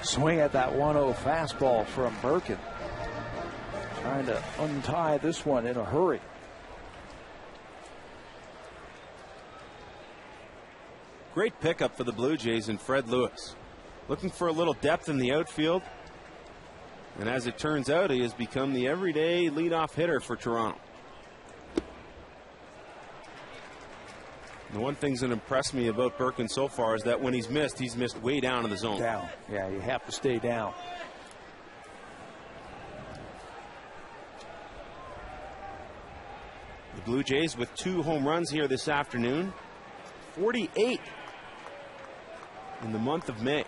swing at that 1-0 fastball from Birkin. Trying to untie this one in a hurry. Great pickup for the Blue Jays and Fred Lewis. Looking for a little depth in the outfield. And as it turns out, he has become the everyday leadoff hitter for Toronto. The one thing that impressed me about Birkin so far is that when he's missed way down in the zone. Down. Yeah, you have to stay down. The Blue Jays with 2 home runs here this afternoon. 48 in the month of May.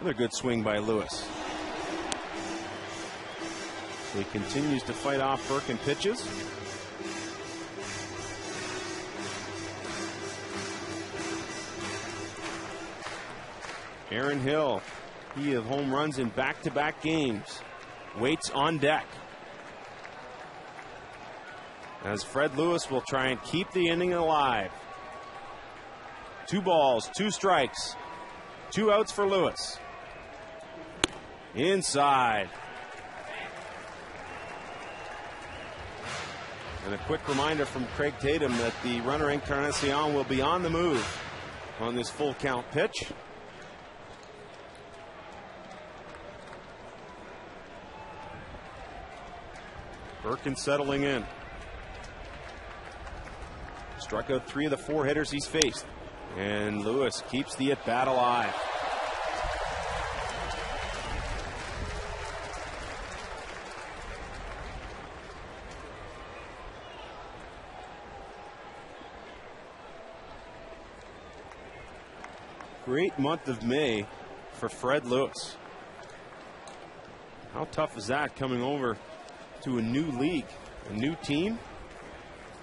Another good swing by Lewis. So he continues to fight off Birkin pitches. Aaron Hill, he of home runs in back-to-back games, waits on deck. As Fred Lewis will try and keep the inning alive. 2 balls, 2 strikes, 2 outs for Lewis. Inside. And a quick reminder from Craig Tatum that the runner Encarnacion will be on the move on this full count pitch. Birkin settling in. Struck out 3 of the 4 hitters he's faced. And Lewis keeps the at-bat alive. great month of May for Fred Lewis. How tough is that coming over to a new league, a new team,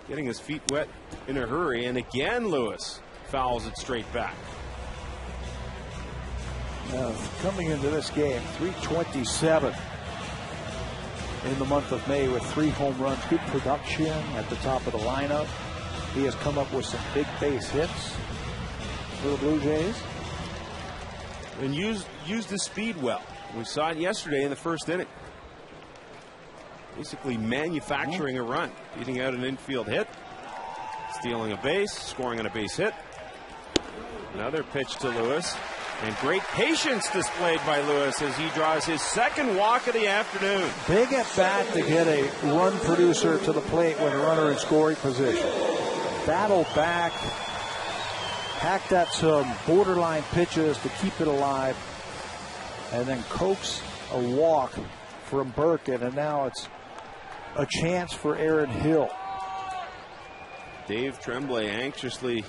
getting his feet wet in a hurry, and again Lewis fouls it straight back. Coming into this game, 327 in the month of May with 3 home runs. Good production at the top of the lineup. He has come up with some big base hits for the Blue Jays. And used his speed well. We saw it yesterday in the first inning. Basically manufacturing a run, beating out an infield hit, stealing a base, scoring on a base hit. Another pitch to Lewis. And great patience displayed by Lewis as he draws his second walk of the afternoon. Big at bat to get a run producer to the plate with a runner in scoring position. Battle back, hacked at some borderline pitches to keep it alive, and then coax a walk from Birkin, and now it's a chance for Aaron Hill. Dave Tremblay anxiously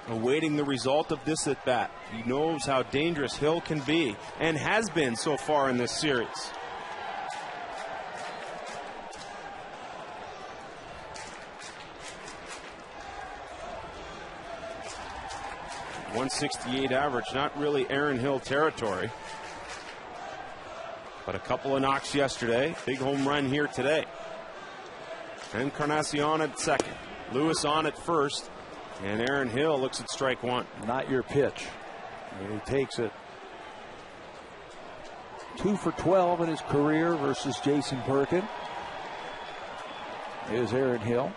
awaiting the result of this at bat. He knows how dangerous Hill can be and has been so far in this series. .168 average, not really Aaron Hill territory, but a couple of knocks yesterday. Big home run here today. Encarnacion at second, Lewis on at first, and Aaron Hill looks at strike one. Not your pitch. And he takes it. 2 for 12 in his career versus Jason Birkin. Here's Aaron Hill.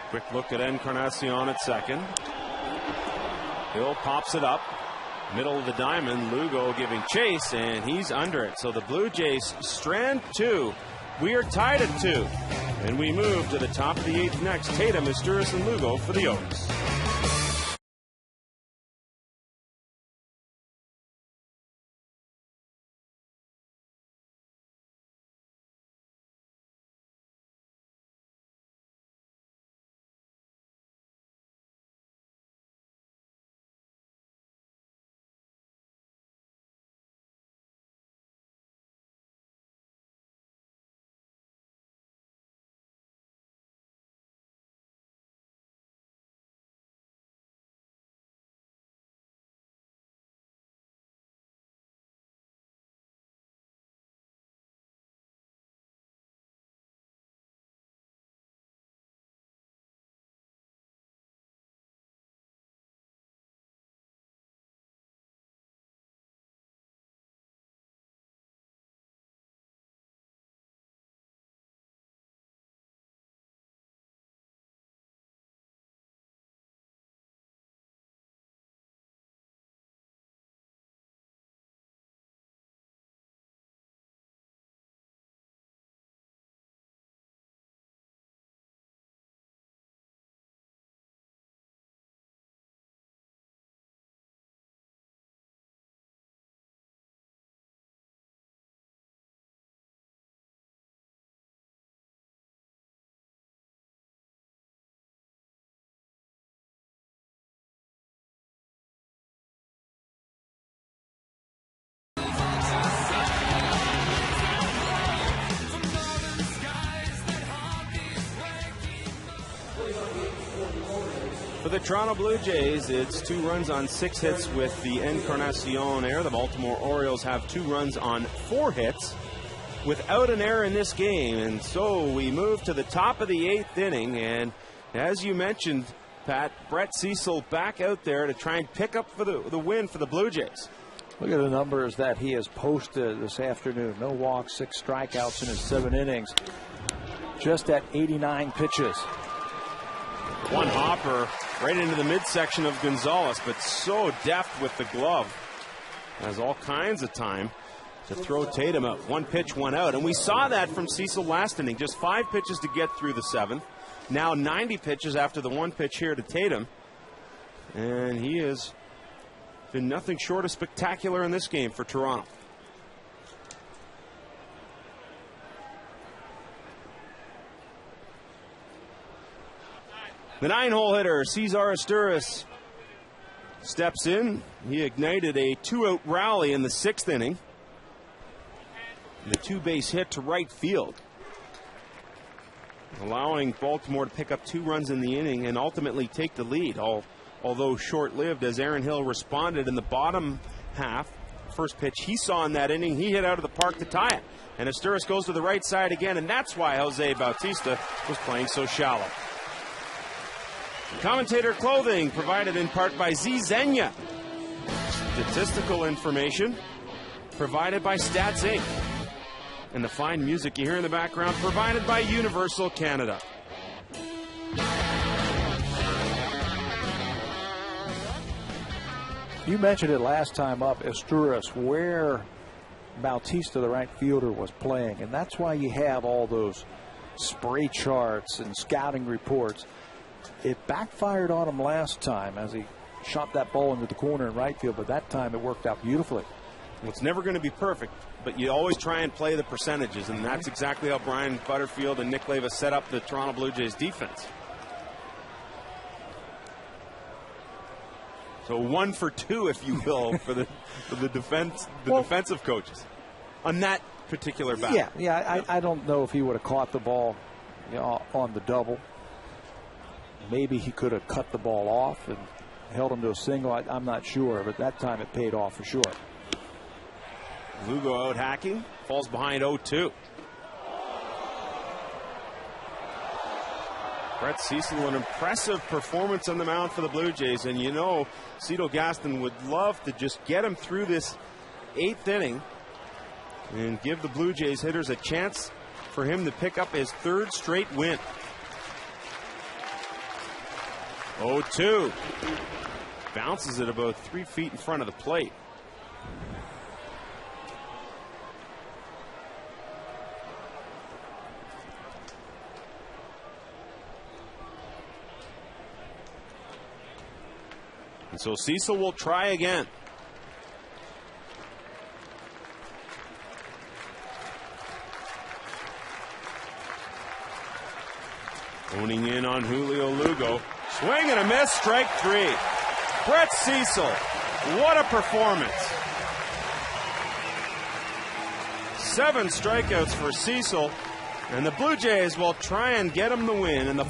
Quick look at Encarnacion at second. Hill pops it up. Middle of the diamond. Lugo giving chase, and he's under it. So the Blue Jays strand 2. We are tied at 2. And we move to the top of the 8th next. Tatum, Misturis, and Lugo for the Oaks. For the Toronto Blue Jays, it's 2 runs on 6 hits with the Encarnacion error. The Baltimore Orioles have 2 runs on 4 hits without an error in this game. And so we move to the top of the 8th inning. And as you mentioned, Pat, Brett Cecil back out there to try and pick up for the win for the Blue Jays. Look at the numbers that he has posted this afternoon. No walks, 6 strikeouts in his 7 innings. Just at 89 pitches. One hopper right into the midsection of Gonzalez, but so deft with the glove. Has all kinds of time to throw Tatum out. 1 pitch, 1 out. And we saw that from Cecil last inning. Just 5 pitches to get through the 7th. Now 90 pitches after the 1 pitch here to Tatum. And he has been nothing short of spectacular in this game for Toronto. The 9-hole hitter, Cesar Asturis, steps in. He ignited a 2-out rally in the 6th inning. The 2-base hit to right field, allowing Baltimore to pick up 2 runs in the inning and ultimately take the lead, although short-lived, as Aaron Hill responded in the bottom half. First pitch he saw in that inning, he hit out of the park to tie it. And Asturis goes to the right side again, and that's why Jose Bautista was playing so shallow. Commentator clothing provided in part by Z Zenya. Statistical information provided by Stats Inc. And the fine music you hear in the background provided by Universal Canada. You mentioned it last time up, Asturis, where Bautista, the right fielder, was playing. And that's why you have all those spray charts and scouting reports. It backfired on him last time as he shot that ball into the corner in right field, but that time it worked out beautifully. Well, it's never going to be perfect, but you always try and play the percentages, and that's exactly how Brian Butterfield and Nick Leyva set up the Toronto Blue Jays defense. So 1 for 2, if you will, for the defensive coaches on that particular bat. Yeah. I don't know if he would have caught the ball, on the double. Maybe he could have cut the ball off and held him to a single. I'm not sure, but that time it paid off for sure. Lugo out hacking, falls behind 0-2. Brett Cecil, an impressive performance on the mound for the Blue Jays, and Cito Gaston would love to just get him through this 8th inning and give the Blue Jays hitters a chance for him to pick up his 3rd straight win. 0-2. Bounces it about 3 feet in front of the plate. And so Cecil will try again. Honing in on Julio Lugo. Swing and a miss, strike 3. Brett Cecil, what a performance. 7 strikeouts for Cecil, and the Blue Jays will try and get him the win in the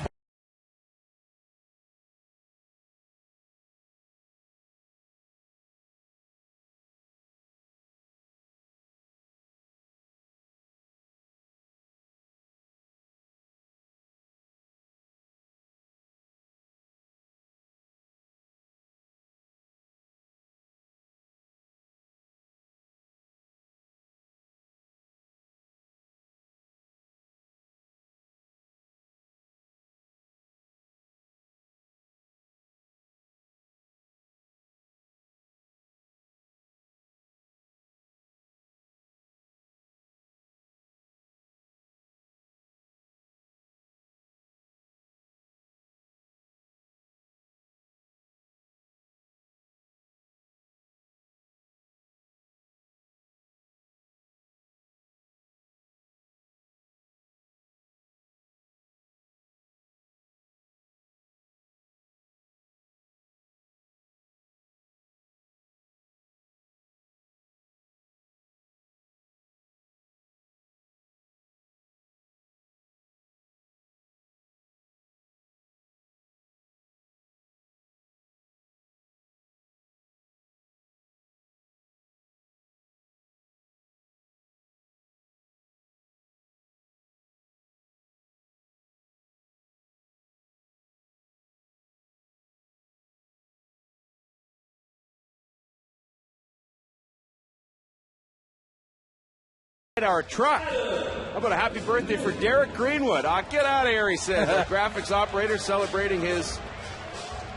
our truck. How about a happy birthday for Derek Greenwood? Get out of here, he said. The graphics operator celebrating his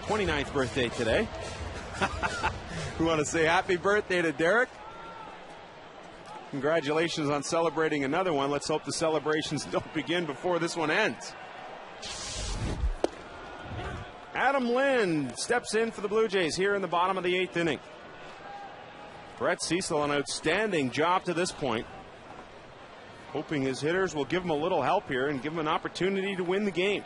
29th birthday today. We want to say happy birthday to Derek. Congratulations on celebrating another one. Let's hope the celebrations don't begin before this one ends. Adam Lind steps in for the Blue Jays here in the bottom of the 8th inning. Brett Cecil, an outstanding job to this point. Hoping his hitters will give him a little help here and give him an opportunity to win the game.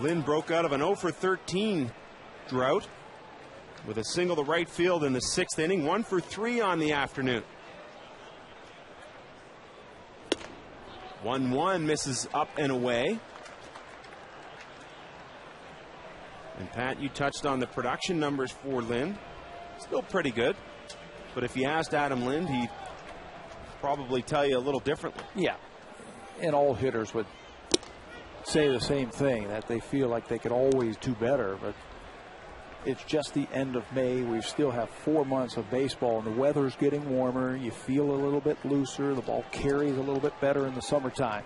Lynn broke out of an 0 for 13 drought with a single to right field in the 6th inning. 1 for 3 on the afternoon. 1-1 misses up and away. And Pat, you touched on the production numbers for Lynn. Still pretty good. But if you asked Adam Lind, he'd probably tell you a little differently. Yeah. And all hitters would say the same thing, that they feel like they could always do better. But it's just the end of May. We still have 4 months of baseball, and the weather's getting warmer. You feel a little bit looser. The ball carries a little bit better in the summertime.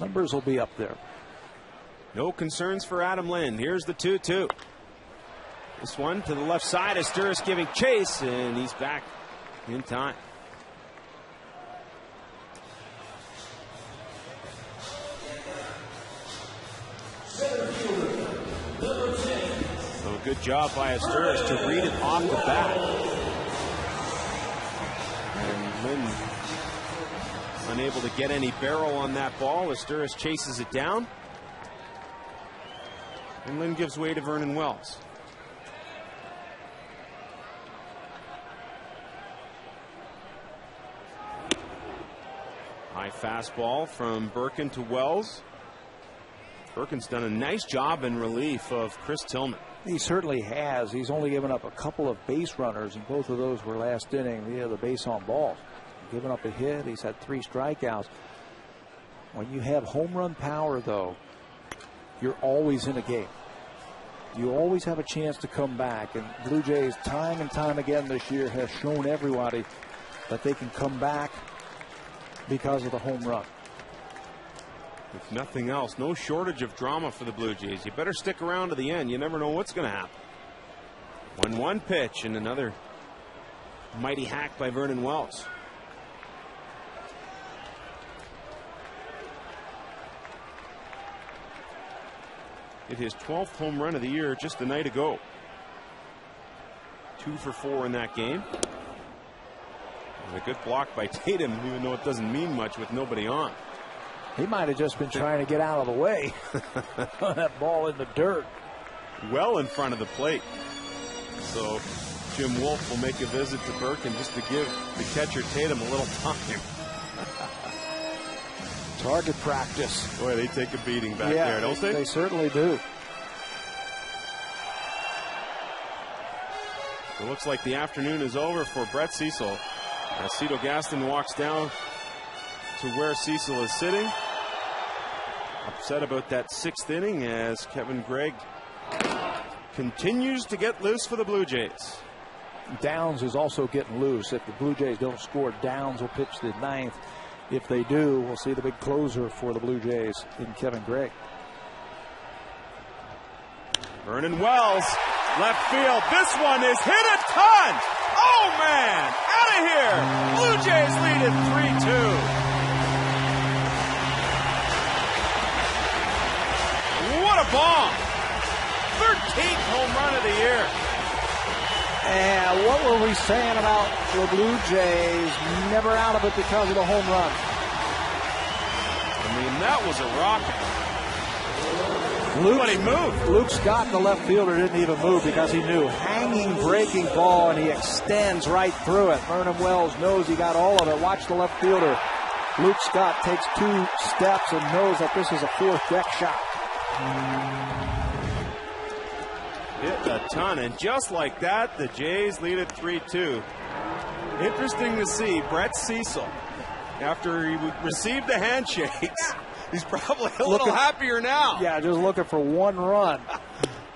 Numbers will be up there. No concerns for Adam Lind. Here's the 2-2. This one to the left side. Asturis giving chase, and he's back in time. So a good job by Asturis to read it off the bat. And Lind unable to get any barrel on that ball. Asturis chases it down. And Lind gives way to Vernon Wells. High fastball from Birkin to Wells. Birkin's done a nice job in relief of Chris Tillman. He certainly has. He's only given up a couple of base runners, and both of those were last inning via the base on balls. Given up a hit. He's had 3 strikeouts. When you have home run power, though, you're always in a game. You always have a chance to come back, and Blue Jays time and time again this year has shown everybody that they can come back because of the home run. If nothing else, no shortage of drama for the Blue Jays. You better stick around to the end. You never know what's going to happen. 1-1 pitch and another mighty hack by Vernon Wells. Hit his 12th home run of the year just a night ago. 2 for 4 in that game. And a good block by Tatum, even though it doesn't mean much with nobody on. He might have just been trying to get out of the way on that ball in the dirt. Well in front of the plate. So Jim Wolf will make a visit to Birkin just to give the catcher Tatum a little time. Target practice. Boy, they take a beating back there, don't they? They certainly do. It looks like the afternoon is over for Brett Cecil. As Cito Gaston walks down to where Cecil is sitting. Upset about that 6th inning as Kevin Gregg continues to get loose for the Blue Jays. Downs is also getting loose. If the Blue Jays don't score, Downs will pitch the 9th. If they do, we'll see the big closer for the Blue Jays in Kevin Gregg. Vernon Wells, left field. This one is hit a ton. Oh, man, out of here. Blue Jays lead it 3-2. What a bomb. 13th home run of the year. And what were we saying about the Blue Jays? Never out of it because of the home run. I mean, that was a rocket. Nobody moved. Luke Scott, the left fielder, didn't even move because he knew. Hanging, breaking ball, and he extends right through it. Vernon Wells knows he got all of it. Watch the left fielder. Luke Scott takes 2 steps and knows that this is a 4th deck shot. Hit a ton, and just like that, the Jays lead it 3-2. Interesting to see Brett Cecil, after he received the handshakes, he's probably a little happier now. Yeah, just looking for 1 run.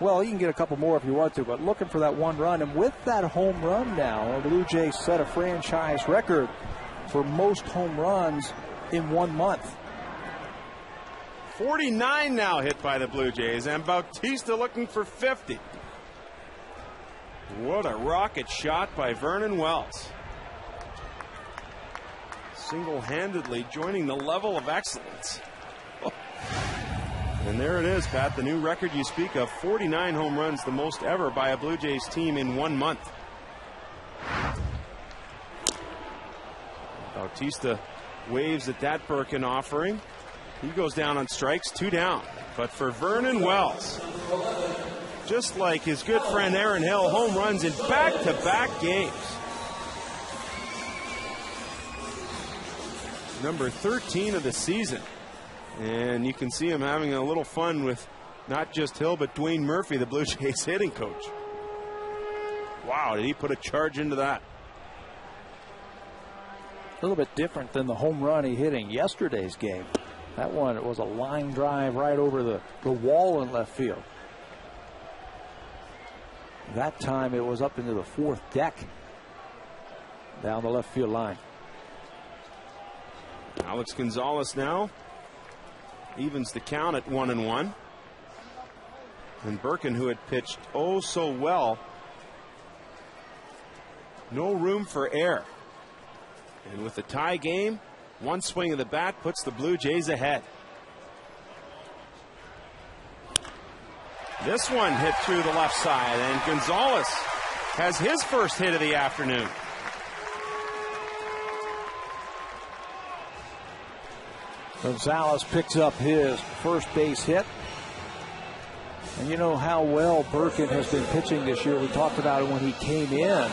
Well, you can get a couple more if you want to, but looking for that 1 run. And with that home run now, the Blue Jays set a franchise record for most home runs in 1 month. 49 now hit by the Blue Jays, and Bautista looking for 50. What a rocket shot by Vernon Wells. Single-handedly joining the level of excellence. And there it is, Pat, the new record you speak of. 49 home runs, the most ever by a Blue Jays team in 1 month. Bautista waves at that Birkin offering. He goes down on strikes, 2 down. But for Vernon Wells, just like his good friend Aaron Hill, home runs in back-to-back games. Number 13 of the season. And you can see him having a little fun with not just Hill, but Dwayne Murphy, the Blue Jays hitting coach. Wow, did he put a charge into that? A little bit different than the home run he hit in yesterday's game. That one, it was a line drive right over the wall in left field. That time it was up into the fourth deck down the left field line. Alex Gonzalez now evens the count at 1-1. And Birkin, who had pitched oh so well, no room for error. And with the tie game, one swing of the bat puts the Blue Jays ahead. This one hit through the left side, and Gonzalez has his first hit of the afternoon. Gonzalez picks up his first base hit. And you know how well Birkin has been pitching this year. We talked about it when he came in.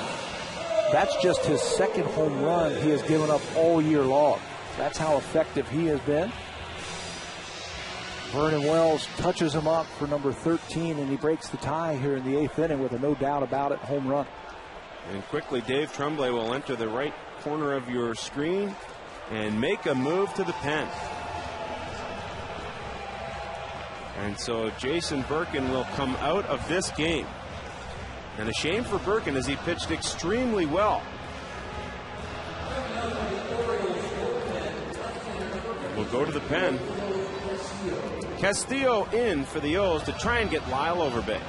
That's just his second home run he has given up all year long. That's how effective he has been. Vernon Wells touches him up for number 13, and he breaks the tie here in the 8th inning with a no doubt about it home run. And quickly, Dave Tremblay will enter the right corner of your screen and make a move to the pen. And so Jason Birkin will come out of this game. And a shame for Birkin as he pitched extremely well. We'll go to the pen. Castillo in for the O's to try and get Lyle Overbay.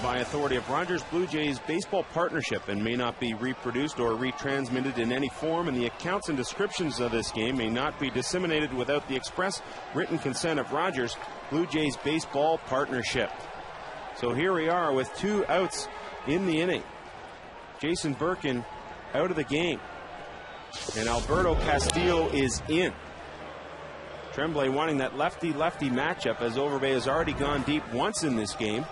By authority of Rogers Blue Jays Baseball Partnership and may not be reproduced or retransmitted in any form, and the accounts and descriptions of this game may not be disseminated without the express written consent of Rogers Blue Jays Baseball Partnership. So here we are with 2 outs in the inning. Jason Birkin out of the game, and Alberto Castillo is in. Tremblay wanting that lefty-lefty matchup, as Overbay has already gone deep once in this game.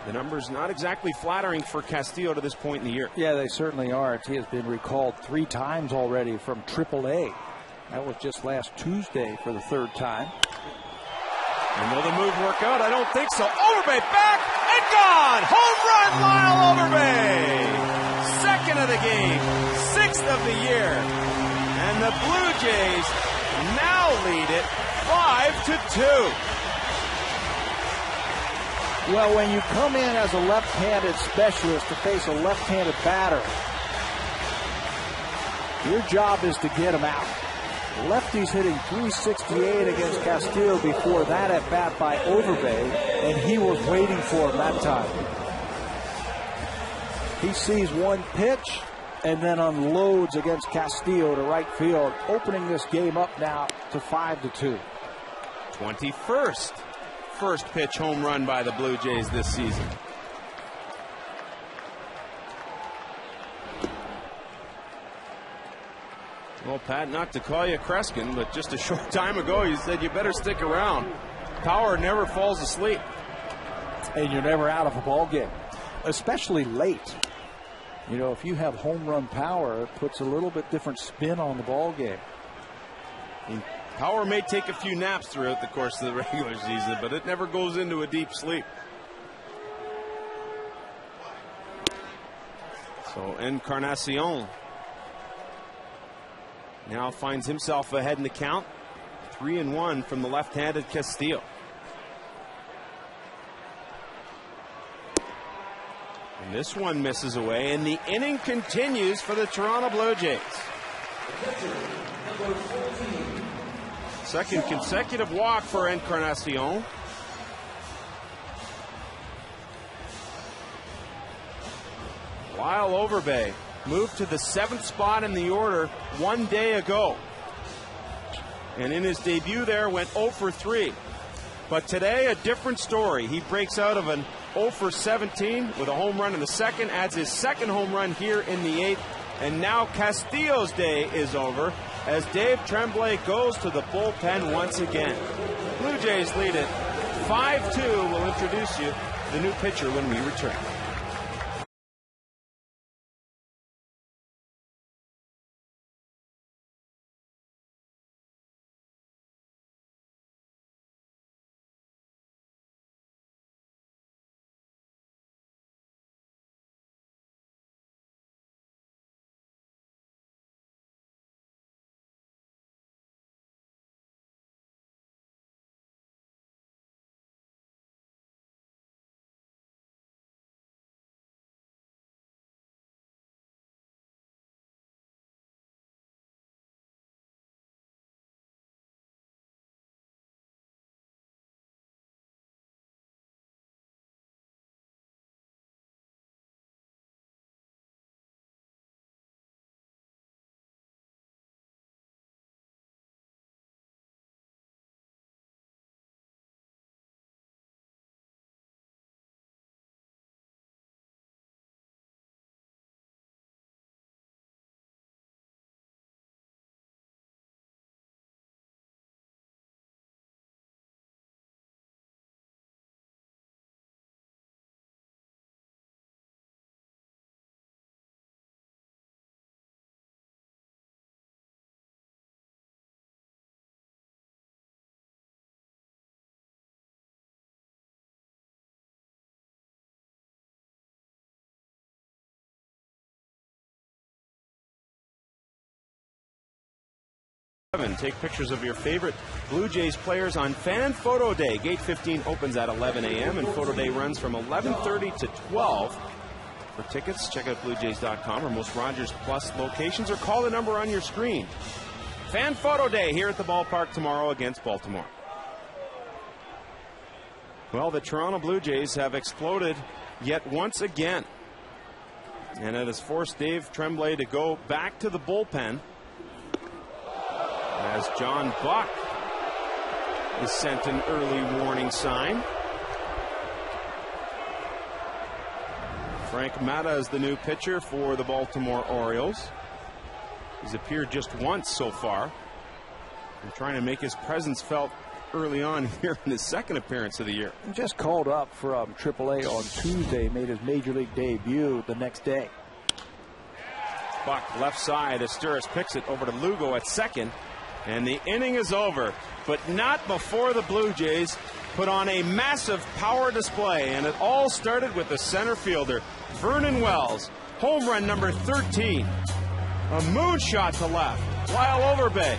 The numbers not exactly flattering for Castillo to this point in the year. Yeah, they certainly aren't. He has been recalled 3 times already from AAA. That was just last Tuesday for the 3rd time. And will the move work out? I don't think so. Overbay back and gone! Home run, Lyle Overbay! 2nd of the game, 6th of the year. And the Blue Jays now lead it 5-2. Well, when you come in as a left-handed specialist to face a left-handed batter, your job is to get him out. Lefty's hitting .368 against Castillo before that at bat by Overbay, and he was waiting for him that time. He sees one pitch, and then unloads against Castillo to right field, opening this game up now to 5-2. 21st first pitch home run by the Blue Jays this season. Well, Pat, not to call you Kreskin, but just a short time ago you said you better stick around. Power never falls asleep. And you're never out of a ball game, especially late. You know, if you have home run power, it puts a little bit different spin on the ball game. Power may take a few naps throughout the course of the regular season, but it never goes into a deep sleep. So Encarnacion now finds himself ahead in the count. 3-1 from the left-handed Castillo. And this one misses away, and the inning continues for the Toronto Blue Jays. Second consecutive walk for Encarnacion. Lyle Overbay moved to the 7th spot in the order 1 day ago. And in his debut there went 0 for 3. But today a different story. He breaks out of an 0 for 17 with a home run in the second, adds his second home run here in the 8th. And now Castillo's day is over as Dave Tremblay goes to the bullpen once again. Blue Jays lead it 5-2. We'll introduce you to the new pitcher when we return. Take pictures of your favorite Blue Jays players on Fan Photo Day. Gate 15 opens at 11 a.m. and Photo Day runs from 11:30 to 12. For tickets, check out BlueJays.com or most Rogers Plus locations or call the number on your screen. Fan Photo Day here at the ballpark tomorrow against Baltimore. Well, the Toronto Blue Jays have exploded yet once again. And it has forced Dave Tremblay to go back to the bullpen as John Buck is sent an early warning sign. Frank Mata is the new pitcher for the Baltimore Orioles. He's appeared just once so far. And trying to make his presence felt early on here in his second appearance of the year. Just called up from AAA on Tuesday, made his major league debut the next day. Buck left side, Asturis picks it over to Lugo at second. And the inning is over, but not before the Blue Jays put on a massive power display. And it all started with the center fielder, Vernon Wells. Home run number 13. A moonshot to left. Lyle Overbay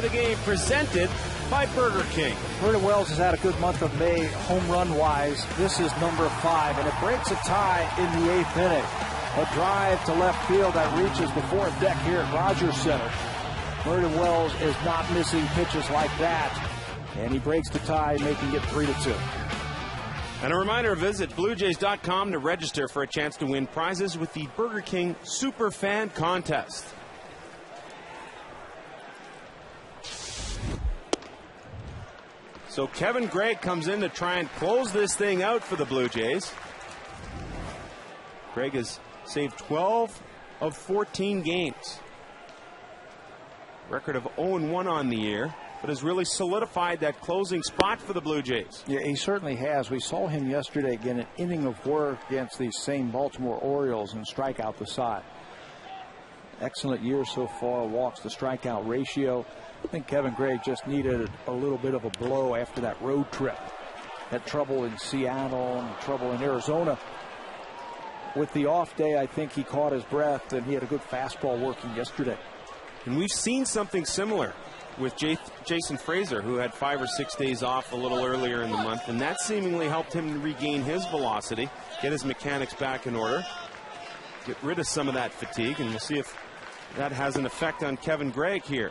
of the game presented by Burger King. Vernon Wells has had a good month of May home run wise. This is number 5, and it breaks a tie in the 8th inning. A drive to left field that reaches the 4th deck here at Rogers Center. Vernon Wells is not missing pitches like that, and he breaks the tie, making it 3-2. And a reminder, visit BlueJays.com to register for a chance to win prizes with the Burger King Super Fan Contest. So Kevin Gregg comes in to try and close this thing out for the Blue Jays. Gregg has saved 12 of 14 games. Record of 0-1 on the year, but has really solidified that closing spot for the Blue Jays. Yeah, he certainly has. We saw him yesterday get an inning of work against these same Baltimore Orioles and strike out the side. Excellent year so far, walks to strikeout ratio. I think Kevin Gregg just needed a little bit of a blow after that road trip. Had trouble in Seattle and trouble in Arizona. With the off day, I think he caught his breath, and he had a good fastball working yesterday. And we've seen something similar with Jason Frazier, who had 5 or 6 days off a little earlier in the month, and that seemingly helped him regain his velocity, get his mechanics back in order, get rid of some of that fatigue, and we'll see if that has an effect on Kevin Gregg here.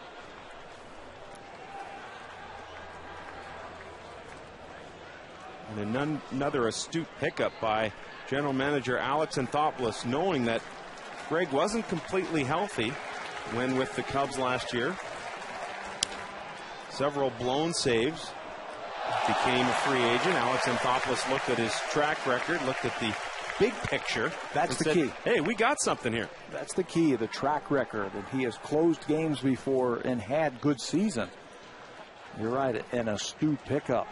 And another astute pickup by General Manager Alex Anthopoulos, knowing that Gregg wasn't completely healthy when with the Cubs last year. Several blown saves. Became a free agent. Alex Anthopoulos looked at his track record, looked at the big picture. That's the said, key. Hey, we got something here. That's the key, the track record. And he has closed games before and had good season. You're right, an astute pickup.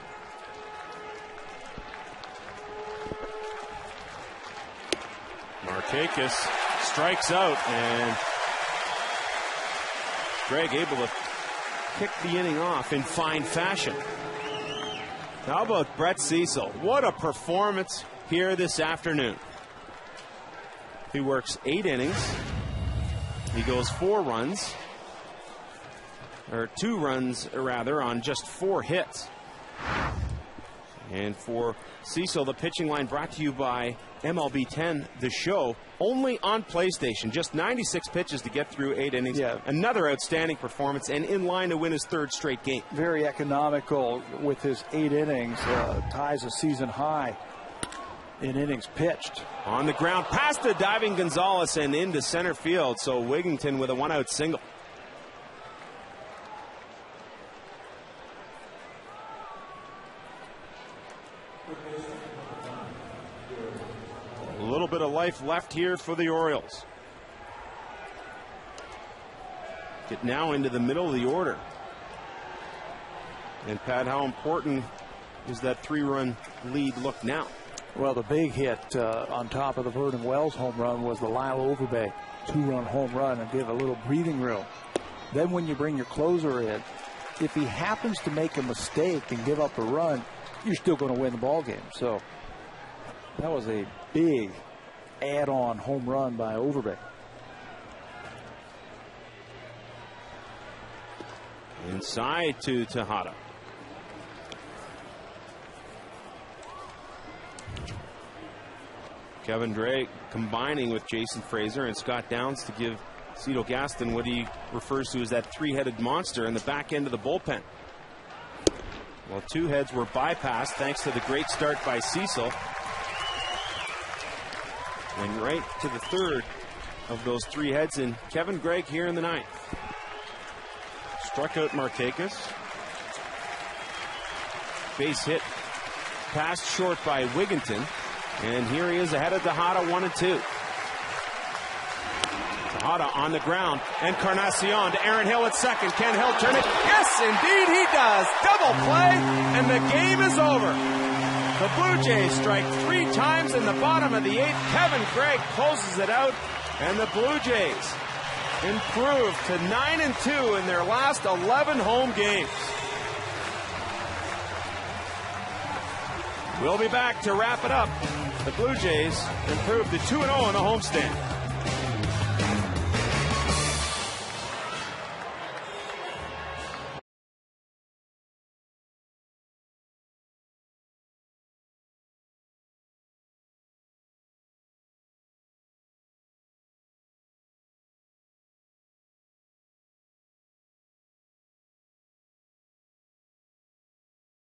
Markakis strikes out, and Gregg able to kick the inning off in fine fashion. How about Brett Cecil? What a performance here this afternoon. He works 8 innings. He goes 4 runs, or 2 runs rather, on just 4 hits. And for Cecil, the pitching line brought to you by MLB 10, the show, only on PlayStation. Just 96 pitches to get through 8 innings. Yeah. Another outstanding performance, and in line to win his 3rd straight game. Very economical with his 8 innings. Ties a season high in innings pitched. On the ground, past the diving Gonzalez and into center field. So Wigington with a 1-out single. A little bit of life left here for the Orioles. Get now into the middle of the order. And Pat, how important is that 3-run lead look now? Well, the big hit on top of the Vernon Wells home run was the Lyle Overbay 2-run home run, and give a little breathing room. Then when you bring your closer in, if he happens to make a mistake and give up a run, you're still going to win the ball game. So that was a big add-on home run by Overbay. Inside to Tejada. Kevin Gregg combining with Jason Frazier and Scott Downs to give Cito Gaston what he refers to as that 3-headed monster in the back end of the bullpen. Well, 2 heads were bypassed thanks to the great start by Cecil. And right to the 3rd of those 3 heads in Kevin Gregg here in the 9th. Struck out Markakis. Base hit passed short by Wigington. And here he is ahead of Tejada, 1-2. Tejada on the ground, Encarnacion to Aaron Hill at second. Can Hill turn it? Yes, indeed he does. Double play, and the game is over. The Blue Jays strike 3 times in the bottom of the 8th. Kevin Gregg closes it out, and the Blue Jays improve to 9-2 in their last 11 home games. We'll be back to wrap it up. The Blue Jays improved to 2-0 on the homestand.